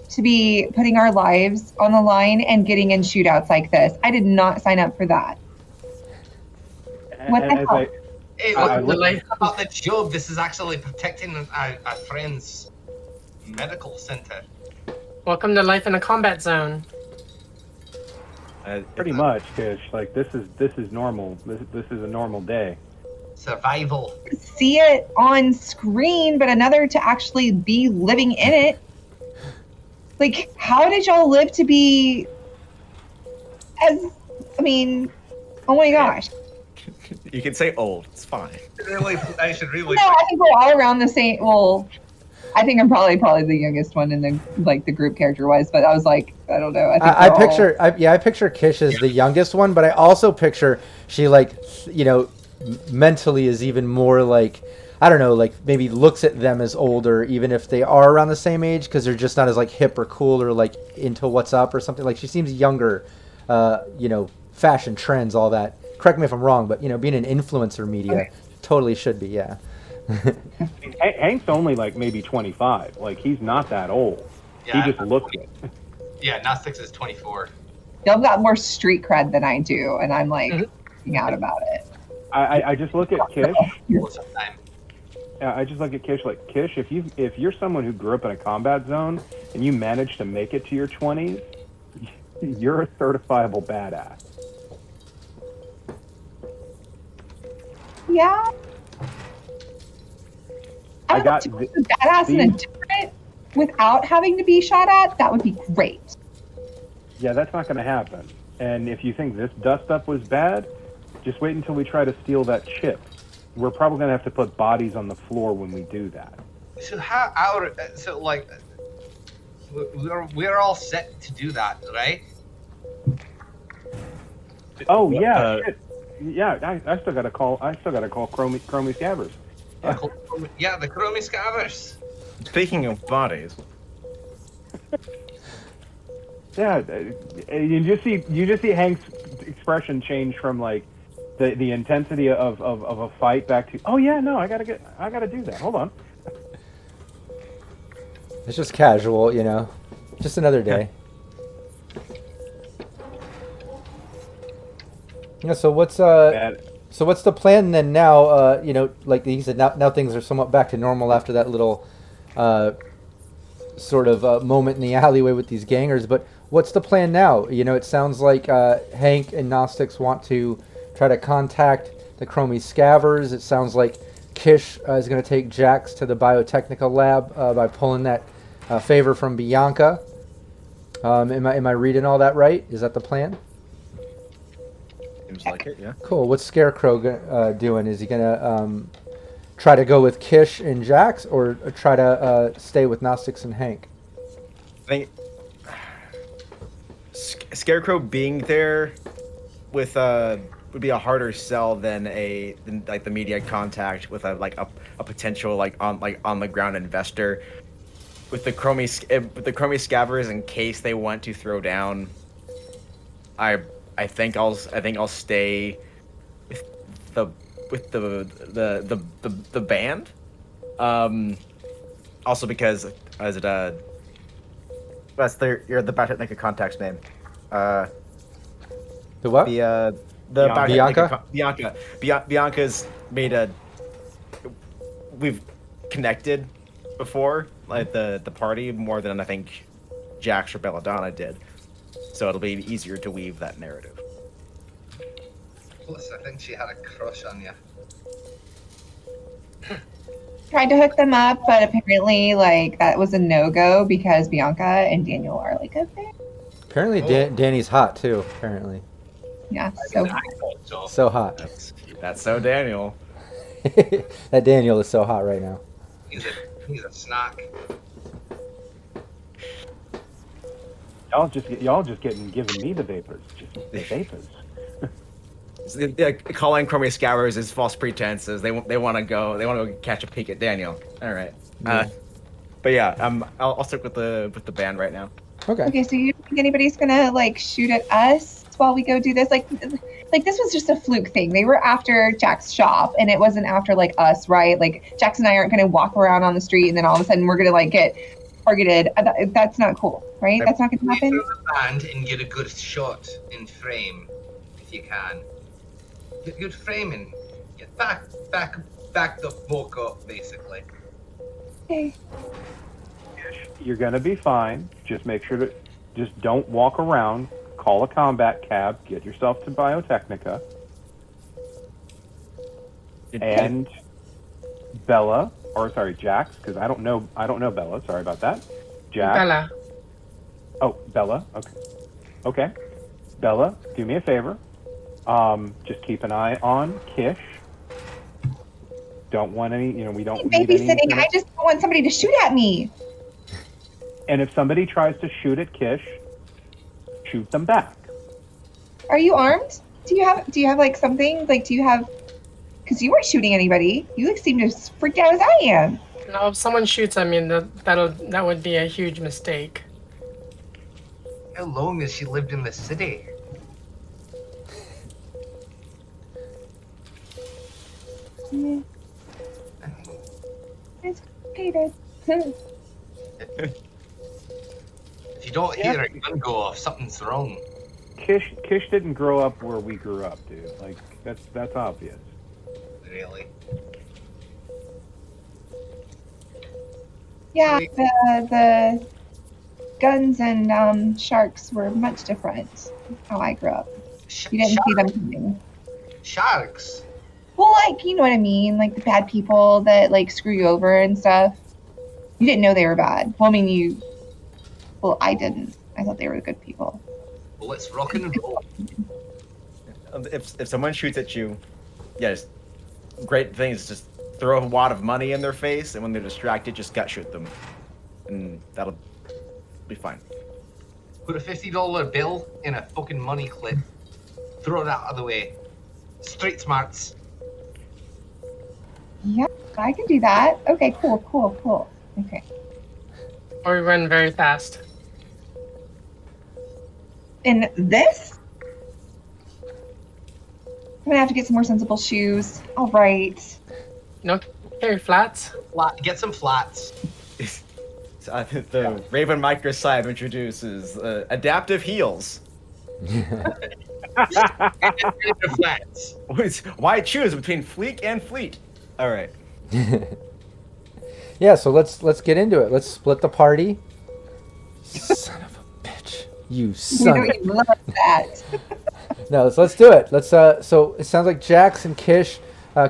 to be putting our lives on the line and getting in shootouts like this. I did not sign up for that. What the hell? Hey, about the job. This is actually protecting a friend's medical center. Welcome to life in a combat zone. Pretty much, Kish. Like this is normal. This is a normal day. Survival. See it on screen, but another to actually be living in it. Like, how did y'all live to be oh my gosh. You can say old. It's fine. I should really. No, I think we're all around the same. Well, I think I'm probably the youngest one in the group character wise. But I was like, I don't know. I picture Kish as the youngest one, but I also picture she mentally is even more like, I don't know, like maybe looks at them as older, even if they are around the same age, because they're just not as like hip or cool or like into what's up or something. Like she seems younger, fashion trends, all that. Correct me if I'm wrong, but being an influencer media totally should be, yeah. Hank's only like maybe 25. Like he's not that old. Yeah, he just looks it. Yeah, Gnostics is 24. Y'all got more street cred than I do, and I'm like freaking out about it. I just look at Kish. Sometime. I just look at Kish like, Kish, if you're someone who grew up in a combat zone and you manage to make it to your 20s, you're a certifiable badass. Yeah. I got to be badass in a different without having to be shot at. That would be great. Yeah, that's not going to happen. And if you think this dust up was bad, just wait until we try to steal that chip. We're probably going to have to put bodies on the floor when we do that. So we're all set to do that, right? Oh yeah, shit. Yeah. I still got to call Chromie Scabbers. Yeah, the Chromie Scabbers. Speaking of bodies, Yeah, you just see Hank's expression change from like the intensity of a fight back to, oh yeah, no, I gotta do that. Hold on. It's just casual, just another day. Yeah. So what's the plan then now? Like he said, now things are somewhat back to normal after that little sort of moment in the alleyway with these gangers. But what's the plan now? It sounds like Hank and Gnostics want to try to contact the Chromie Scavers. It sounds like Kish is going to take Jax to the Biotechnica lab by pulling that favor from Bianca. Am I reading all that right? Is that the plan? Seems like it, yeah. Cool. What's Scarecrow doing? Is he gonna try to go with Kish and Jax, or try to stay with Gnostics and Hank? I think Scarecrow being there with would be a harder sell than like the media contact with a potential on the ground investor. With the Chromie Scavers, in case they want to throw down, I think I'll stay with the band. Also because as it that's the Biotechnica contact's name. The what? The Bianca? Bianca's we've connected before, like the party, more than I think Jax or Belladonna did. So it'll be easier to weave that narrative. Plus, I think she had a crush on you. Tried to hook them up, but apparently, like, that was a no-go because Bianca and Daniel are, like, a thing. Apparently, Danny's hot too. Apparently, Yeah, so so hot. That's so Daniel. That Daniel is so hot right now. He's a snack. Y'all just giving me the vapors, just the vapors. Calling Chromie Scavers is false pretenses. They want to go catch a peek at Daniel. All right. Yeah. But yeah, I'll stick with the band right now. Okay, so you don't think anybody's gonna like shoot at us while we go do this? Like this was just a fluke thing. They were after Jack's shop, and it wasn't after like us, right? Like Jax and I aren't gonna walk around on the street, and then all of a sudden we're gonna like get targeted. That's not cool, right? That's not gonna happen. Throw the band and get a good shot in frame, if you can. Get good framing. Get back the fuck up, basically. Okay. You're gonna be fine. Just make sure just don't walk around. Call a combat cab. Get yourself to Biotechnica. And Bella, or sorry, Jax, because I don't know Bella. Sorry about that. Jax. Bella. Oh, Bella. Okay. Bella, do me a favor. Just keep an eye on Kish. Don't want any. We don't need any. Babysitting. I just don't want somebody to shoot at me. And if somebody tries to shoot at Kish, shoot them back. Are you armed? Do you have like something? Like, do you have? Because you weren't shooting anybody. You like seem as freaked out as I am. No, if someone shoots at me, that would be a huge mistake. How long has she lived in the city? Yeah. It's complicated. If you don't hear a gun go off, something's wrong. Kish didn't grow up where we grew up, dude. Like that's obvious. Really? Yeah, the guns and sharks were much different. How I grew up. You didn't see them coming. Sharks? Well, like, you know what I mean? Like the bad people that like screw you over and stuff. You didn't know they were bad. Well, I mean, I didn't. I thought they were good people. Well, let's rock and roll. If someone shoots at you, yes, great thing is just throw a wad of money in their face, and when they're distracted, just gut shoot them, and that'll be fine. Put a $50 bill in a fucking money clip. Throw it out of the way. Street smarts. Yeah, I can do that. Okay, cool. Okay. Or we run very fast. in this? I'm gonna have to get some more sensible shoes. All right. Carry flats. Get some flats. The Raven Microcybernetics introduces adaptive heels. Flats. Why choose between fleek and fleet? All right. Yeah, so let's get into it. Let's split the party. Son of a bitch. You You son know of you love that. No, let's do it. Let's so it sounds like Jax and Kish.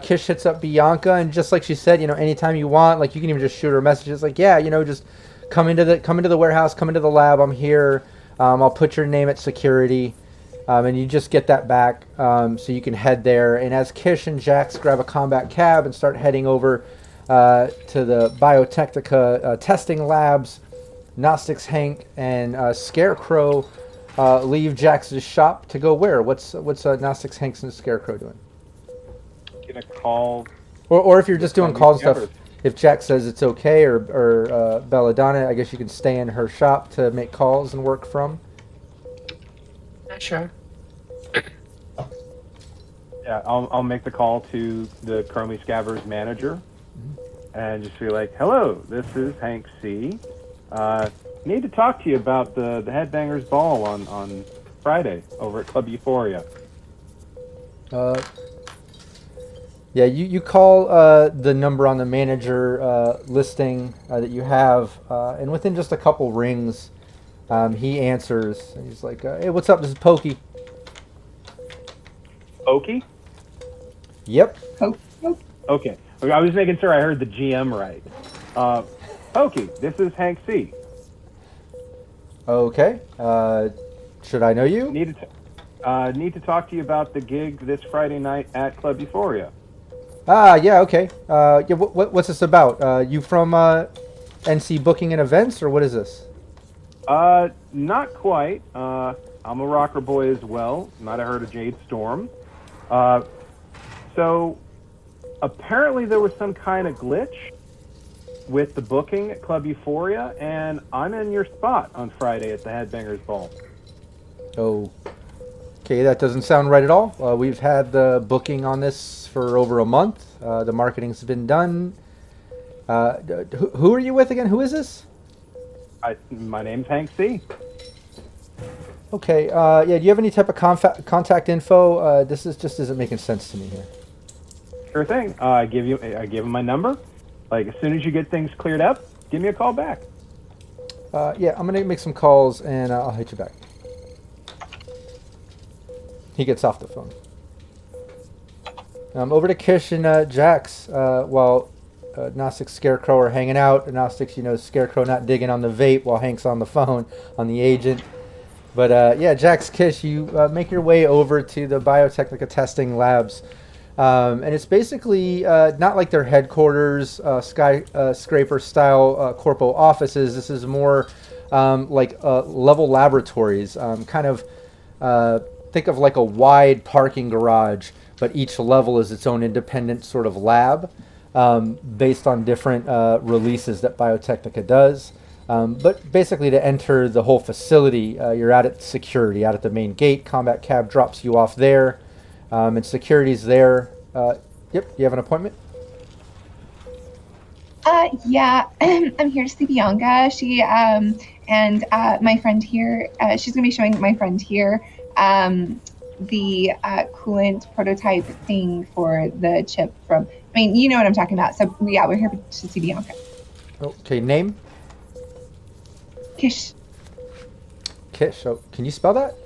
Kish hits up Bianca, and just like she said, anytime you want, like you can even just shoot her messages, like, yeah, just come into the warehouse, come into the lab. I'm here. I'll put your name at security, and you just get that back, so you can head there. And as Kish and Jax grab a combat cab and start heading over to the Biotechnica testing labs, Gnostics Hank and Scarecrow leave Jax's shop to go where? What's Gnostics Hank and Scarecrow doing? Get a call. Or if you're just doing calls and stuff, Discovered. if Jax says it's okay, or Belladonna, I guess you can stay in her shop to make calls and work from. Sure. Yeah, I'll make the call to the Chromie Scabbers manager, and just be like, "Hello, this is Hank C. Need to talk to you about the Headbangers Ball on Friday over at Club Euphoria." Yeah, you call the number on the manager listing that you have, and within just a couple rings, he answers. And he's like, "Hey, what's up? This is Pokey." Okie? Yep. Okay. I was making sure I heard the GM right. Pokey, this is Hank C. Okay. Should I know you? Need to talk to you about the gig this Friday night at Club Euphoria. Ah, yeah. Okay. Yeah. What's this about? You from NC Booking and Events, or what is this? Not quite. I'm a rocker boy as well. Might have heard of Jade Storm. So apparently there was some kind of glitch with the booking at Club Euphoria, and I'm in your spot on Friday at the Headbangers Ball. Oh. Okay, that doesn't sound right at all. We've had the booking on this for over a month. The marketing's been done. Who are you with again? Who is this? My name's Hank C. Okay. Yeah. Do you have any type of contact info? This just isn't making sense to me here. Sure thing. I give him my number. Like, as soon as you get things cleared up, give me a call back. Yeah, I'm gonna make some calls and I'll hit you back. He gets off the phone. Over to Kish and Jax. While Gnostic Scarecrow are hanging out. Gnostics, Scarecrow not digging on the vape while Hank's on the phone on the agent. But yeah, Jax, Kish, you make your way over to the Biotechnica testing labs. And it's basically not like their headquarters, skyscraper style corpo offices. This is more like level laboratories. Kind of think of like a wide parking garage, but each level is its own independent sort of lab based on different releases that Biotechnica does. But basically, to enter the whole facility, you're out at security, out at the main gate. Combat cab drops you off there, and security's there. Yep, you have an appointment? Yeah, I'm here to see Bianca. She and my friend here. She's gonna be showing my friend here the coolant prototype thing for the chip from. I mean, you know what I'm talking about. So yeah, we're here to see Bianca. Okay, name? Kish. Kish. So, can you spell that?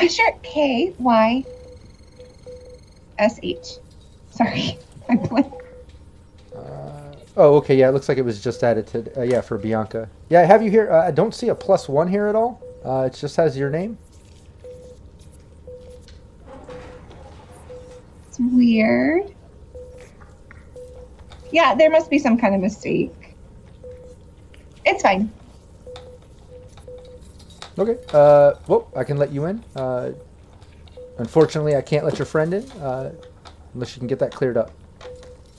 Sure. KYSH. Sorry, I blanked. Oh, okay. Yeah, it looks like it was just added to. Yeah, for Bianca. Yeah, I have you here. I don't see a +1 here at all. It just has your name. It's weird. Yeah, there must be some kind of mistake. It's fine. Okay. Well, I can let you in. Unfortunately, I can't let your friend in unless you can get that cleared up.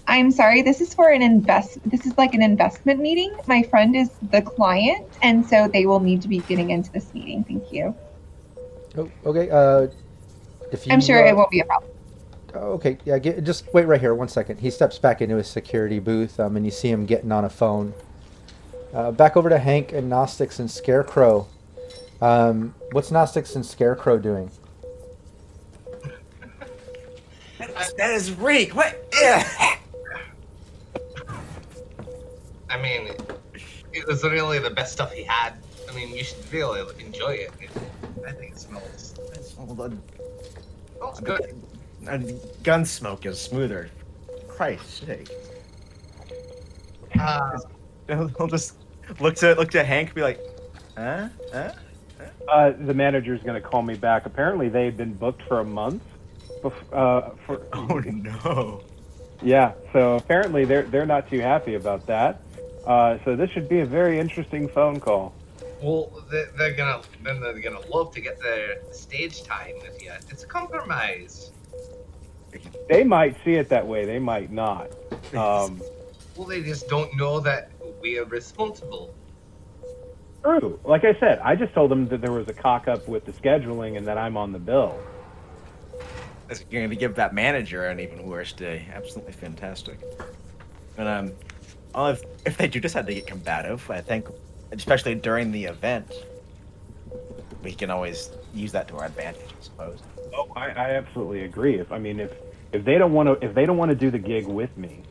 I'm sorry. This is for an This is like an investment meeting. My friend is the client, and so they will need to be getting into this meeting. Thank Thank you. Oh, okay. If you, I'm sure it won't be a problem. Okay, yeah. Just wait right here, 1 second. He steps back into his security booth, and you see him getting on a phone. Back over to Hank and Gnostics and Scarecrow. What's Gnostics and Scarecrow doing? That is reek. What? Yeah. I mean, it was really the best stuff he had. I mean, you should really enjoy it. I think it smells. Smells good. Gun smoke is smoother. Christ's sake. He'll just look to Hank and be like, huh? The manager's going to call me back. Apparently, they've been booked for a month. Oh no. Yeah, so apparently they're not too happy about that. So this should be a very interesting phone call. Well, they're gonna love to get their stage time with you. It's a compromise. They might see it that way. They might not. Well, they just don't know that we are responsible. True. Like I said, I just told them that there was a cock up with the scheduling and that I'm on the bill. You're going to give that manager an even worse day. Absolutely fantastic. And if they do decide to get combative, I think, especially during the event, we can always use that to our advantage, I suppose. Oh, I absolutely agree. If they don't want to do the gig with me,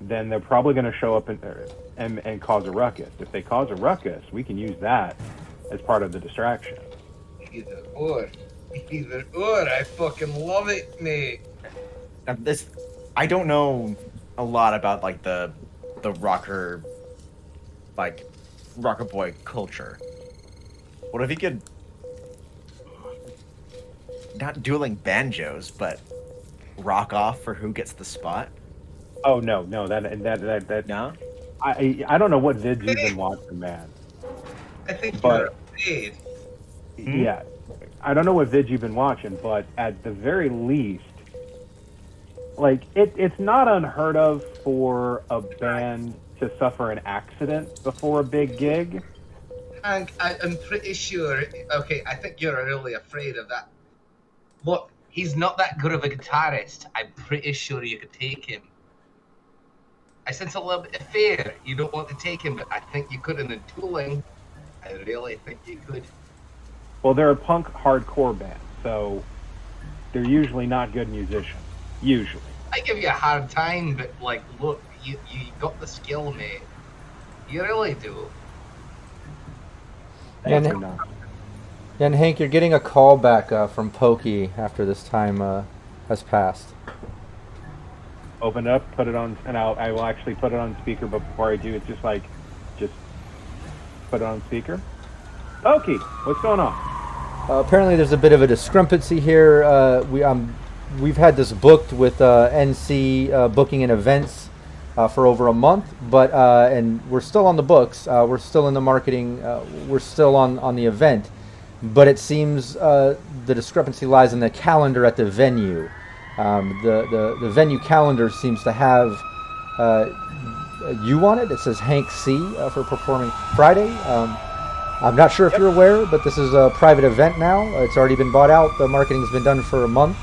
then they're probably going to show up and cause a ruckus. If they cause a ruckus, we can use that as part of the distraction. Either or. I fucking love it, mate. I don't know a lot about like the rocker boy culture. What if he could not dueling banjos, but rock off for who gets the spot? Oh no, that No. I don't know what vids you've been watching, man. I think But- you're afraid. Yeah, I don't know what vids you've been watching, but at the very least, like it's not unheard of for a band to suffer an accident before a big gig. Hank, I'm pretty sure. Okay, I think you're really afraid of that. Look, he's not that good of a guitarist. I'm pretty sure you could take him. I sense a little bit of fear. You don't want to take him, but I think you could in the dueling. I really think you could. Well, they're a punk hardcore band, so they're usually not good musicians. Usually. I give you a hard time, but like, look, you got the skill, mate. You really do. And, They're not. and Hank, you're getting a call back from Pokey after this time has passed. Open it up, put it on, and I will actually put it on speaker. But before I do, it's just put it on speaker. Okay, what's going on? Apparently, there's a bit of a discrepancy here. We've had this booked with NC booking and events for over a month, but and we're still on the books. We're still in the marketing. We're still on the event, but it seems the discrepancy lies in the calendar at the venue. The venue calendar seems to have you on it. It says Hank C for performing Friday. I'm not sure if you're aware, but this is a private event now. It's already been bought out. The marketing's been done for a month.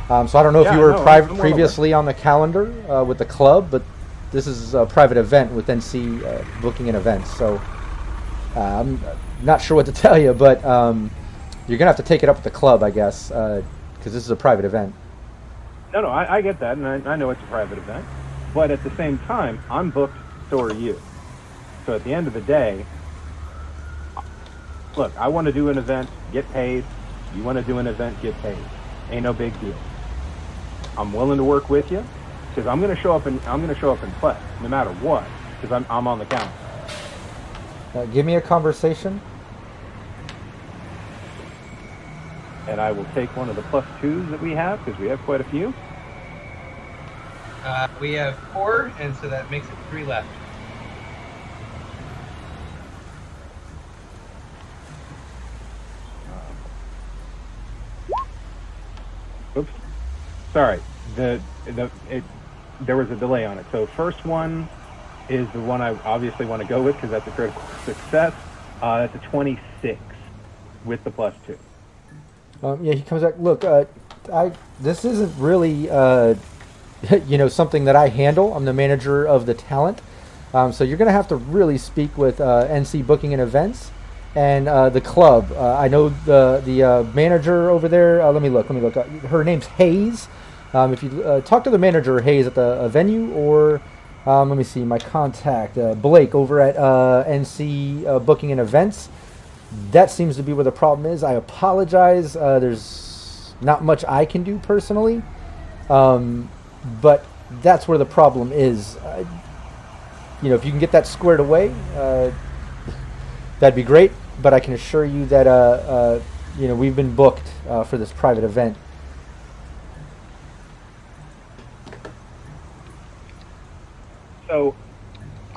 So I don't know if you were previously on the calendar with the club, but this is a private event with NC booking and events. So I'm not sure what to tell you, but you're going to have to take it up with the club, I guess, because this is a private event. No, I get that, and I know it's a private event. But at the same time, I'm booked, so are you. So at the end of the day, look, I want to do an event, get paid. You want to do an event, get paid. Ain't no big deal. I'm willing to work with you because I'm going to show up and play no matter what because I'm on the calendar. Give me a conversation. And I will take one of the +2s that we have because we have quite a few. We have 4, and so that makes it 3 left. Oops. Sorry. There was a delay on it. So first one is the one I obviously want to go with because that's a critical success. That's a 26. with the +2. Yeah, he comes back. Look, this isn't really something that I handle. I'm the manager of the talent, so you're gonna have to really speak with NC Booking and Events and the club. I know the manager over there. Let me look. Her name's Hayes. If you talk to the manager Hayes at the venue, or let me see, my contact Blake over at NC Booking and Events. That seems to be where the problem is. I apologize. There's not much I can do personally, but that's where the problem is. If you can get that squared away, that'd be great. But I can assure you that we've been booked for this private event. So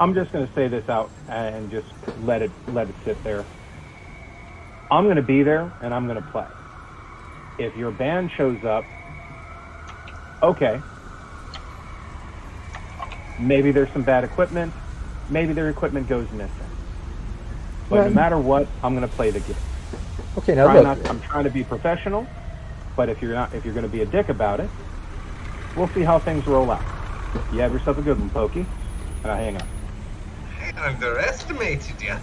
I'm just going to say this out and just let it sit there. I'm going to be there and I'm going to play. If your band shows up, okay. Maybe there's some bad equipment. Maybe their equipment goes missing. But no matter what, I'm going to play the game. Okay, now look. I'm trying to be professional, but if you're going to be a dick about it, we'll see how things roll out. You have yourself a good one, Pokey. And I hang up. I underestimated you.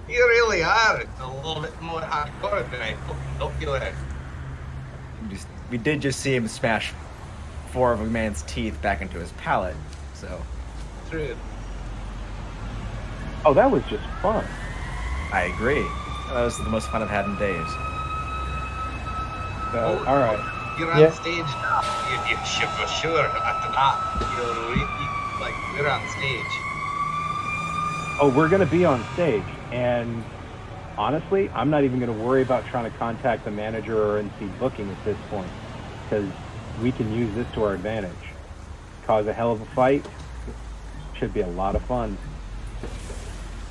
You really are. It's a little bit more hardcore than I thought you were. We did just see him smash 4 of a man's teeth back into his palate, so. True. Oh, that was just fun. I agree. That was the most fun I've had in days. So, all right. You're on stage now. You for sure after that. You're really, like, we're on stage. Oh, we're going to be on stage. And honestly, I'm not even going to worry about trying to contact the manager or NC Booking at this point, because we can use this to our advantage. Cause a hell of a fight. Should be a lot of fun.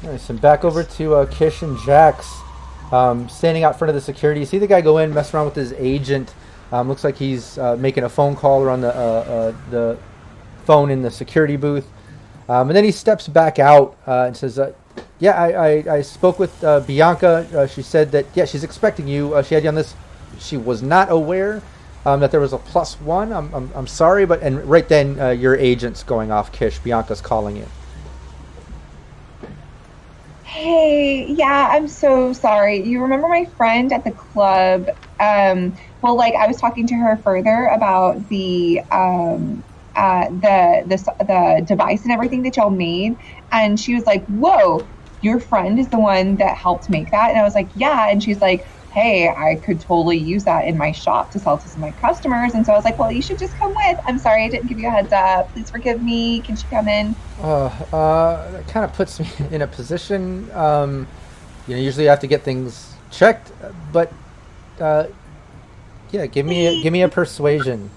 Nice. And back over to Kish and Jax, standing out front of the security. You see the guy go in, mess around with his agent. Looks like he's making a phone call or on the phone in the security booth. And then he steps back out and says, I spoke with Bianca. She said that, she's expecting you. She had you on this. She was not aware that there was a +1. I'm sorry, but, and right then your agent's going off, Kish. Bianca's calling you. Hey, yeah, I'm so sorry. You remember my friend at the club? I was talking to her further about the device and everything that y'all made, and she was like, "Whoa, your friend is the one that helped make that?" And I was like, "Yeah," and she's like, "Hey, I could totally use that in my shop to sell to some of my customers." And so I was like, "Well, you should just come with. I'm sorry I didn't give you a heads up. Please forgive me. Can she come in?" That kind of puts me in a position. Usually I have to get things checked, but give me a persuasion.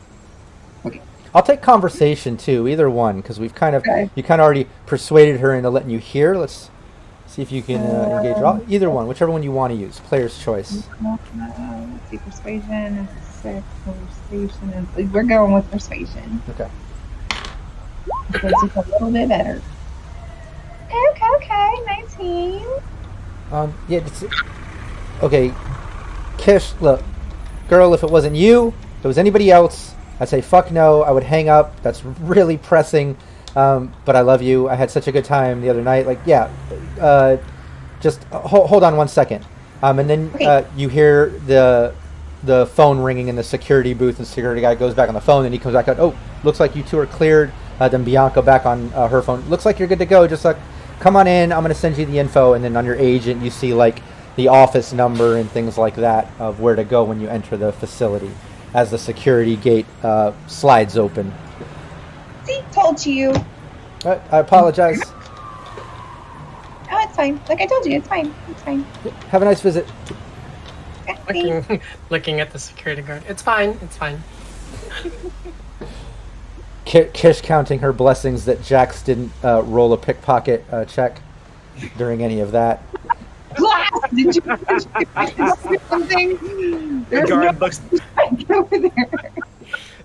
Okay. I'll take conversation too, either one, because you kind of already persuaded her into letting you hear. Let's see if you can engage. Either one, whichever one you want to use. Player's choice. Let's see, persuasion is 6. Conversation is. We're going with persuasion. Okay. It's just a little bit better. Okay, 19. Okay, Kish, look, girl, if it wasn't you, if it was anybody else, I'd say fuck no, I would hang up. That's really pressing, but I love you. I had such a good time the other night. Just hold on 1 second. And then you hear the phone ringing in the security booth, and the security guy goes back on the phone, and he comes back out, "Oh, looks like you two are cleared." Then Bianca back on her phone. "Looks like you're good to go. Just come on in. I'm going to send you the info." And then on your agent, you see the office number and things like that of where to go when you enter the facility as the security gate slides open. See, told you. I apologize. Oh, it's fine. Like I told you, it's fine. It's fine. Have a nice visit. Looking at the security guard. It's fine. It's fine. Kish counting her blessings that Jax didn't roll a pickpocket check during any of that. Glass! Did you something? The guard looks over there.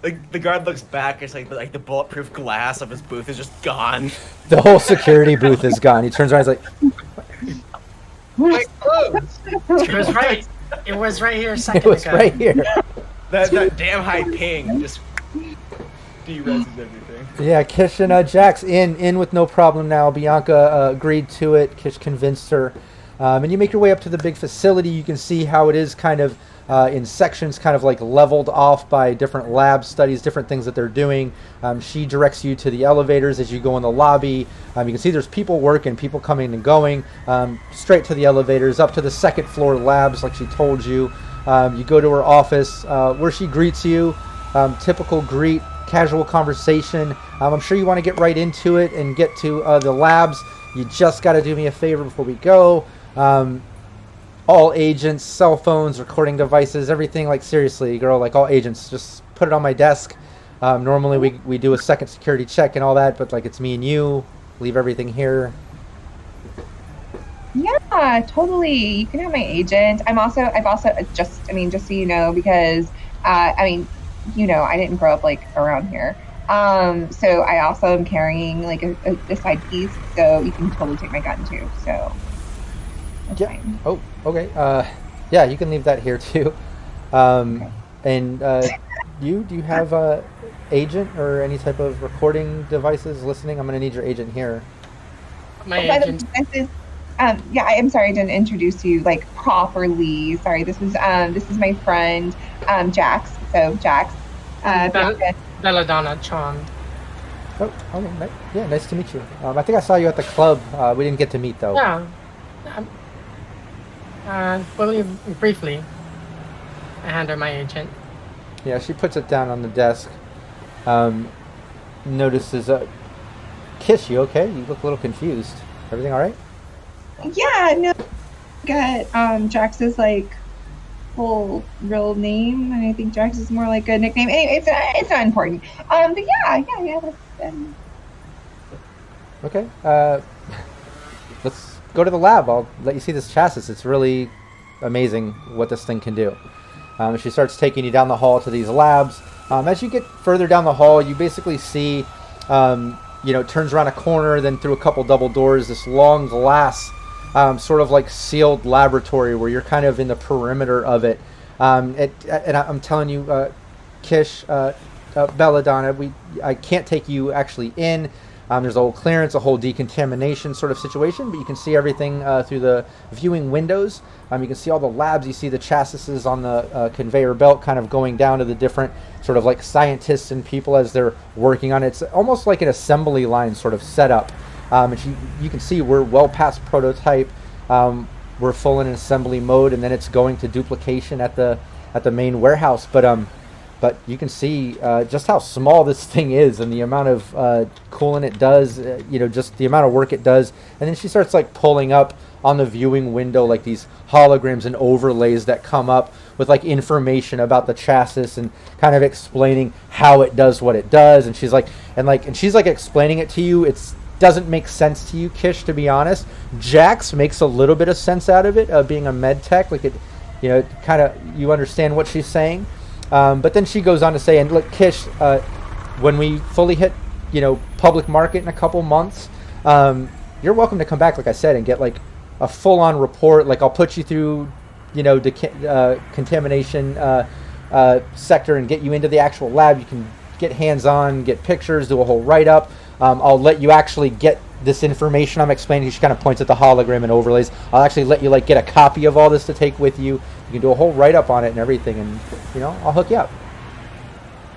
The guard looks back. It's like the bulletproof glass of his booth is just gone. The whole security booth is gone. He turns around. He's like, My close. It was right. It was right here a second It was ago. right here. That damn high ping just de-reses everything. Yeah, Kish and Jax in with no problem now. Bianca agreed to it. Kish convinced her. And you make your way up to the big facility. You can see how it is kind of in sections, kind of like leveled off by different lab studies, different things that they're doing. She directs you to the elevators as you go in the lobby. You can see there's people working, people coming and going. Straight to the elevators, up to the second floor labs, like she told you. You go to her office, where she greets you. Typical greet, casual conversation. I'm sure you want to get right into it and get to the labs. You just got to do me a favor before we go. All agents, cell phones, recording devices, everything, like seriously, girl, like all agents, just put it on my desk. Normally we do a second security check and all that, but like it's me and you, leave everything here. Yeah, totally. You can have my agent. I've also just so you know, because I didn't grow up like around here. So I also am carrying like a side piece, so you can totally take my gun too. So that's fine. Oh, okay. Yeah, you can leave that here too. Okay. And do you have a agent or any type of recording devices listening? I'm gonna need your agent here. My By the way, agent. this is I'm sorry I didn't introduce you like properly. Sorry, this is my friend Jax. So Jax. Belladonna Chong. Oh, okay. Yeah, nice to meet you. I think I saw you at the club. We didn't get to meet though. Yeah. Briefly, I hand her my agent. Yeah, she puts it down on the desk. Notices Kish, you okay? You look a little confused. Everything all right? Yeah, no, got Jax's like full real name, and I think Jax is more like a nickname. Anyway, it's not important. But yeah. Okay. Let's go to the lab. I'll let you see this chassis. It's really amazing what this thing can do. She starts taking you down the hall to these labs. As you get further down the hall, you basically see, it turns around a corner, then through a couple double doors, this long glass, sort of like sealed laboratory where you're kind of in the perimeter of it. And I'm telling you, Kish, Belladonna, I can't take you actually in. There's a whole clearance, a whole decontamination sort of situation, but you can see everything through the viewing windows. You can see all the labs. You see the chassis on the conveyor belt kind of going down to the different sort of like scientists and people as they're working on it. It's almost like an assembly line sort of setup. And you can see we're well past prototype. We're full in assembly mode, and then it's going to duplication at the main warehouse. But you can see just how small this thing is and the amount of coolant it does, just the amount of work it does. And then she starts like pulling up on the viewing window like these holograms and overlays that come up with like information about the chassis and kind of explaining how it does what it does. And she's like explaining it to you. It doesn't make sense to you, Kish, to be honest. Jax makes a little bit of sense out of it, being a med tech. Like it kind of, you understand what she's saying. But then she goes on to say, and look, Kish, when we fully hit, public market in a couple months, you're welcome to come back, like I said, and get like a full-on report. Like I'll put you through, contamination sector and get you into the actual lab. You can get hands-on, get pictures, do a whole write-up. I'll let you actually get this information I'm explaining. She kind of points at the hologram and overlays. I'll actually let you like get a copy of all this to take with you. You can do a whole write-up on it and everything, and I'll hook you up.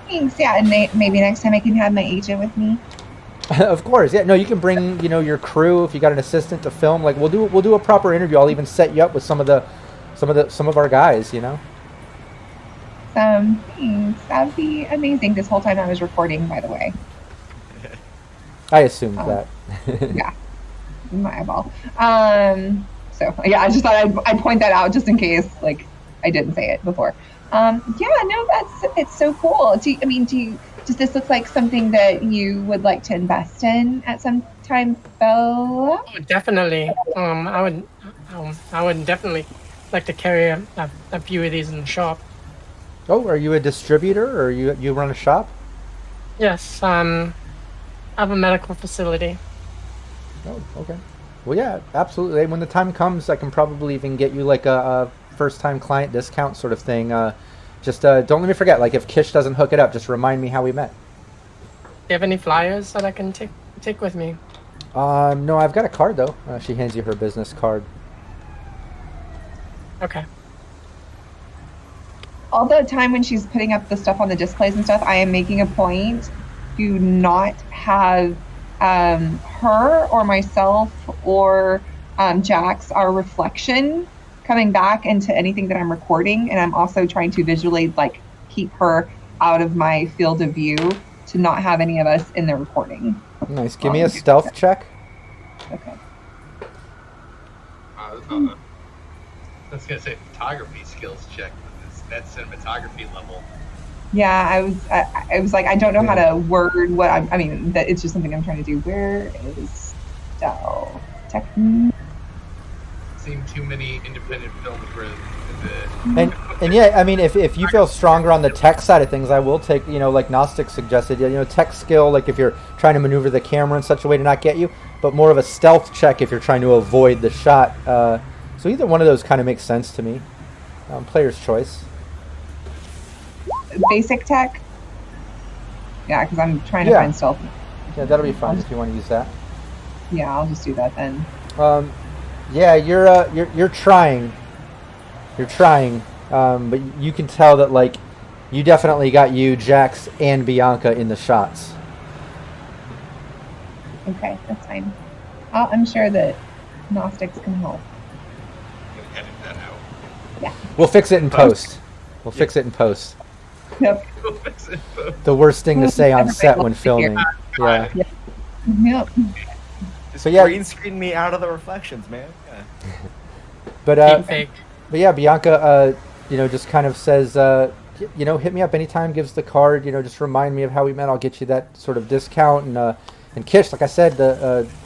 Thanks. Yeah, and maybe next time I can have my agent with me. Of course. Yeah. No, you can bring your crew if you got an assistant to film. Like we'll do a proper interview. I'll even set you up with some of our guys. Thanks. That'd be amazing. This whole time I was recording, by the way. I assumed that. Yeah, my eyeball. So yeah, I just thought I'd point that out just in case, like, I didn't say it before. It's so cool. Does this look like something that you would like to invest in at some time, Bella? Oh, definitely. I would definitely like to carry a few of these in the shop. Oh, are you a distributor or you run a shop? Yes. I have a medical facility. Oh, okay. Well, yeah, absolutely. When the time comes, I can probably even get you like a first-time client discount sort of thing. Just don't let me forget. Like if Kish doesn't hook it up, just remind me how we met. Do you have any flyers that I can take with me? No, I've got a card though. She hands you her business card. Okay. All the time when she's putting up the stuff on the displays and stuff, I am making a point to not have her or myself or Jax, our reflection, coming back into anything that I'm recording. And I'm also trying to visually like keep her out of my field of view to not have any of us in the recording. Nice. Give me a stealth check. Okay. I was gonna say photography skills check. That's cinematography level. Yeah, I was like, I don't know how to word what I mean, that it's just something I'm trying to do. Where is stealth technique? Seen too many independent films where And yeah, I mean, if you feel stronger on the tech side of things, I will take, like Gnostic suggested, tech skill, like if you're trying to maneuver the camera in such a way to not get you, but more of a stealth check if you're trying to avoid the shot. So either one of those kind of makes sense to me. Player's choice. Basic tech? Yeah, because I'm trying to find stealth. Yeah, that'll be fine if you want to use that. Yeah, I'll just do that then. Yeah, you're trying. You're trying, but you can tell that like you definitely got you, Jax, and Bianca in the shots. Okay, that's fine. I'm sure that Gnostics can help. edit that out. Yeah. We'll fix it in post. We'll fix it in post. Yep. We'll fix it. The worst thing to say on set when filming. Yeah. Yep. Just So, yeah. green screen me out of the reflections, man. Yeah. But Fake. But yeah, Bianca, just kind of says, hit me up anytime, gives the card, just remind me of how we met. I'll get you that sort of discount. And Kish, like I said,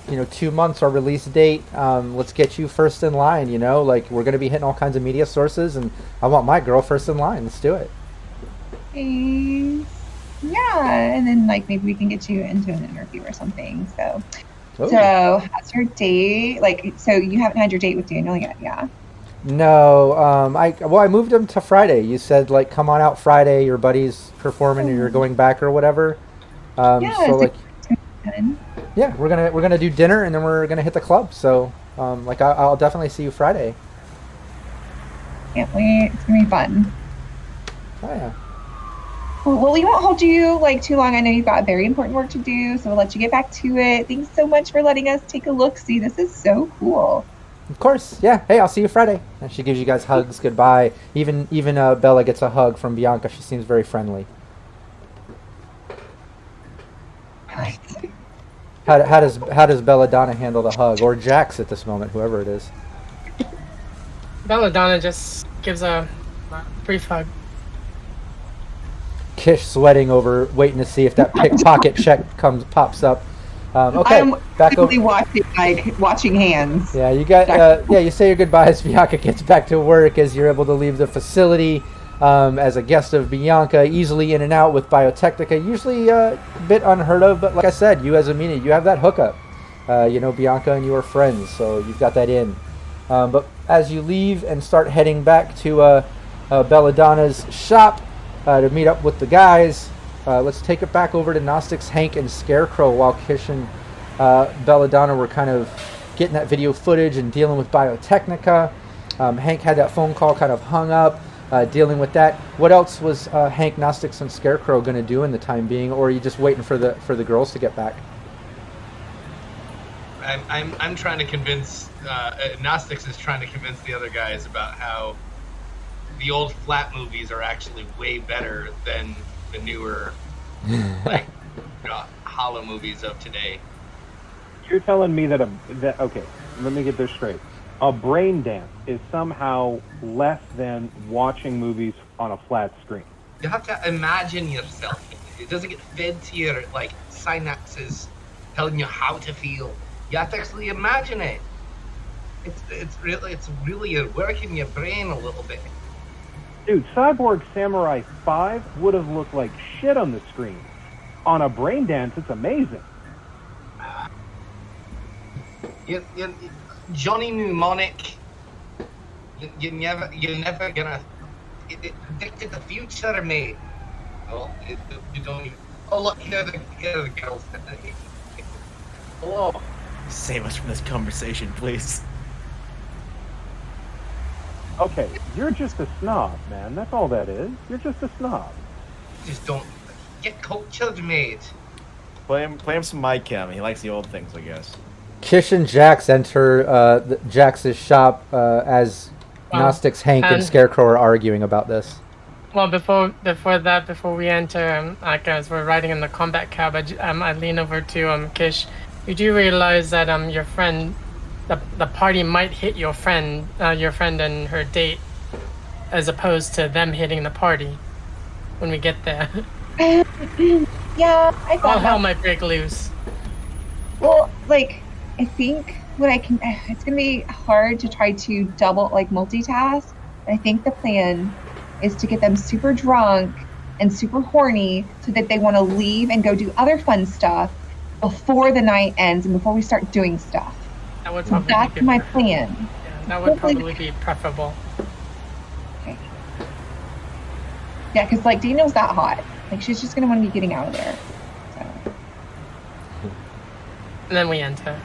2 months our release date. Let's get you first in line, like we're going to be hitting all kinds of media sources and I want my girl first in line. Let's do it. Yeah, and then like maybe we can get you into an interview or something. So, Ooh. so how's your date? Like, so you haven't had your date with Daniel yet, yeah? No, I moved him to Friday. You said like come on out Friday. Your buddy's performing, and you're going back or whatever. Yeah, so like, fun. yeah, we're gonna do dinner and then we're gonna hit the club. So I'll definitely see you Friday. Can't wait. It's gonna be fun. Oh yeah. Well, we won't hold you like too long. I know you've got very important work to do, so we'll let you get back to it. Thanks so much for letting us take a look. See, this is so cool. Of course, yeah. Hey, I'll see you Friday. And she gives you guys hugs goodbye. Even Bella gets a hug from Bianca. She seems very friendly. How does Belladonna handle the hug, or Jax at this moment, whoever it is? Belladonna just gives a brief hug. Kish sweating over, waiting to see if that pickpocket check pops up. Okay, I'm back over. watching hands. Yeah, you got. You say your goodbyes. Bianca gets back to work as you're able to leave the facility as a guest of Bianca, easily in and out with Biotechnica. Usually a bit unheard of, but like I said, you as a media, you have that hookup. Bianca and you are friends, so you've got that in. But as you leave and start heading back to Belladonna's shop to meet up with the guys. Let's take it back over to Gnostics, Hank, and Scarecrow while Kish and Belladonna were kind of getting that video footage and dealing with Biotechnica. Hank had that phone call kind of hung up, dealing with that. What else was Hank, Gnostics, and Scarecrow going to do in the time being, or are you just waiting for the girls to get back? I'm trying to convince Gnostics is trying to convince the other guys about how the old flat movies are actually way better than the newer hollow movies of today. You're telling me that okay, let me get this straight. A brain dance is somehow less than watching movies on a flat screen. You have to imagine yourself. It doesn't get fed to your synapses telling you how to feel. You have to actually imagine it. It's really working your brain a little bit. Dude, Cyborg Samurai 5 would have looked like shit on the screen. On a brain dance, it's amazing. You Johnny Mnemonic. You're never gonna. It predicted the future, mate. Oh, you don't even. Oh look, here are the girls. Hello. Save us from this conversation, please. Okay, you're just a snob, man. That's all that is. You're just a snob. Just don't get cultured, mate. Play him some My Chem. He likes the old things, I guess. Kish and Jax enter Jax's shop as Gnostics Hank and Scarecrow are arguing about this. Well, before we enter, as we're riding in the combat cab, I lean over to Kish. You do realize that your friend, the party might hit your friend and her date, as opposed to them hitting the party when we get there. Yeah, I All thought hell might break loose. Well, like, I think what I can, it's going to be hard to try to multitask. I think the plan is to get them super drunk and super horny so that they want to leave and go do other fun stuff before the night ends and before we start doing stuff. That would probably That's my plan. Yeah, that would probably be preferable. Okay. Yeah, because, like, Dino's that hot. Like, she's just going to want to be getting out of there. So. And then we enter.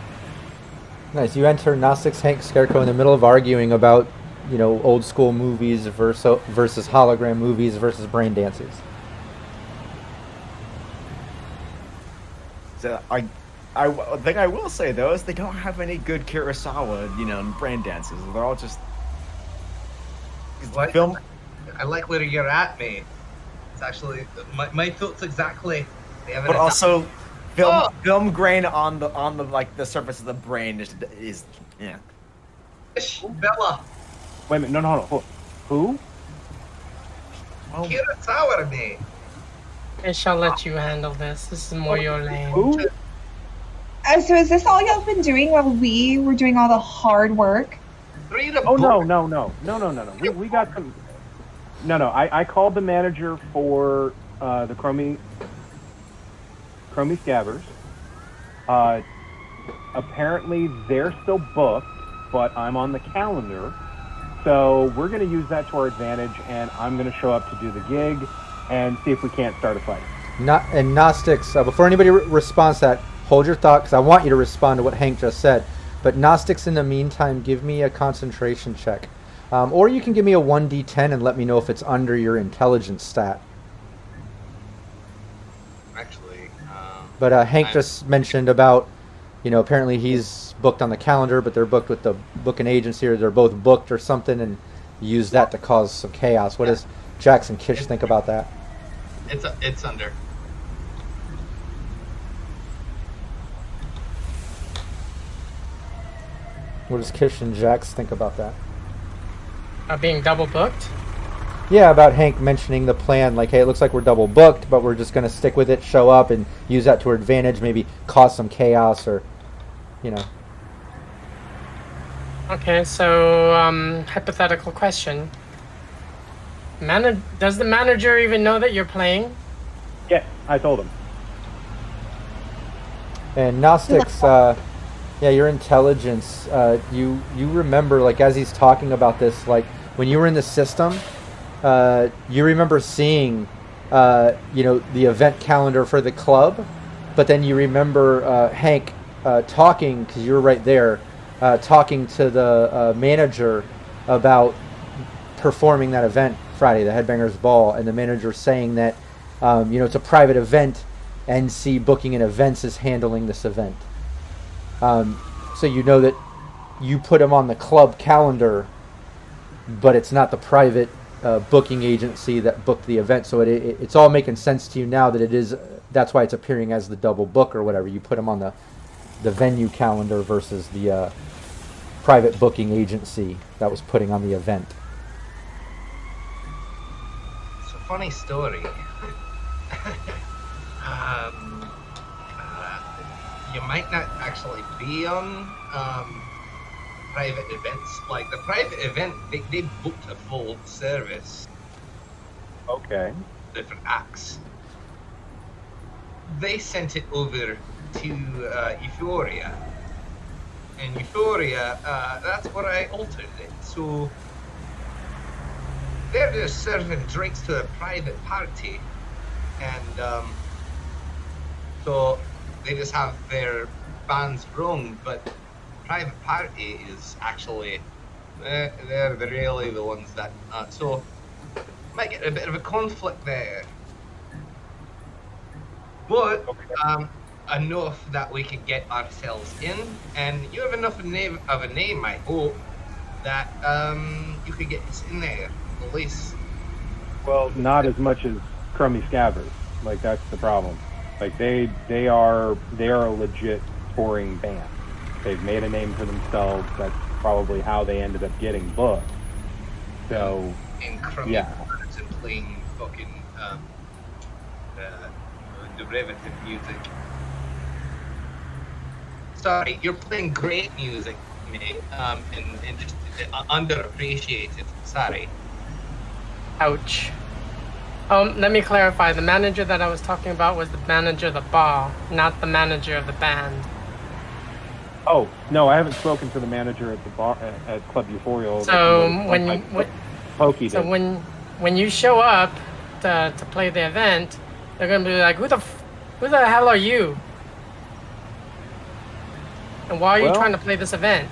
Nice. You enter Gnostics Hank, Scarecrow in the middle of arguing about, old school movies versus hologram movies versus brain dances. So I think I will say though is they don't have any good Kurosawa, brain dances. They're all just film. I like where you're at, mate. It's actually my thoughts exactly. But also, film grain on the surface of the brain is yeah. Bella. Wait a minute, no. Who? Oh. Kurosawa, mate. I shall let you handle this. This is more your lane. Who? So is this all y'all been doing while we were doing all the hard work? Oh, no. We got some... No, I called the manager for the Chromie Scabbers. Apparently they're still booked, but I'm on the calendar. So we're going to use that to our advantage, and I'm going to show up to do the gig and see if we can't start a fight. And Gnostics, before anybody responds to that, hold your thought, because I want you to respond to what Hank just said. But Gnostics, in the meantime, give me a concentration check. Or you can give me a 1d10 and let me know if it's under your intelligence stat. Actually, But Hank just mentioned about, apparently he's booked on the calendar, but they're booked with the booking agency, or they're both booked or something, and use that to cause some chaos. What does Jackson Kish think about that? It's under. What does Kish and Jax think about that? Being double booked? Yeah, about Hank mentioning the plan, like, hey, it looks like we're double booked, but we're just going to stick with it, show up, and use that to our advantage, maybe cause some chaos, or, Okay, so, hypothetical question. Does the manager even know that you're playing? Yeah, I told him. And Gnostics, your intelligence, you remember, like, as he's talking about this, like, when you were in the system, you remember seeing, the event calendar for the club, but then you remember Hank talking, because you were right there, talking to the manager about performing that event Friday, the Headbangers Ball, and the manager saying that, it's a private event, NC Booking and Events is handling this event. So you know that you put him on the club calendar, but it's not the private booking agency that booked the event. So it's all making sense to you now that it is. That's why it's appearing as the double book or whatever. You put him on the venue calendar versus the private booking agency that was putting on the event. It's a funny story. You might not actually be on private events. Like the private event, they booked a full service. Okay. Different acts. They sent it over to Euphoria, in Euphoria, that's where I altered it. So they're just serving drinks to a private party, and so they just have their bands wrong, but private party is actually they're really the ones that so might get a bit of a conflict there, but enough that we could get ourselves in, and you have enough of a name, I hope, that you could get us in there at least. Well, not as much as Crummy Scabbers. Like, that's the problem. Like, they are a legit touring band. They've made a name for themselves. That's probably how they ended up getting booked. So, And Crummy yeah. and playing fucking derivative music. Sorry, you're playing great music, mate, and just underappreciated. Sorry. Ouch. Let me clarify. The manager that I was talking about was the manager of the bar, not the manager of the band. Oh, no, I haven't spoken to the manager at the bar at Club Euphoria. So Pokey so did. when you show up to play the event, they're gonna be like, who the hell are you? And why are you trying to play this event?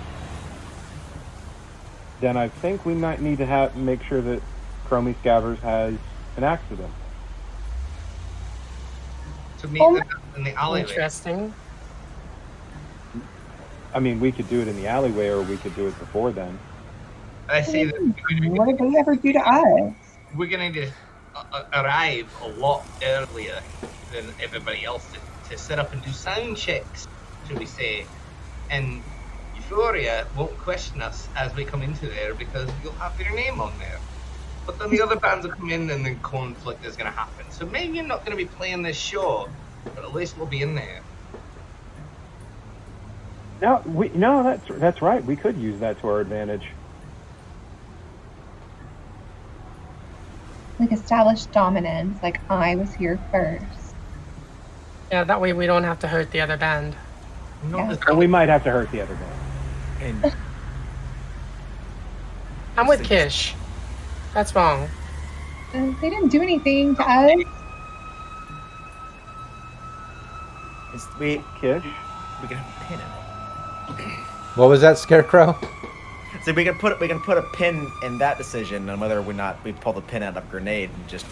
Then I think we might need to make sure that Cromie Scabbers has an accident. To meet them in the alleyway. Interesting. I mean, we could do it in the alleyway, or we could do it before then. I say that What did they ever do to us? we're going to arrive a lot earlier than everybody else to set up and do sound checks, shall we say. And Euphoria won't question us as we come into there because you'll have their name on there. But then the other bands will come in and then conflict is going to happen. So maybe you're not going to be playing this show, but at least we'll be in there. No, that's right. We could use that to our advantage. Like established dominance, like I was here first. Yeah, that way we don't have to hurt the other band. And we might have to hurt the other band. And I'm with Kish. That's wrong. They didn't do anything to us. we Kish? can have a pin in it. What was that, Scarecrow? So we can put a pin in that decision on whether or not we pull the pin out of a grenade and just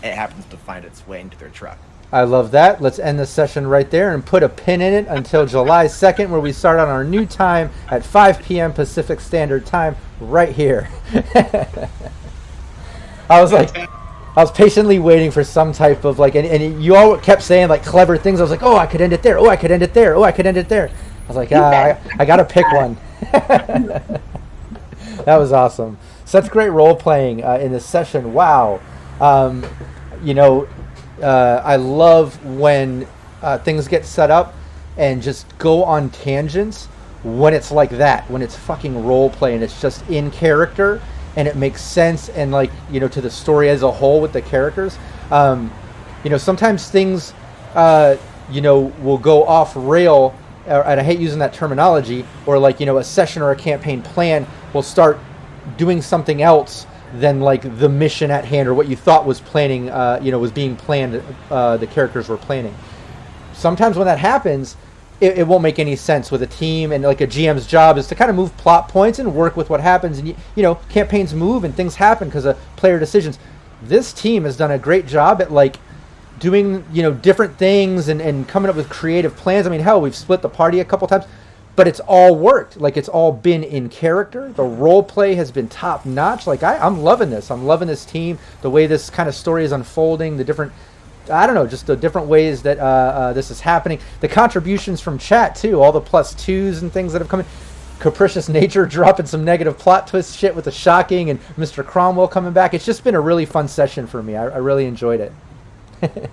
it happens to find its way into their truck. I love that. Let's end the session right there and put a pin in it until July 2nd, where we start on our new time at 5 p.m. Pacific Standard Time, right here. I was patiently waiting for some type of and you all kept saying like clever things. I was like, oh, I could end it there. Oh, I could end it there. Oh, I could end it there. I was like, I gotta pick one. That was awesome. Such great role playing in this session. Wow. I love when things get set up and just go on tangents when it's like that, when it's fucking role play and it's just in character and it makes sense and to the story as a whole with the characters. Sometimes things, will go off rail, and I hate using that terminology, or a session or a campaign plan will start doing something else than the mission at hand or what you thought was planning, was being planned, the characters were planning. Sometimes when that happens, it won't make any sense with a team, and a GM's job is to kind of move plot points and work with what happens, and campaigns move and things happen because of player decisions. This team has done a great job at doing different things and coming up with creative plans. I mean, hell, we've split the party a couple times, but it's all worked. It's all been in character. The role play has been top notch. I'm loving this. I'm loving this team, the way this kind of story is unfolding, the different, just the different ways that this is happening. The contributions from chat too, all the +2s and things that have come in. Capricious Nature dropping some negative plot twist shit with the shocking, and Mr. Cromwell coming back. It's just been a really fun session for me. I really enjoyed it. The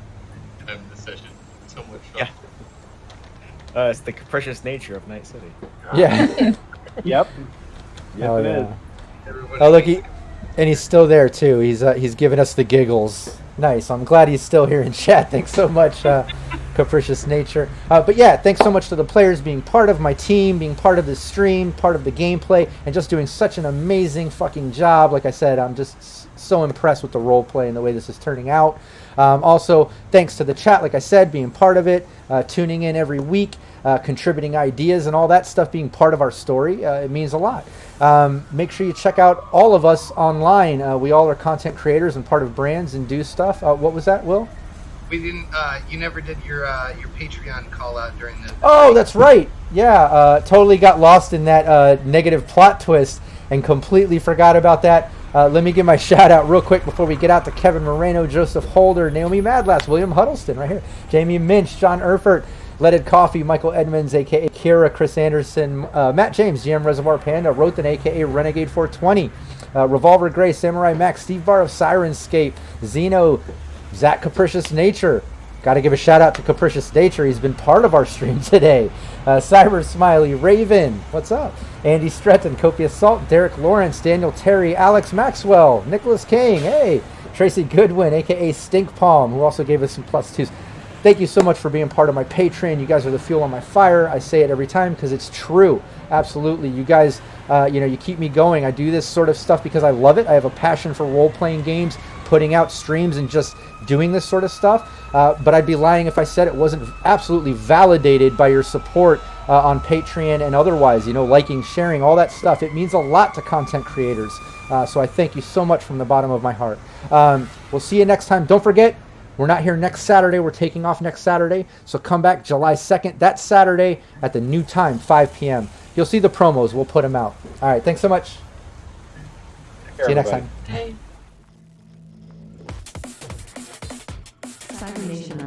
session. So much fun. Yeah. It's the capricious nature of Night City. Yeah. Yep. Yes, Oh, it yeah. is. Everybody Oh, look, and he's still there too. He's giving us the giggles. Nice. I'm glad he's still here in chat. Thanks so much, Capricious Nature. But yeah, thanks so much to the players being part of my team, being part of the stream, part of the gameplay, and just doing such an amazing fucking job. Like I said, I'm just so impressed with the role play and the way this is turning out. Also, thanks to the chat, like I said, being part of it, tuning in every week, contributing ideas and all that stuff, being part of our story. It means a lot. Make sure you check out all of us online. We all are content creators and part of brands and do stuff. What was that, Will? We didn't. You never did your Patreon call out during the. Oh, that's right. Yeah, totally got lost in that negative plot twist and completely forgot about that. Let me give my shout out real quick before we get out to Kevin Moreno, Joseph Holder, Naomi Madlass, William Huddleston right here, Jamie Minch, John Erfurt, Leaded Coffee, Michael Edmonds, a.k.a. Kira, Chris Anderson, Matt James, GM Reservoir Panda, Rothan, a.k.a. Renegade 420, Revolver Gray, Samurai Max, Steve Barr of Sirenscape, Zeno, Zach Capricious Nature. Got to give a shout out to Capricious Nature. He's been part of our stream today. Cyber Smiley, Raven, what's up? Andy Stretton, Copious Salt, Derek Lawrence, Daniel Terry, Alex Maxwell, Nicholas King, hey, Tracy Goodwin, a.k.a. Stink Palm, who also gave us some +2s. Thank you so much for being part of my Patreon. You guys are the fuel on my fire. I say it every time because it's true. Absolutely. You guys, you keep me going. I do this sort of stuff because I love it. I have a passion for role-playing games, putting out streams, and just doing this sort of stuff. But I'd be lying if I said it wasn't absolutely validated by your support on Patreon and otherwise, liking, sharing, all that stuff. It means a lot to content creators. So I thank you so much from the bottom of my heart. We'll see you next time. Don't forget, we're not here next Saturday. We're taking off next Saturday. So come back July 2nd. That Saturday at the new time, 5 p.m. You'll see the promos. We'll put them out. All right. Thanks so much. See you next time. Hey. Cybernation